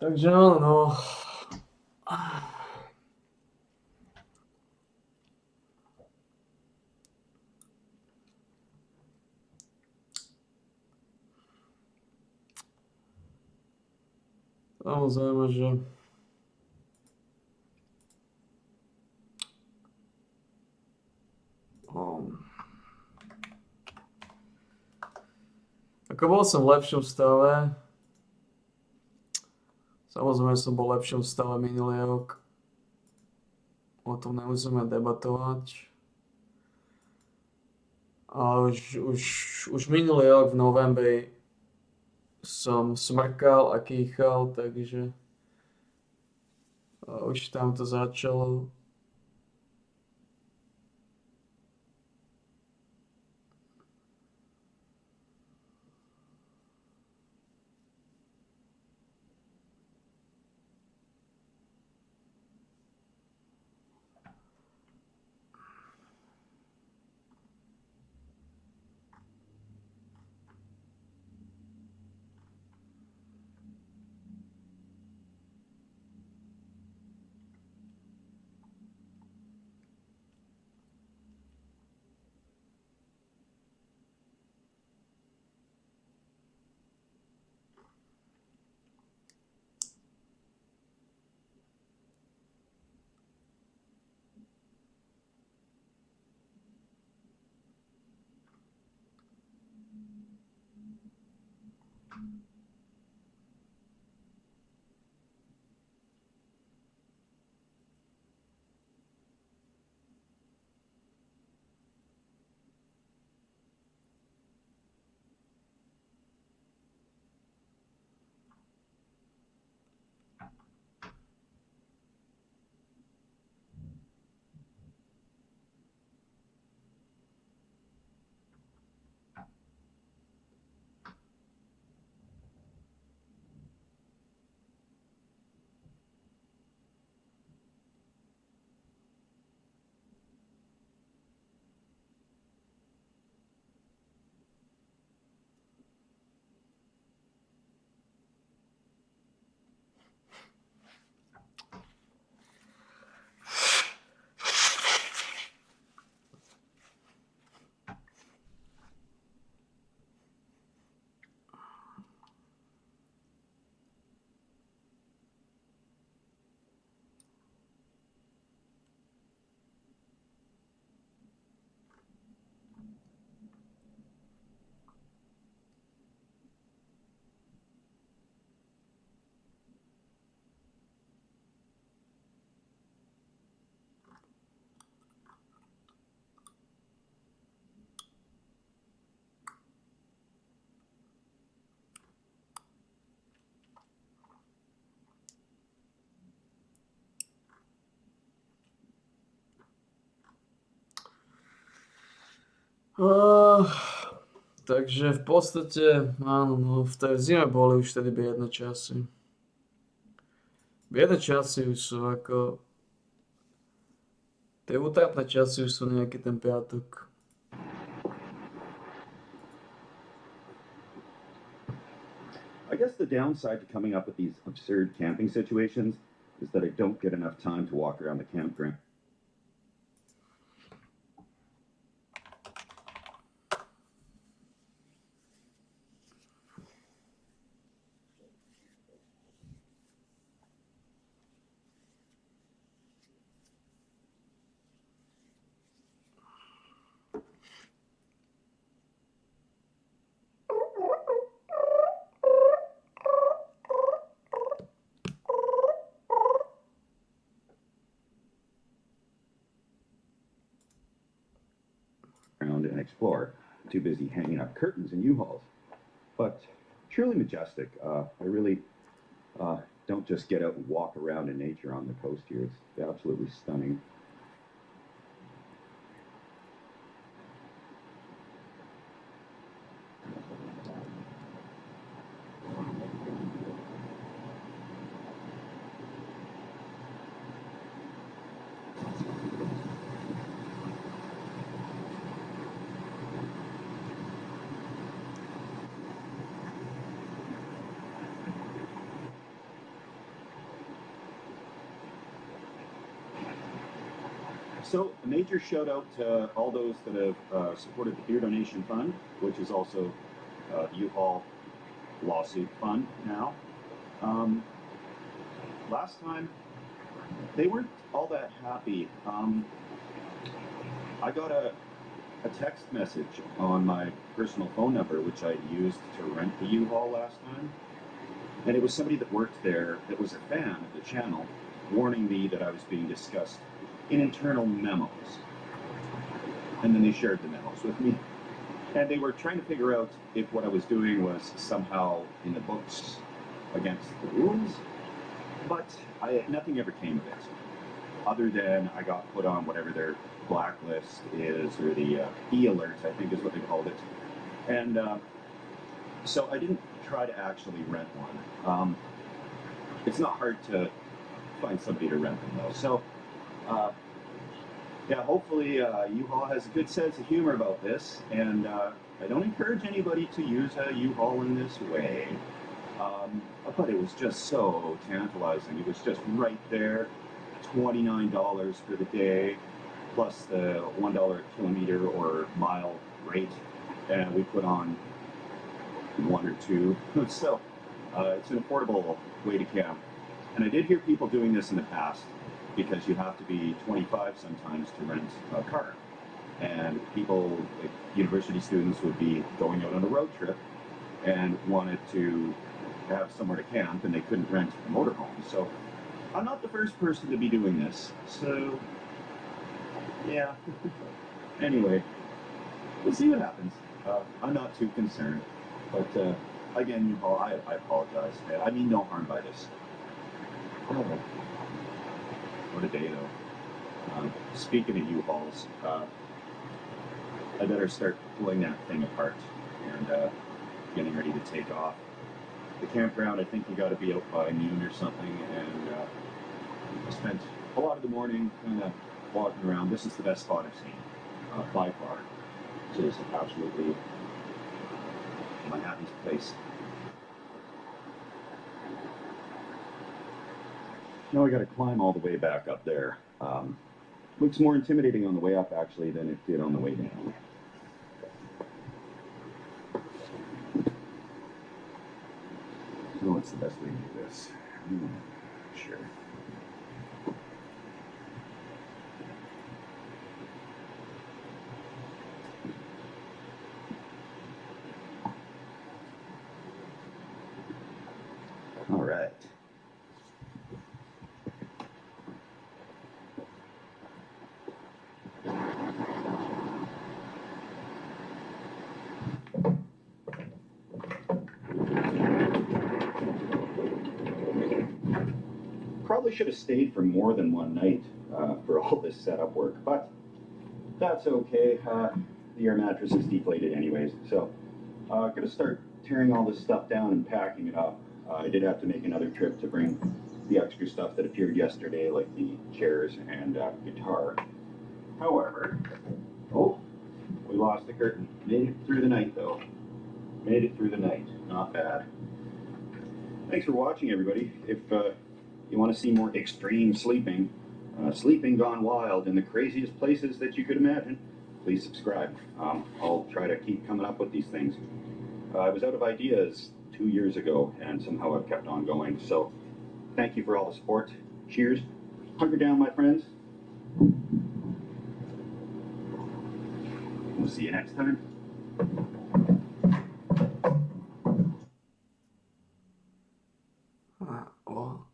Takže áno, no. Samozrejme, že ako bol som v lepšom stave, samozrejme som bol v lepšom stave minulý rok, o tom nemusíme debatovať, ale už minulý rok v novembri som smrkal a kýchal, takže už tam to začalo. Takže v podstate, áno, no, v tej zime boli už tedy biedne časy. Biedne časy už sú ako... Tie útrapné časy už sú nejaký ten piatok. I guess the downside to coming up with these absurd camping situations is that I don't get enough time to walk around the campground. And explore. Too busy hanging up curtains in U-Hauls. But truly majestic. I really don't just get out and walk around in nature on the coast here. It's absolutely stunning. So a major shout out to all those that have supported the Beer Donation Fund, which is also the U-Haul lawsuit fund now. Last time, they weren't all that happy. I got a text message on my personal phone number, which I used to rent the U-Haul last time. And it was somebody that worked there that was a fan of the channel, warning me that I was being discussed in internal memos. And then they shared the memos with me. And they were trying to figure out if what I was doing was somehow in the books against the rules. But nothing ever came of it, other than I got put on whatever their blacklist is, or the e-alerts, I think is what they called it. And so I didn't try to actually rent one. It's not hard to find somebody to rent them though. So yeah, hopefully U-Haul has a good sense of humor about this, and I don't encourage anybody to use a U-Haul in this way. But it was just so tantalizing. It was just right there, $29 for the day, plus the $1 a kilometer or mile rate, and we put on one or two. So it's an affordable way to camp. And I did hear people doing this in the past, because you have to be 25 sometimes to rent a car. And people, like university students, would be going out on a road trip and wanted to have somewhere to camp, and they couldn't rent a motorhome. So I'm not the first person to be doing this. So yeah. Anyway, we'll see what happens. I'm not too concerned. But again, U-Haul, I apologize. I mean no harm by this. Oh. What a day, though. Speaking of U-Hauls, I better start pulling that thing apart and getting ready to take off. The campground, I think you got to be out by noon or something, and I spent a lot of the morning kind of walking around. This is the best spot I've seen, by far. It is absolutely my happiest place. Now I got to climb all the way back up there. Looks more intimidating on the way up, actually, than it did on the way down. So what's the best way to do this? Sure. All right. Probably should have stayed for more than one night for all this setup work, but that's okay. The air mattress is deflated anyways, so I'm gonna start tearing all this stuff down and packing it up. I did have to make another trip to bring the extra stuff that appeared yesterday, like the chairs and guitar. However, oh, we lost the curtain. Made it through the night though. Made it through the night. Not bad. Thanks for watching, everybody. If you want to see more extreme sleeping, sleeping gone wild in the craziest places that you could imagine, please subscribe. I'll try to keep coming up with these things. I was out of ideas 2 years ago, and somehow I've kept on going. So thank you for all the support. Cheers. Hunker down, my friends. We'll see you next time. Well.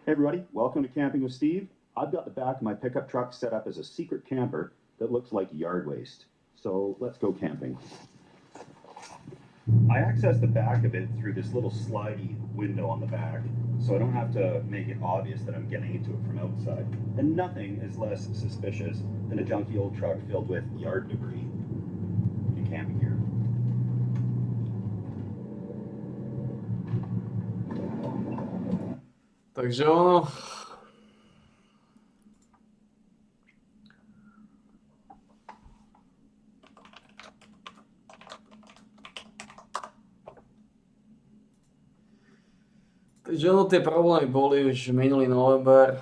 Hey everybody, welcome to Camping with Steve. I've got the back of my pickup truck set up as a secret camper that looks like yard waste. So let's go camping. I access the back of it through this little slidey window on the back, so I don't have to make it obvious that I'm getting into it from outside. And nothing is less suspicious than a junky old truck filled with yard debris and camping gear. Takže ono... Takže ono tie problémy boli už minulý november.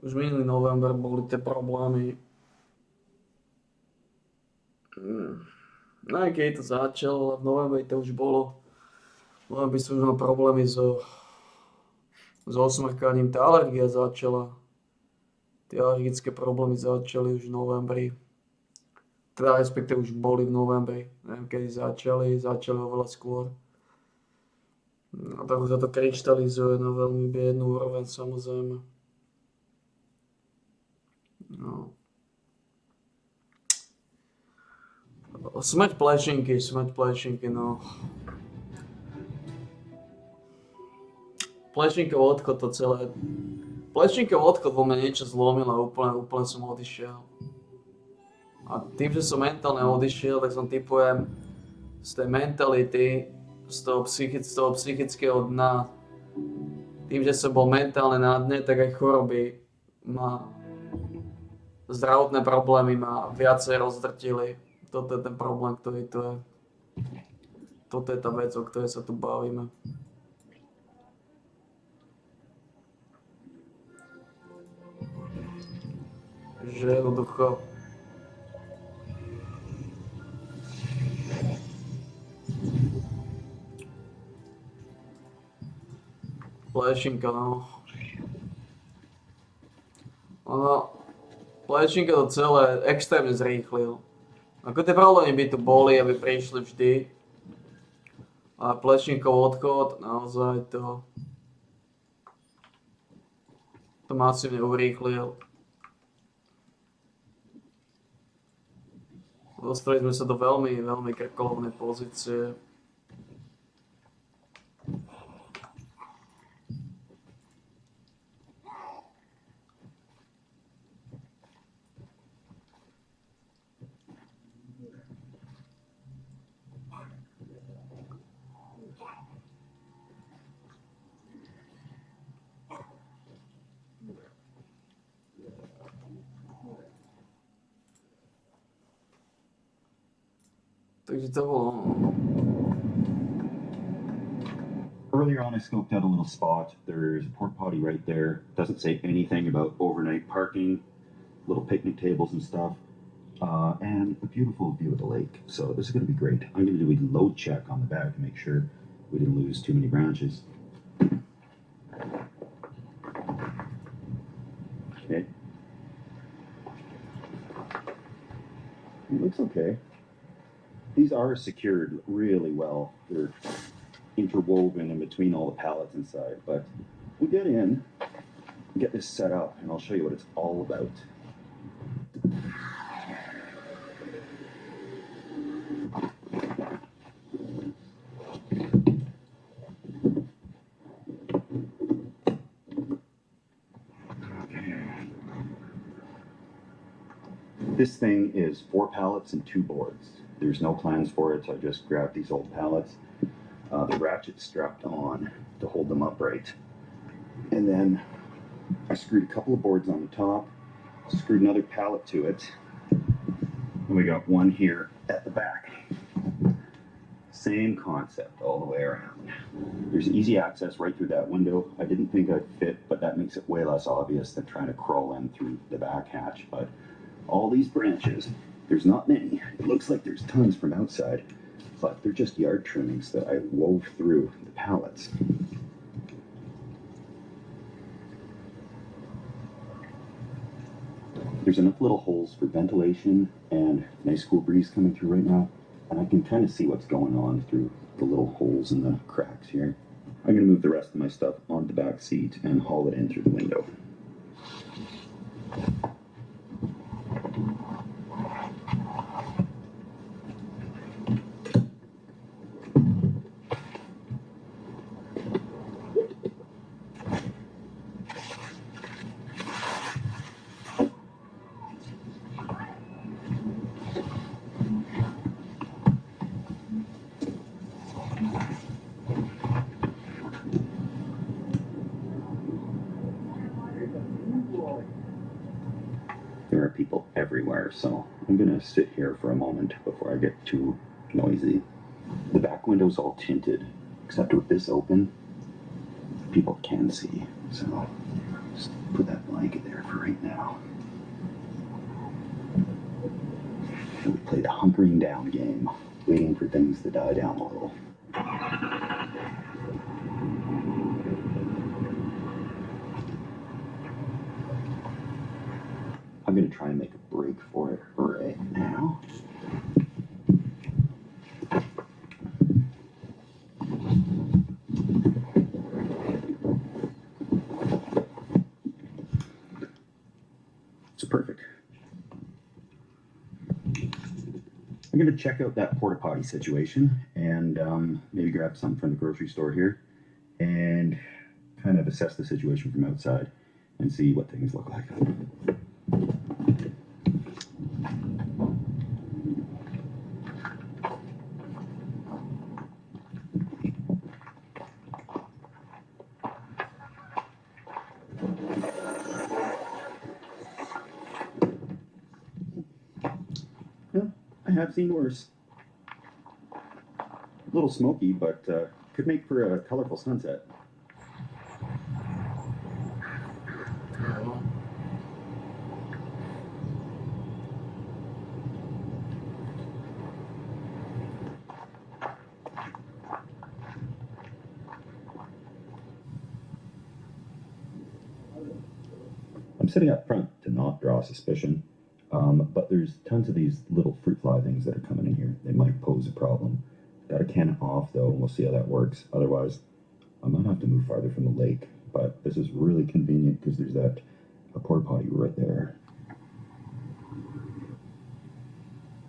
Už minulý november boli tie problémy. No aj keď to začalo, v novembri to už bolo. V novembri som už mal problémy so osmrkaním. Tá alergia začala. Tie alergické problémy začali už v novembri. Teda respektíve už boli v novembri. Neviem kedy začali oveľa skôr. A tak sa to kryštalizuje na veľmi biednú úroveň samozrejme. No. Smrť plešinky, no. Plešinkov odchod to celé. Plešinkov odchod vo mne niečo zlomil a úplne som odišiel. A tým, že som mentálne odišiel, tak som typujem z tej mentality, z toho psychického dna. Tým, že som bol mentálne na dne, tak aj choroby zdravotné problémy ma viacej rozdrtili. Toto je ten problém, ktorý tu je. Toto je tá vec, o ktorej sa tu bavíme. Že jednoducho plešinka, no. Plešinka to celé extrémne zrýchlil. Ako tie problémy by tu boli, aby prišli vždy. A Plešinkov odchod naozaj to masívne urýchlil. Dostali sme sa do veľmi, veľmi krkolovnej pozície. Earlier on, I scoped out a little spot. There's a porta potty right there. Doesn't say anything about overnight parking, little picnic tables and stuff, and a beautiful view of the lake. So this is going to be great. I'm going to do a load check on the back to make sure we didn't lose too many branches. Okay. It looks okay. These are secured really well. They're interwoven in between all the pallets inside, but we'll get in, get this set up, and I'll show you what it's all about. This thing is 4 pallets and 2 boards. There's no plans for it, so I just grabbed these old pallets. The ratchet's strapped on to hold them upright. And then I screwed a couple of boards on the top, screwed another pallet to it, and we got one here at the back. Same concept all the way around. There's easy access right through that window. I didn't think I'd fit, but that makes it way less obvious than trying to crawl in through the back hatch. But all these branches, there's not many. It looks like there's tons from outside, but they're just yard trimmings that I wove through the pallets. There's enough little holes for ventilation and nice cool breeze coming through right now, and I can kind of see what's going on through the little holes in the cracks here. I'm going to move the rest of my stuff onto the back seat and haul it in through the window. there, so I'm gonna sit here for a moment before I get too noisy. The back window's all tinted, except with this open, people can see. So just put that blanket there for right now. And we played a hunkering down game, waiting for things to die down a little. I'm gonna try and make a break for it right now. It's perfect. I'm gonna check out that porta potty situation and maybe grab some from the grocery store here and kind of assess the situation from outside and see what things look like. I have seen worse. A little smoky, but could make for a colorful sunset. I'm sitting up front to not draw suspicion. But there's tons of these little fruit fly things that are coming in here. They might pose a problem. Got a can off though, and we'll see how that works. Otherwise, I might have to move farther from the lake. But this is really convenient because there's a porta potty right there.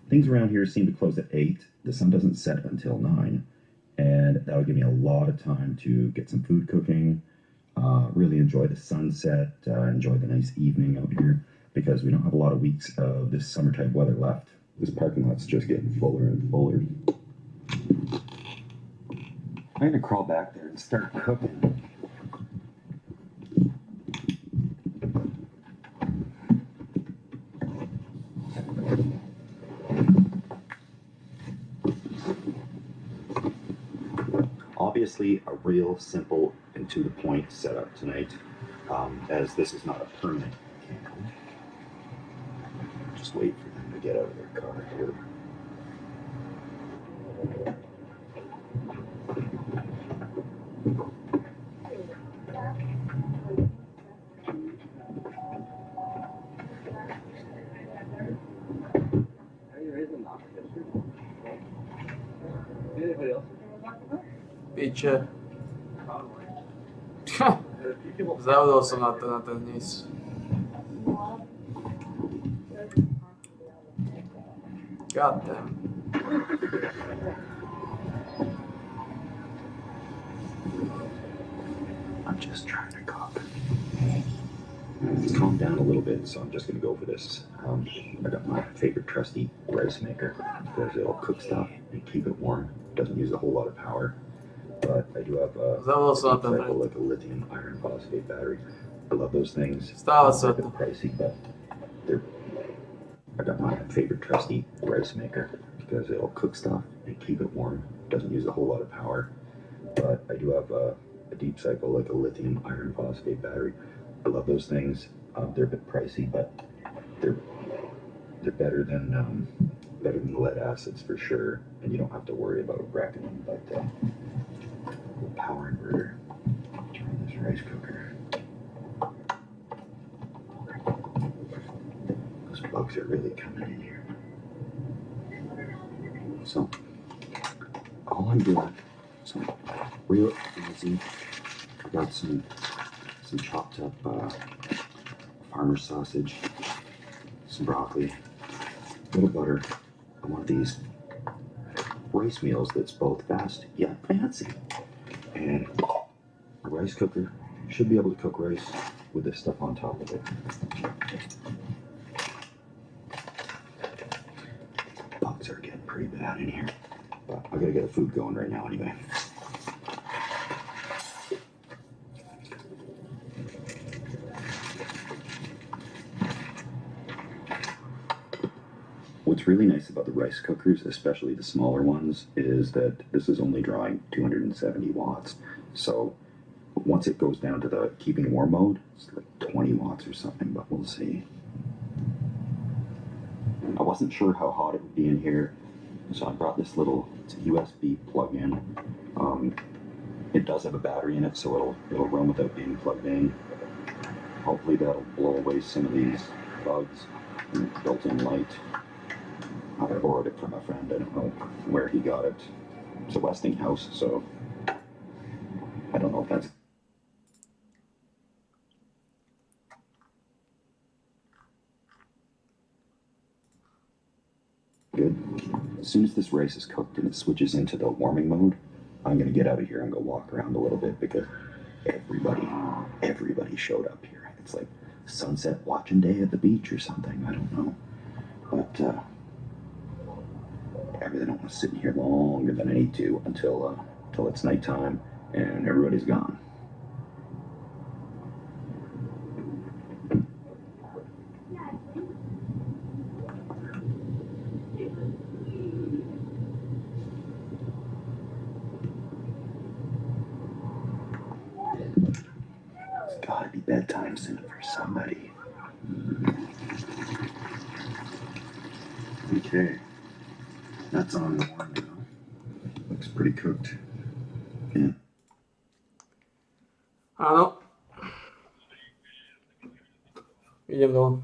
Things around here seem to close at 8. The sun doesn't set until 9. And that'll give me a lot of time to get some food cooking, really enjoy the sunset, enjoy the nice evening out here. Because we don't have a lot of weeks of this summer type weather left. This parking lot's just getting fuller and fuller. I'm gonna crawl back there and start cooking. Obviously, a real simple and to the point setup tonight, as this is not a permanent camp. Just wait for them to get out of their car here. Piče. Zaudol som na ten níz. God damn. I'm just trying to cook. It's calmed down a little bit, so I'm just gonna go for this. I got my favorite trusty rice maker because it'll cook stuff and keep it warm. It doesn't use a whole lot of power, but I do have a cycle like a lithium iron phosphate battery. I love those things. They're a bit pricey, but I got my favorite trusty rice maker because it'll cook stuff and keep it warm. It doesn't use a whole lot of power, but I do have a deep cycle like a lithium iron phosphate battery. I love those things. They're a bit pricey, but they're better than lead acids for sure, and you don't have to worry about wrecking them. But power inverter. Turn this rice cooker. Those bugs are really coming in here. So all I'm doing, some real easy. I got some chopped up farmer sausage, some broccoli, a little butter. I want these rice meals that's both fast yet fancy. And a rice cooker should be able to cook rice with this stuff on top of it. Bugs are getting pretty bad in here, but I gotta get the food going right now anyway. what's really nice about the rice cookers, especially the smaller ones, is that this is only drawing 270 watts. So once it goes down to the keeping warm mode, it's like 20 watts or something, but we'll see. I wasn't sure how hot it would be in here, so I brought this little USB plug-in. It does have a battery in it, so it'll run without being plugged in. Hopefully that'll blow away some of these bugs. And built-in light. I borrowed it from a friend. I don't know where he got it. It's a Westinghouse, so I don't know if that's good. As soon as this rice is cooked and it switches into the warming mode, I'm gonna get out of here and go walk around a little bit because everybody showed up here. It's like sunset watching day at the beach or something. I don't know. But I really don't want to sit in here longer than I need to until it's nighttime and everybody's gone. It's gotta be bedtime soon for somebody. Okay. That's on warm now. Looks pretty cooked. Yeah. Áno. Idem dole.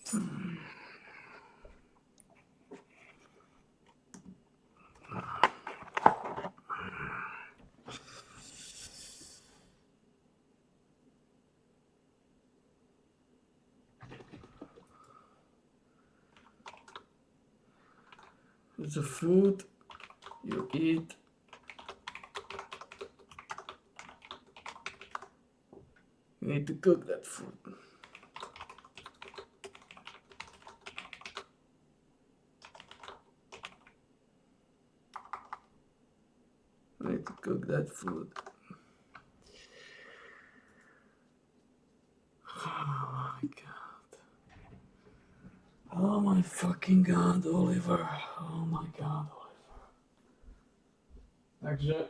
It's a food you eat. You need to cook that food. You need to cook that food. Oh my god. Oh my fucking god, Oliver. Oh my god, Oliver. Takže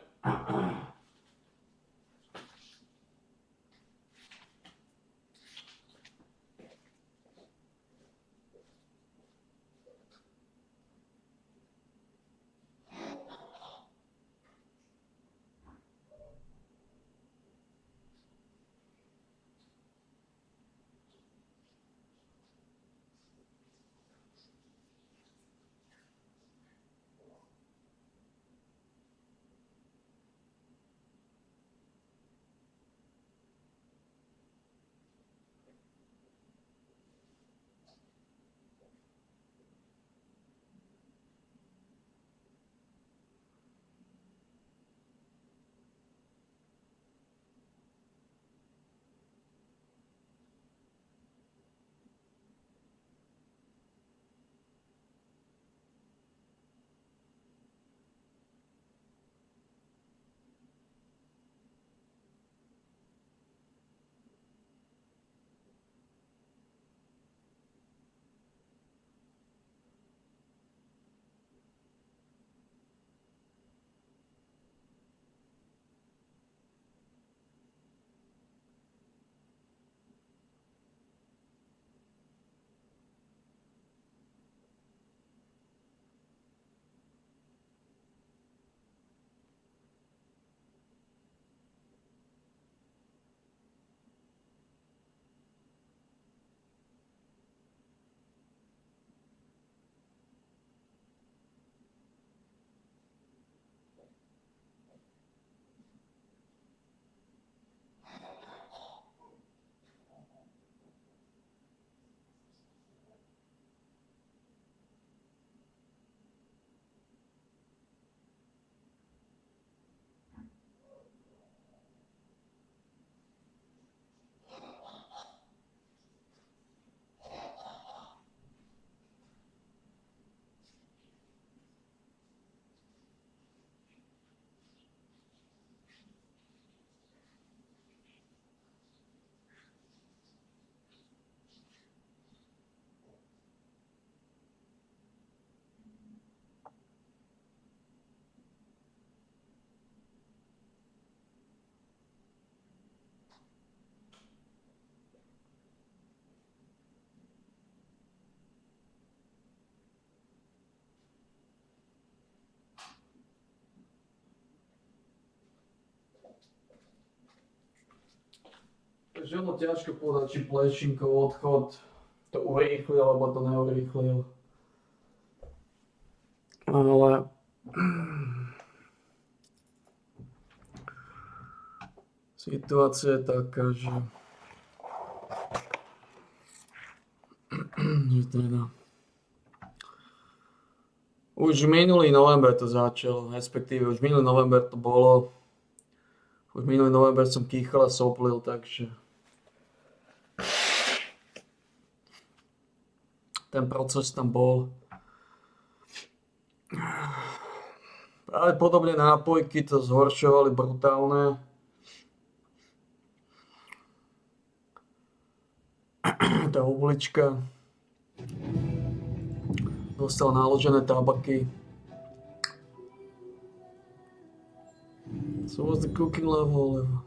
takže ono ťažko povedať, či Plešinkov odchod to urýchlil, alebo to neurýchlil. Ale situácia je taká, že teda už minulý november to začalo, respektíve už minulý november to bolo. Už minulý november som kýchal a soplil, takže ten proces tam bol. Pravdepodobne nápojky to zhoršovali brutálne. Tá oblička dostala naložené tabaky. So what's the cooking level, Oliver?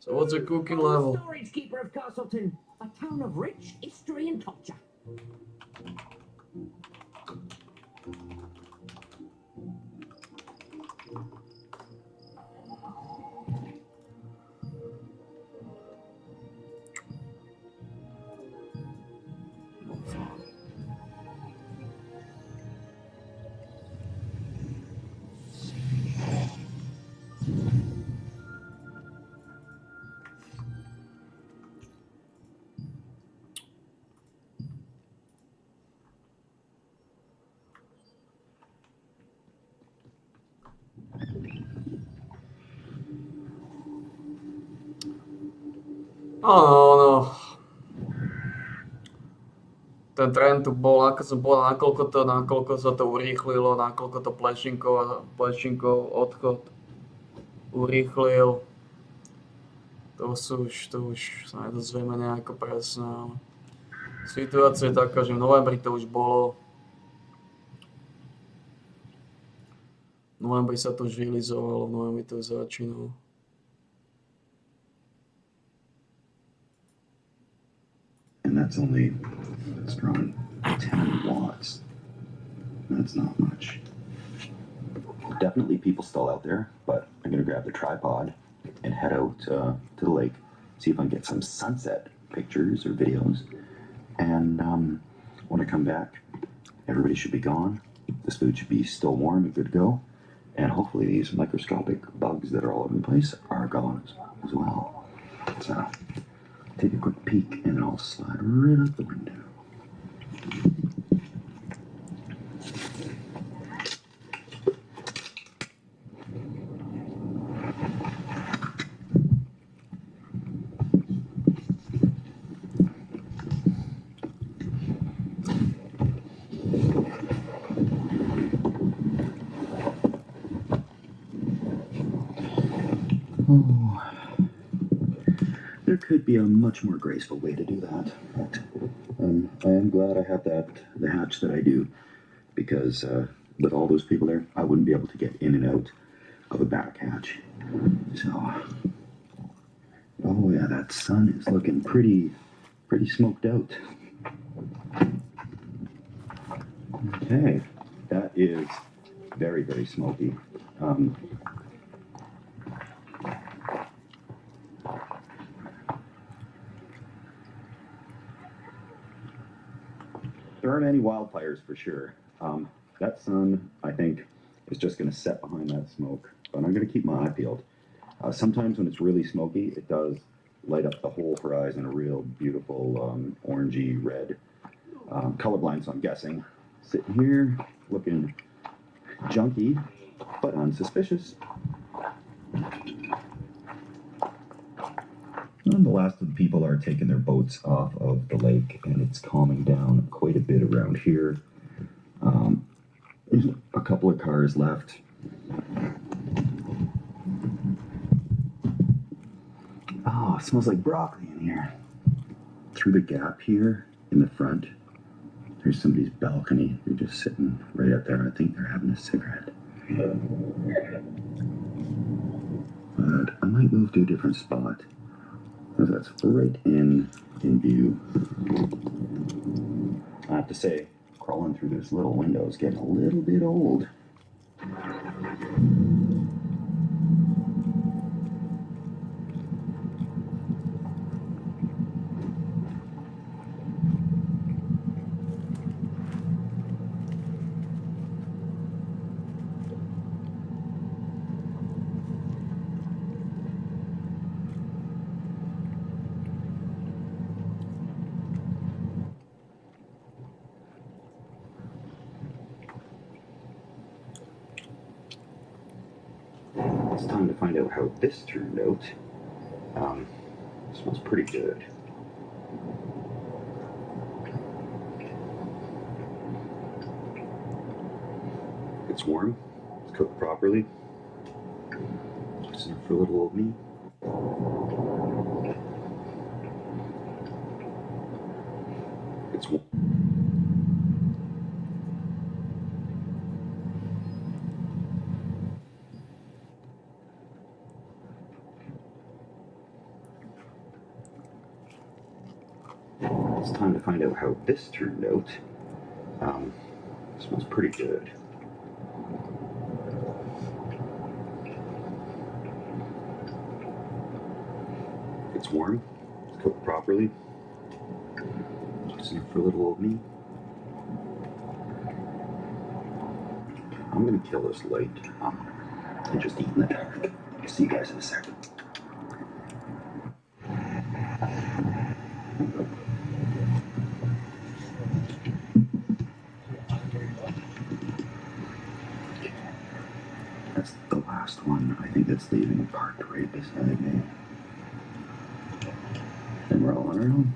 So what's the cooking level? Storage keeper of Castleton, a town of rich history and culture. Áno. Ten trend tu bol, ako som povedal, nakoľko sa to urýchlilo, nakoľko to Plešinkov odchod urýchlil. To už sa nedozvieme nejako presne, ale situácia je taká, že v novembri to už bolo. V novembri sa to už realizovalo, v novembri to už začínalo. And that's only drawing 10 watts. That's not much. Definitely people still out there, but I'm gonna grab the tripod and head out to the lake, see if I can get some sunset pictures or videos. And when I come back, everybody should be gone. This food should be still warm and good to go. And hopefully these microscopic bugs that are all over the place are gone as well. So take a quick peek and I'll slide right out the window. Oh, there could be a much more graceful way to do that. But, I am glad I have the hatch that I do, because with all those people there, I wouldn't be able to get in and out of a back hatch. So, oh yeah, that sun is looking pretty smoked out. Okay, that is very, very smoky. There aren't any wildfires for sure. That sun, I think, is just going to set behind that smoke, but I'm going to keep my eye peeled. Sometimes when it's really smoky, it does light up the whole horizon, a real beautiful orangey red. Colorblind, so I'm guessing. Sitting here, looking junky, but unsuspicious. And the last of the people are taking their boats off of the lake, and it's calming down quite a bit around here. There's a couple of cars left. Oh, it smells like broccoli in here. Through the gap here in the front, there's somebody's balcony. They're just sitting right up there. I think they're having a cigarette. But I might move to a different spot, because that's right in view. I have to say, crawling through this little window is getting a little bit old. It's time to find out how this turned out. Smells pretty good. It's warm. It's cooked properly. It's enough for little old me. It's warm. It's time to find out how this turned out. Smells pretty good. It's warm. It's cooked properly. It's enough for little old me. I'm gonna kill this light and just eat in the dark. I'll see you guys in a second. That's the last one. I think that's leaving parked right beside me. rolling around.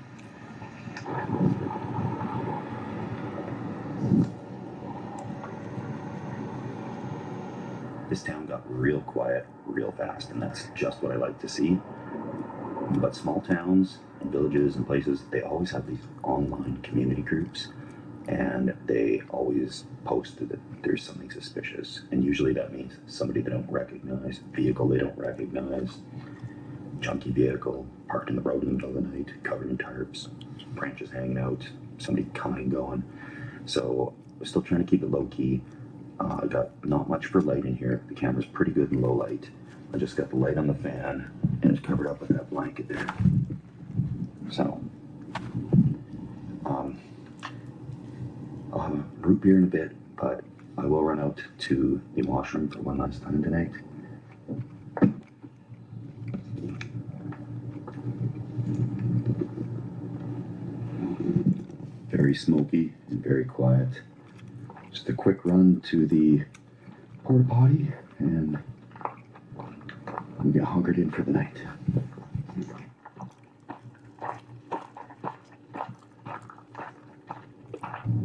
This town got real quiet real fast, and that's just what I like to see. But small towns and villages and places, they always have these online community groups, and they always post that there's something suspicious. And usually that means somebody they don't recognize, vehicle they don't recognize, junky vehicle, parked in the road in the middle of the night, covered in tarps, branches hanging out, somebody coming and going. So we're still trying to keep it low key. I got not much for light in here. The camera's pretty good in low light. I just got the light on the fan, and it's covered up with that blanket there. So, I'll have a root beer in a bit, but I will run out to the washroom for one last time tonight. Very smoky and very quiet. Just a quick run to the porta potty, and I'm get hunkered in for the night.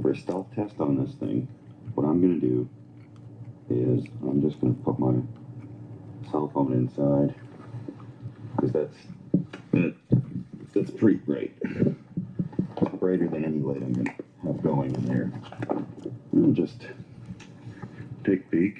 For a stealth test on this thing, what I'm gonna do is I'm just gonna put my cell phone inside, because that's pretty bright. Brighter than any light I'm gonna have going in there. And just take a peek.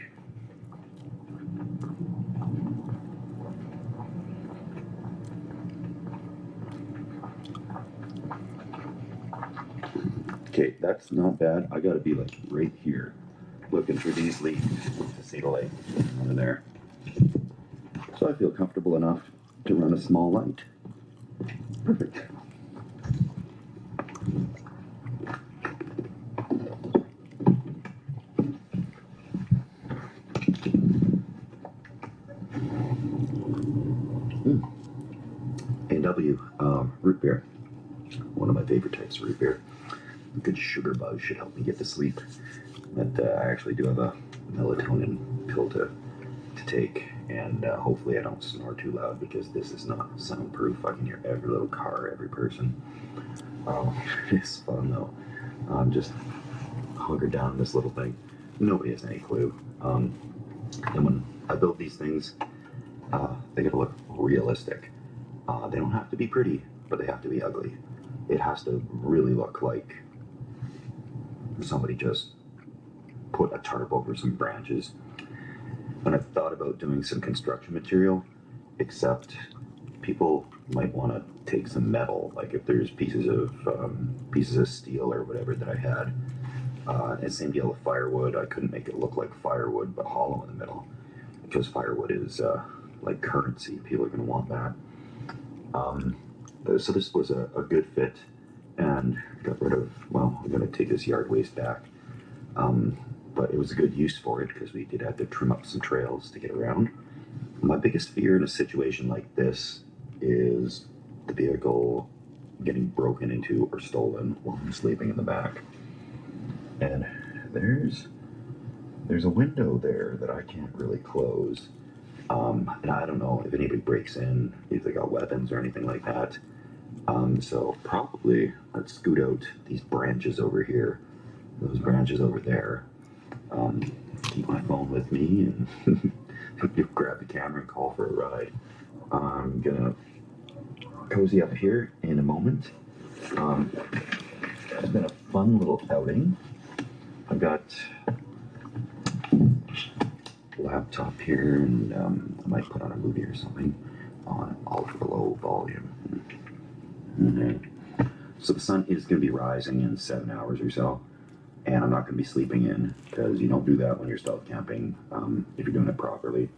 Okay, that's not bad. I gotta be like right here, looking through these leaves to see the light over there. So I feel comfortable enough to run a small light. Perfect. A&W root beer. One of my favorite types of root beer. A good sugar buzz should help me get to sleep. But I actually do have a melatonin pill to take, and hopefully I don't snore too loud, because this is not soundproof. I can hear every little car, every person. It's fun though. I'm just hunkered down in this little thing. Nobody has any clue. And when I build these things, they gotta look realistic. They don't have to be pretty, but they have to be ugly. It has to really look like somebody just put a tarp over some branches. And I've thought about doing some construction material, except people might want to take some metal, like if there's pieces of steel or whatever that I had. And same deal with firewood. I couldn't make it look like firewood, but hollow in the middle, because firewood is like currency. People are going to want that. So this was a good fit, and got rid of, well, I'm going to take this yard waste back. But it was a good use for it, because we did have to trim up some trails to get around. My biggest fear in a situation like this is the vehicle getting broken into or stolen while I'm sleeping in the back. And there's a window there that I can't really close. And I don't know if anybody breaks in, if they got weapons or anything like that. So probably let's scoot out these branches over here, those branches over there. Keep my phone with me, and grab the camera and call for a ride. I'm gonna cozy up here in a moment. It's been a fun little outing. I've got laptop here, and I might put on a movie or something on ultra low volume. So the sun is going to be rising in 7 hours or so, and I'm not going to be sleeping in, because you don't do that when you're stealth camping. If you're doing it properly,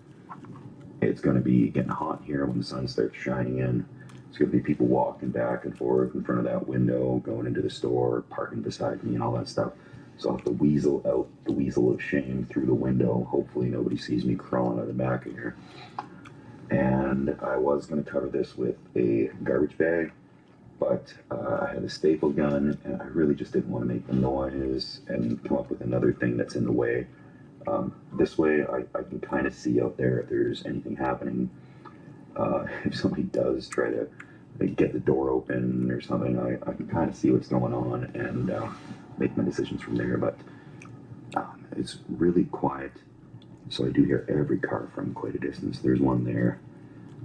it's going to be getting hot here when the sun starts shining in. It's going to be people walking back and forth in front of that window, going into the store, parking beside me, and all that stuff. So I'll have to weasel out the weasel of shame through the window. Hopefully nobody sees me crawling out the back of here. And I was going to cover this with a garbage bag, but I had a staple gun, and I really just didn't want to make the noise and come up with another thing that's in the way. This way I can kind of see out there if there's anything happening. If somebody does try to get the door open or something, I can kind of see what's going on and make my decisions from there. But it's really quiet, so I do hear every car from quite a distance. There's one there,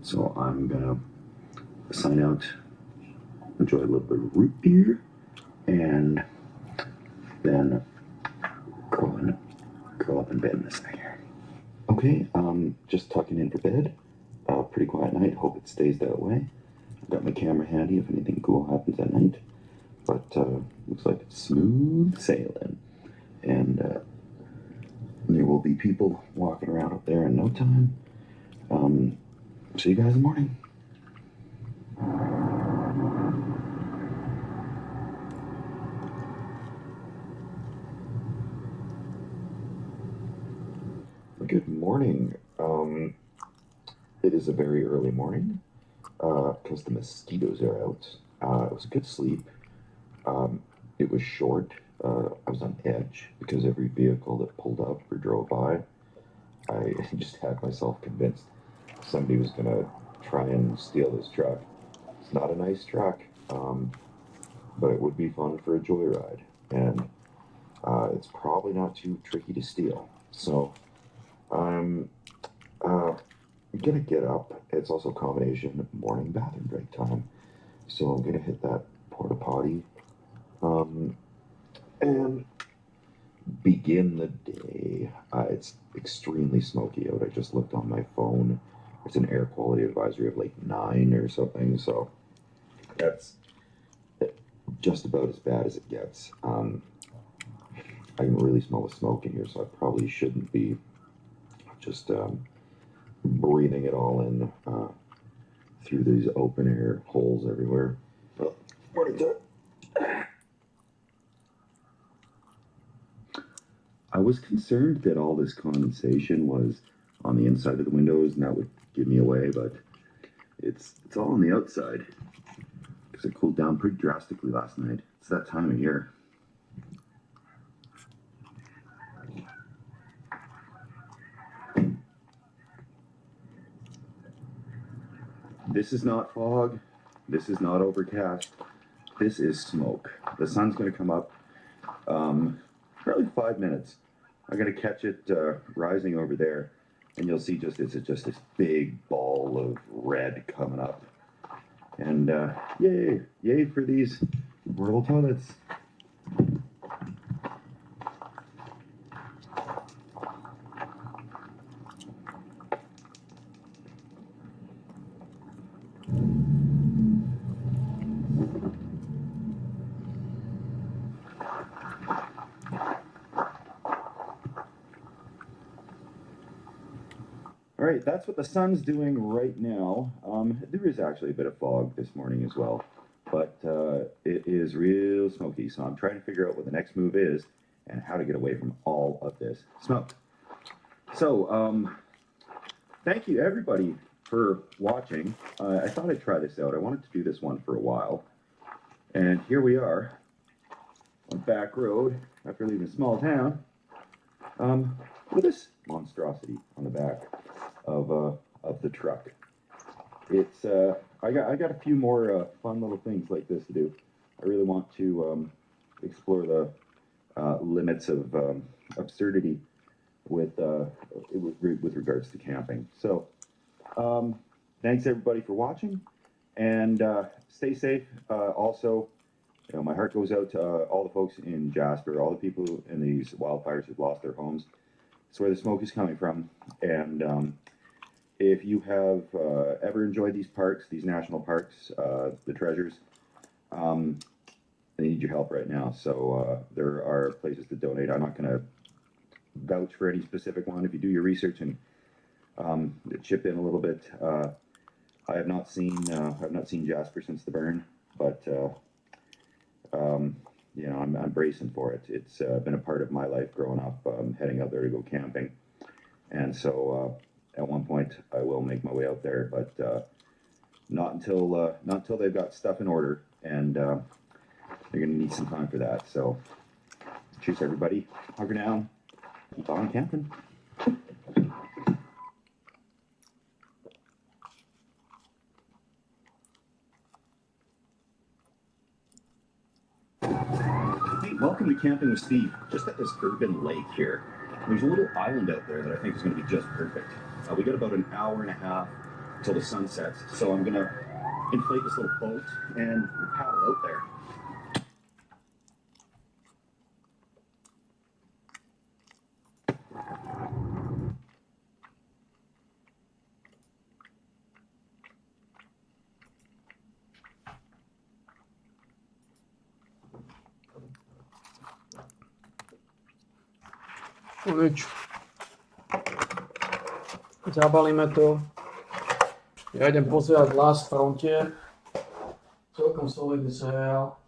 so I'm gonna sign out, enjoy a little bit of root beer, and then curl up in bed in a second. Okay, just tucking into bed. Pretty quiet night. Hope it stays that way. I've got my camera handy if anything cool happens at night. But looks like it's smooth sailing, and there will be people walking around up there in no time. See you guys in the morning. Good morning. It is a very early morning because the mosquitoes are out. It was a good sleep. It was short. I was on edge because every vehicle that pulled up or drove by, I just had myself convinced somebody was going to try and steal this truck. It's not a nice truck, but it would be fun for a joyride. And it's probably not too tricky to steal. So I'm gonna get up. It's also a combination of morning bathroom break time. So I'm gonna hit that porta potty and begin the day. It's extremely smoky out. I just looked on my phone. It's an air quality advisory of like 9 or something. So that's just about as bad as it gets. I can really smell the smoke in here, so I probably shouldn't be just breathing it all in through these open air holes everywhere. But I was concerned that all this condensation was on the inside of the windows and that would give me away, but it's all on the outside because it cooled down pretty drastically last night. It's that time of year. This is not fog. This is not overcast. This is smoke. The sun's going to come up probably 5 minutes. I'm going to catch it rising over there, and you'll see it's just this big ball of red coming up. And yay for these portable toilets. All right, that's what the sun's doing right now. There is actually a bit of fog this morning as well, but it is real smoky. So I'm trying to figure out what the next move is and how to get away from all of this smoke. So thank you everybody for watching. I thought I'd try this out. I wanted to do this one for a while, and here we are on back road after leaving a small town with this monstrosity on the back of the truck. It's I got a few more fun little things like this to do. I really want to explore the limits of absurdity with regards to camping. So thanks everybody for watching, and stay safe. Also, you know, my heart goes out to all the folks in Jasper, all the people in these wildfires who've lost their homes. It's where the smoke is coming from, and if you have ever enjoyed these parks, these national parks, the treasures, they need your help right now. So there are places to donate. I'm not going to vouch for any specific one. If you do your research and chip in a little bit, I have not seen Jasper since the burn, but you know, I'm bracing for it. It's been a part of my life growing up, heading out there to go camping, and so at one point I will make my way out there, but not until they've got stuff in order, and they're going to need some time for that. So cheers everybody, hunker down, keep on camping. Welcome to Camping with Steve. Just at this urban lake here. There's a little island out there that I think is going to be just perfect. We got about an hour and a half till the sun sets, so I'm going to inflate this little boat and paddle out there. No nič. Zabalíme to. Ja idem pozerať Last Frontier. Celkom solidný seriál.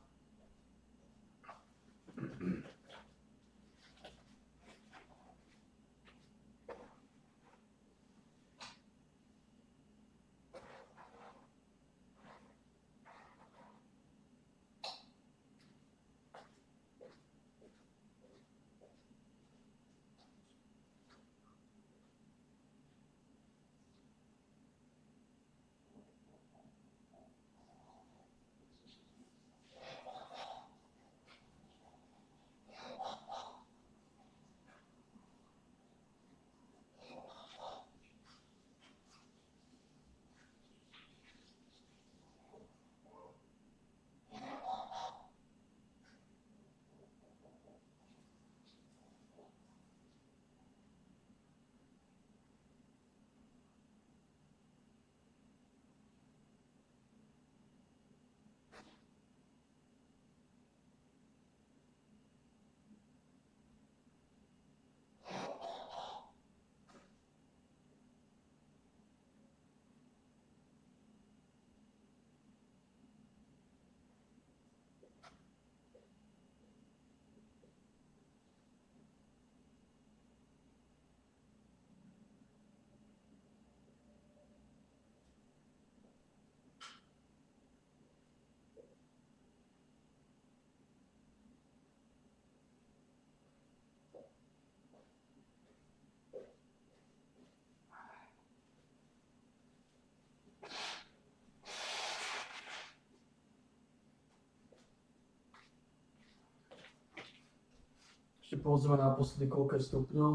Ešte pozrieme naposledy, koľko je stupňov.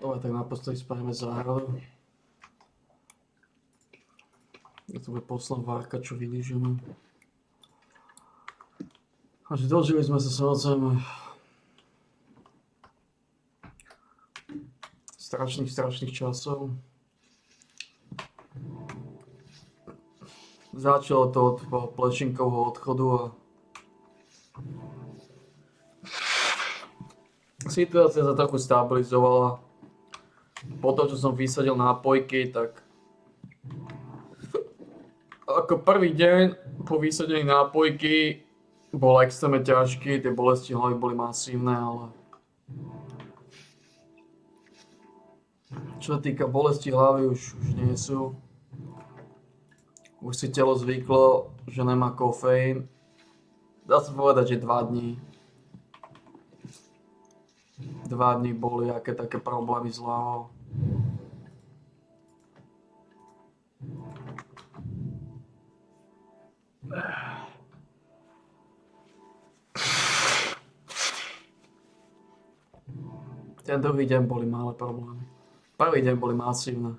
Dobre, tak naposledy spravíme záhradu. To bude posledná várka, čo vylížeme. Takže dožili sme sa samozrejme strašných časov. Začalo to od Plešinkovho odchodu a situácia sa trochu stabilizovala. Po tom, čo som vysadil nápojky, tak ako prvý deň po vysadení nápojky bol extrémne ťažký, tie bolesti hlavy boli masívne, ale čo sa týka bolesti hlavy už nie sú. Už si telo zvyklo, že nemá kofeín. Dá sa povedať, že 2 dní. 2 dní boli aké také problémy s hlavou. Ten druhý deň boli malé problémy. Prvý deň boli masívne.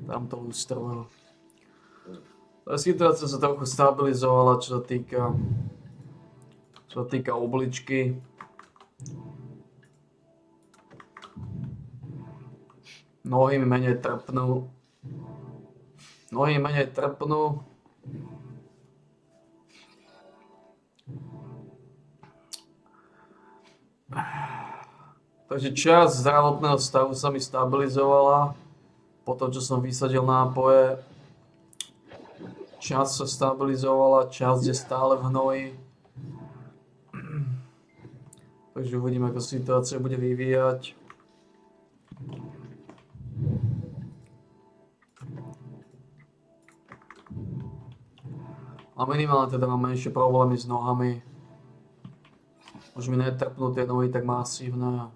Tam to lustrovalo. Situácia sa trochu stabilizovala, čo sa týka obličky. Nohy mi menej trpnú. Takže časť zdravotného stavu sa mi stabilizovala. Po tom, čo som vysadil nápoje, časť sa stabilizovala, časť je stále v hnoji. Takže uvidíme, ako situácia bude vyvíjať. A minimálne teda mám menšie problémy s nohami. Už mi netrpnú tie nohy tak masívne.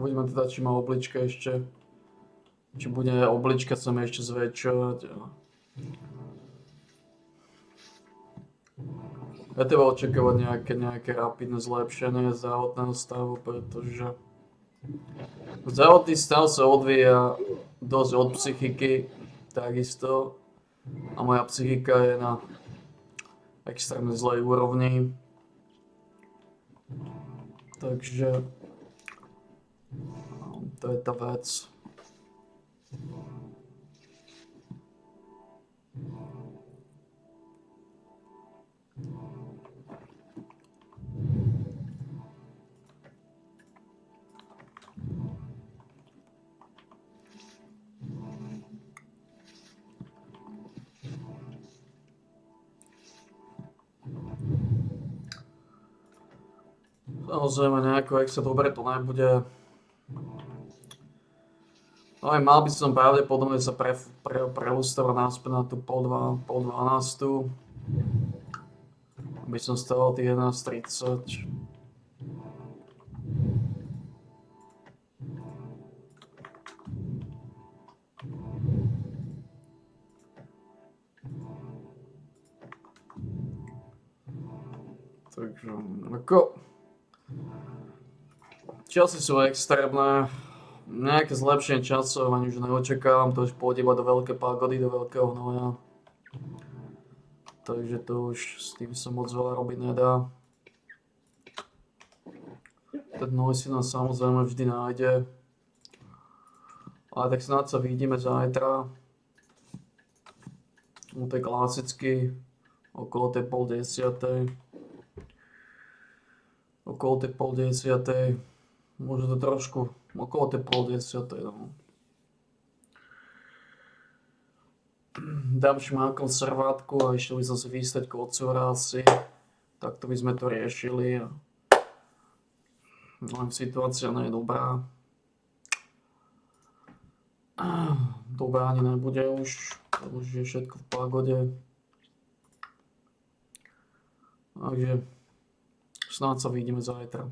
Uvidíme teda, či má oblička ešte. Či bude oblička sa mi ešte zväčšovať. Ja treba očakávať nejaké rapidné zlepšenie zdravotného stavu, pretože zdravotný stav sa odvíja dosť od psychiky, takisto. A moja psychika je na extrémne zlej úrovni. Takže to je tá vec. Samozrejme nejako extra dobre to nebude. No aj mal by som pravdepodobne sa prelustrovať naspäť na tú pol 12. Aby som stával tých 11:30. Takže ako časy sú extrémne, nejaké zlepšenie časov ani už neočakávam, to už pôjde iba do veľkej pagody, do veľkého hnoja. Takže to už s tým sa moc veľa robiť nedá. Ten hnoj si nás samozrejme vždy nájde. Ale tak snáď sa vidíme zajtra. No to je klasicky okolo tej 9:30. Okolo tej 9:30. Možno to trošku okolo tej 9:30, no. Dám šmákom servátku a išiel by som si vystať kocúra asi. Takto by sme to riešili. Len situácia nie je dobrá. Dobrá ani nebude už. Už je všetko v pagode. Takže snáď sa vidíme zajtra.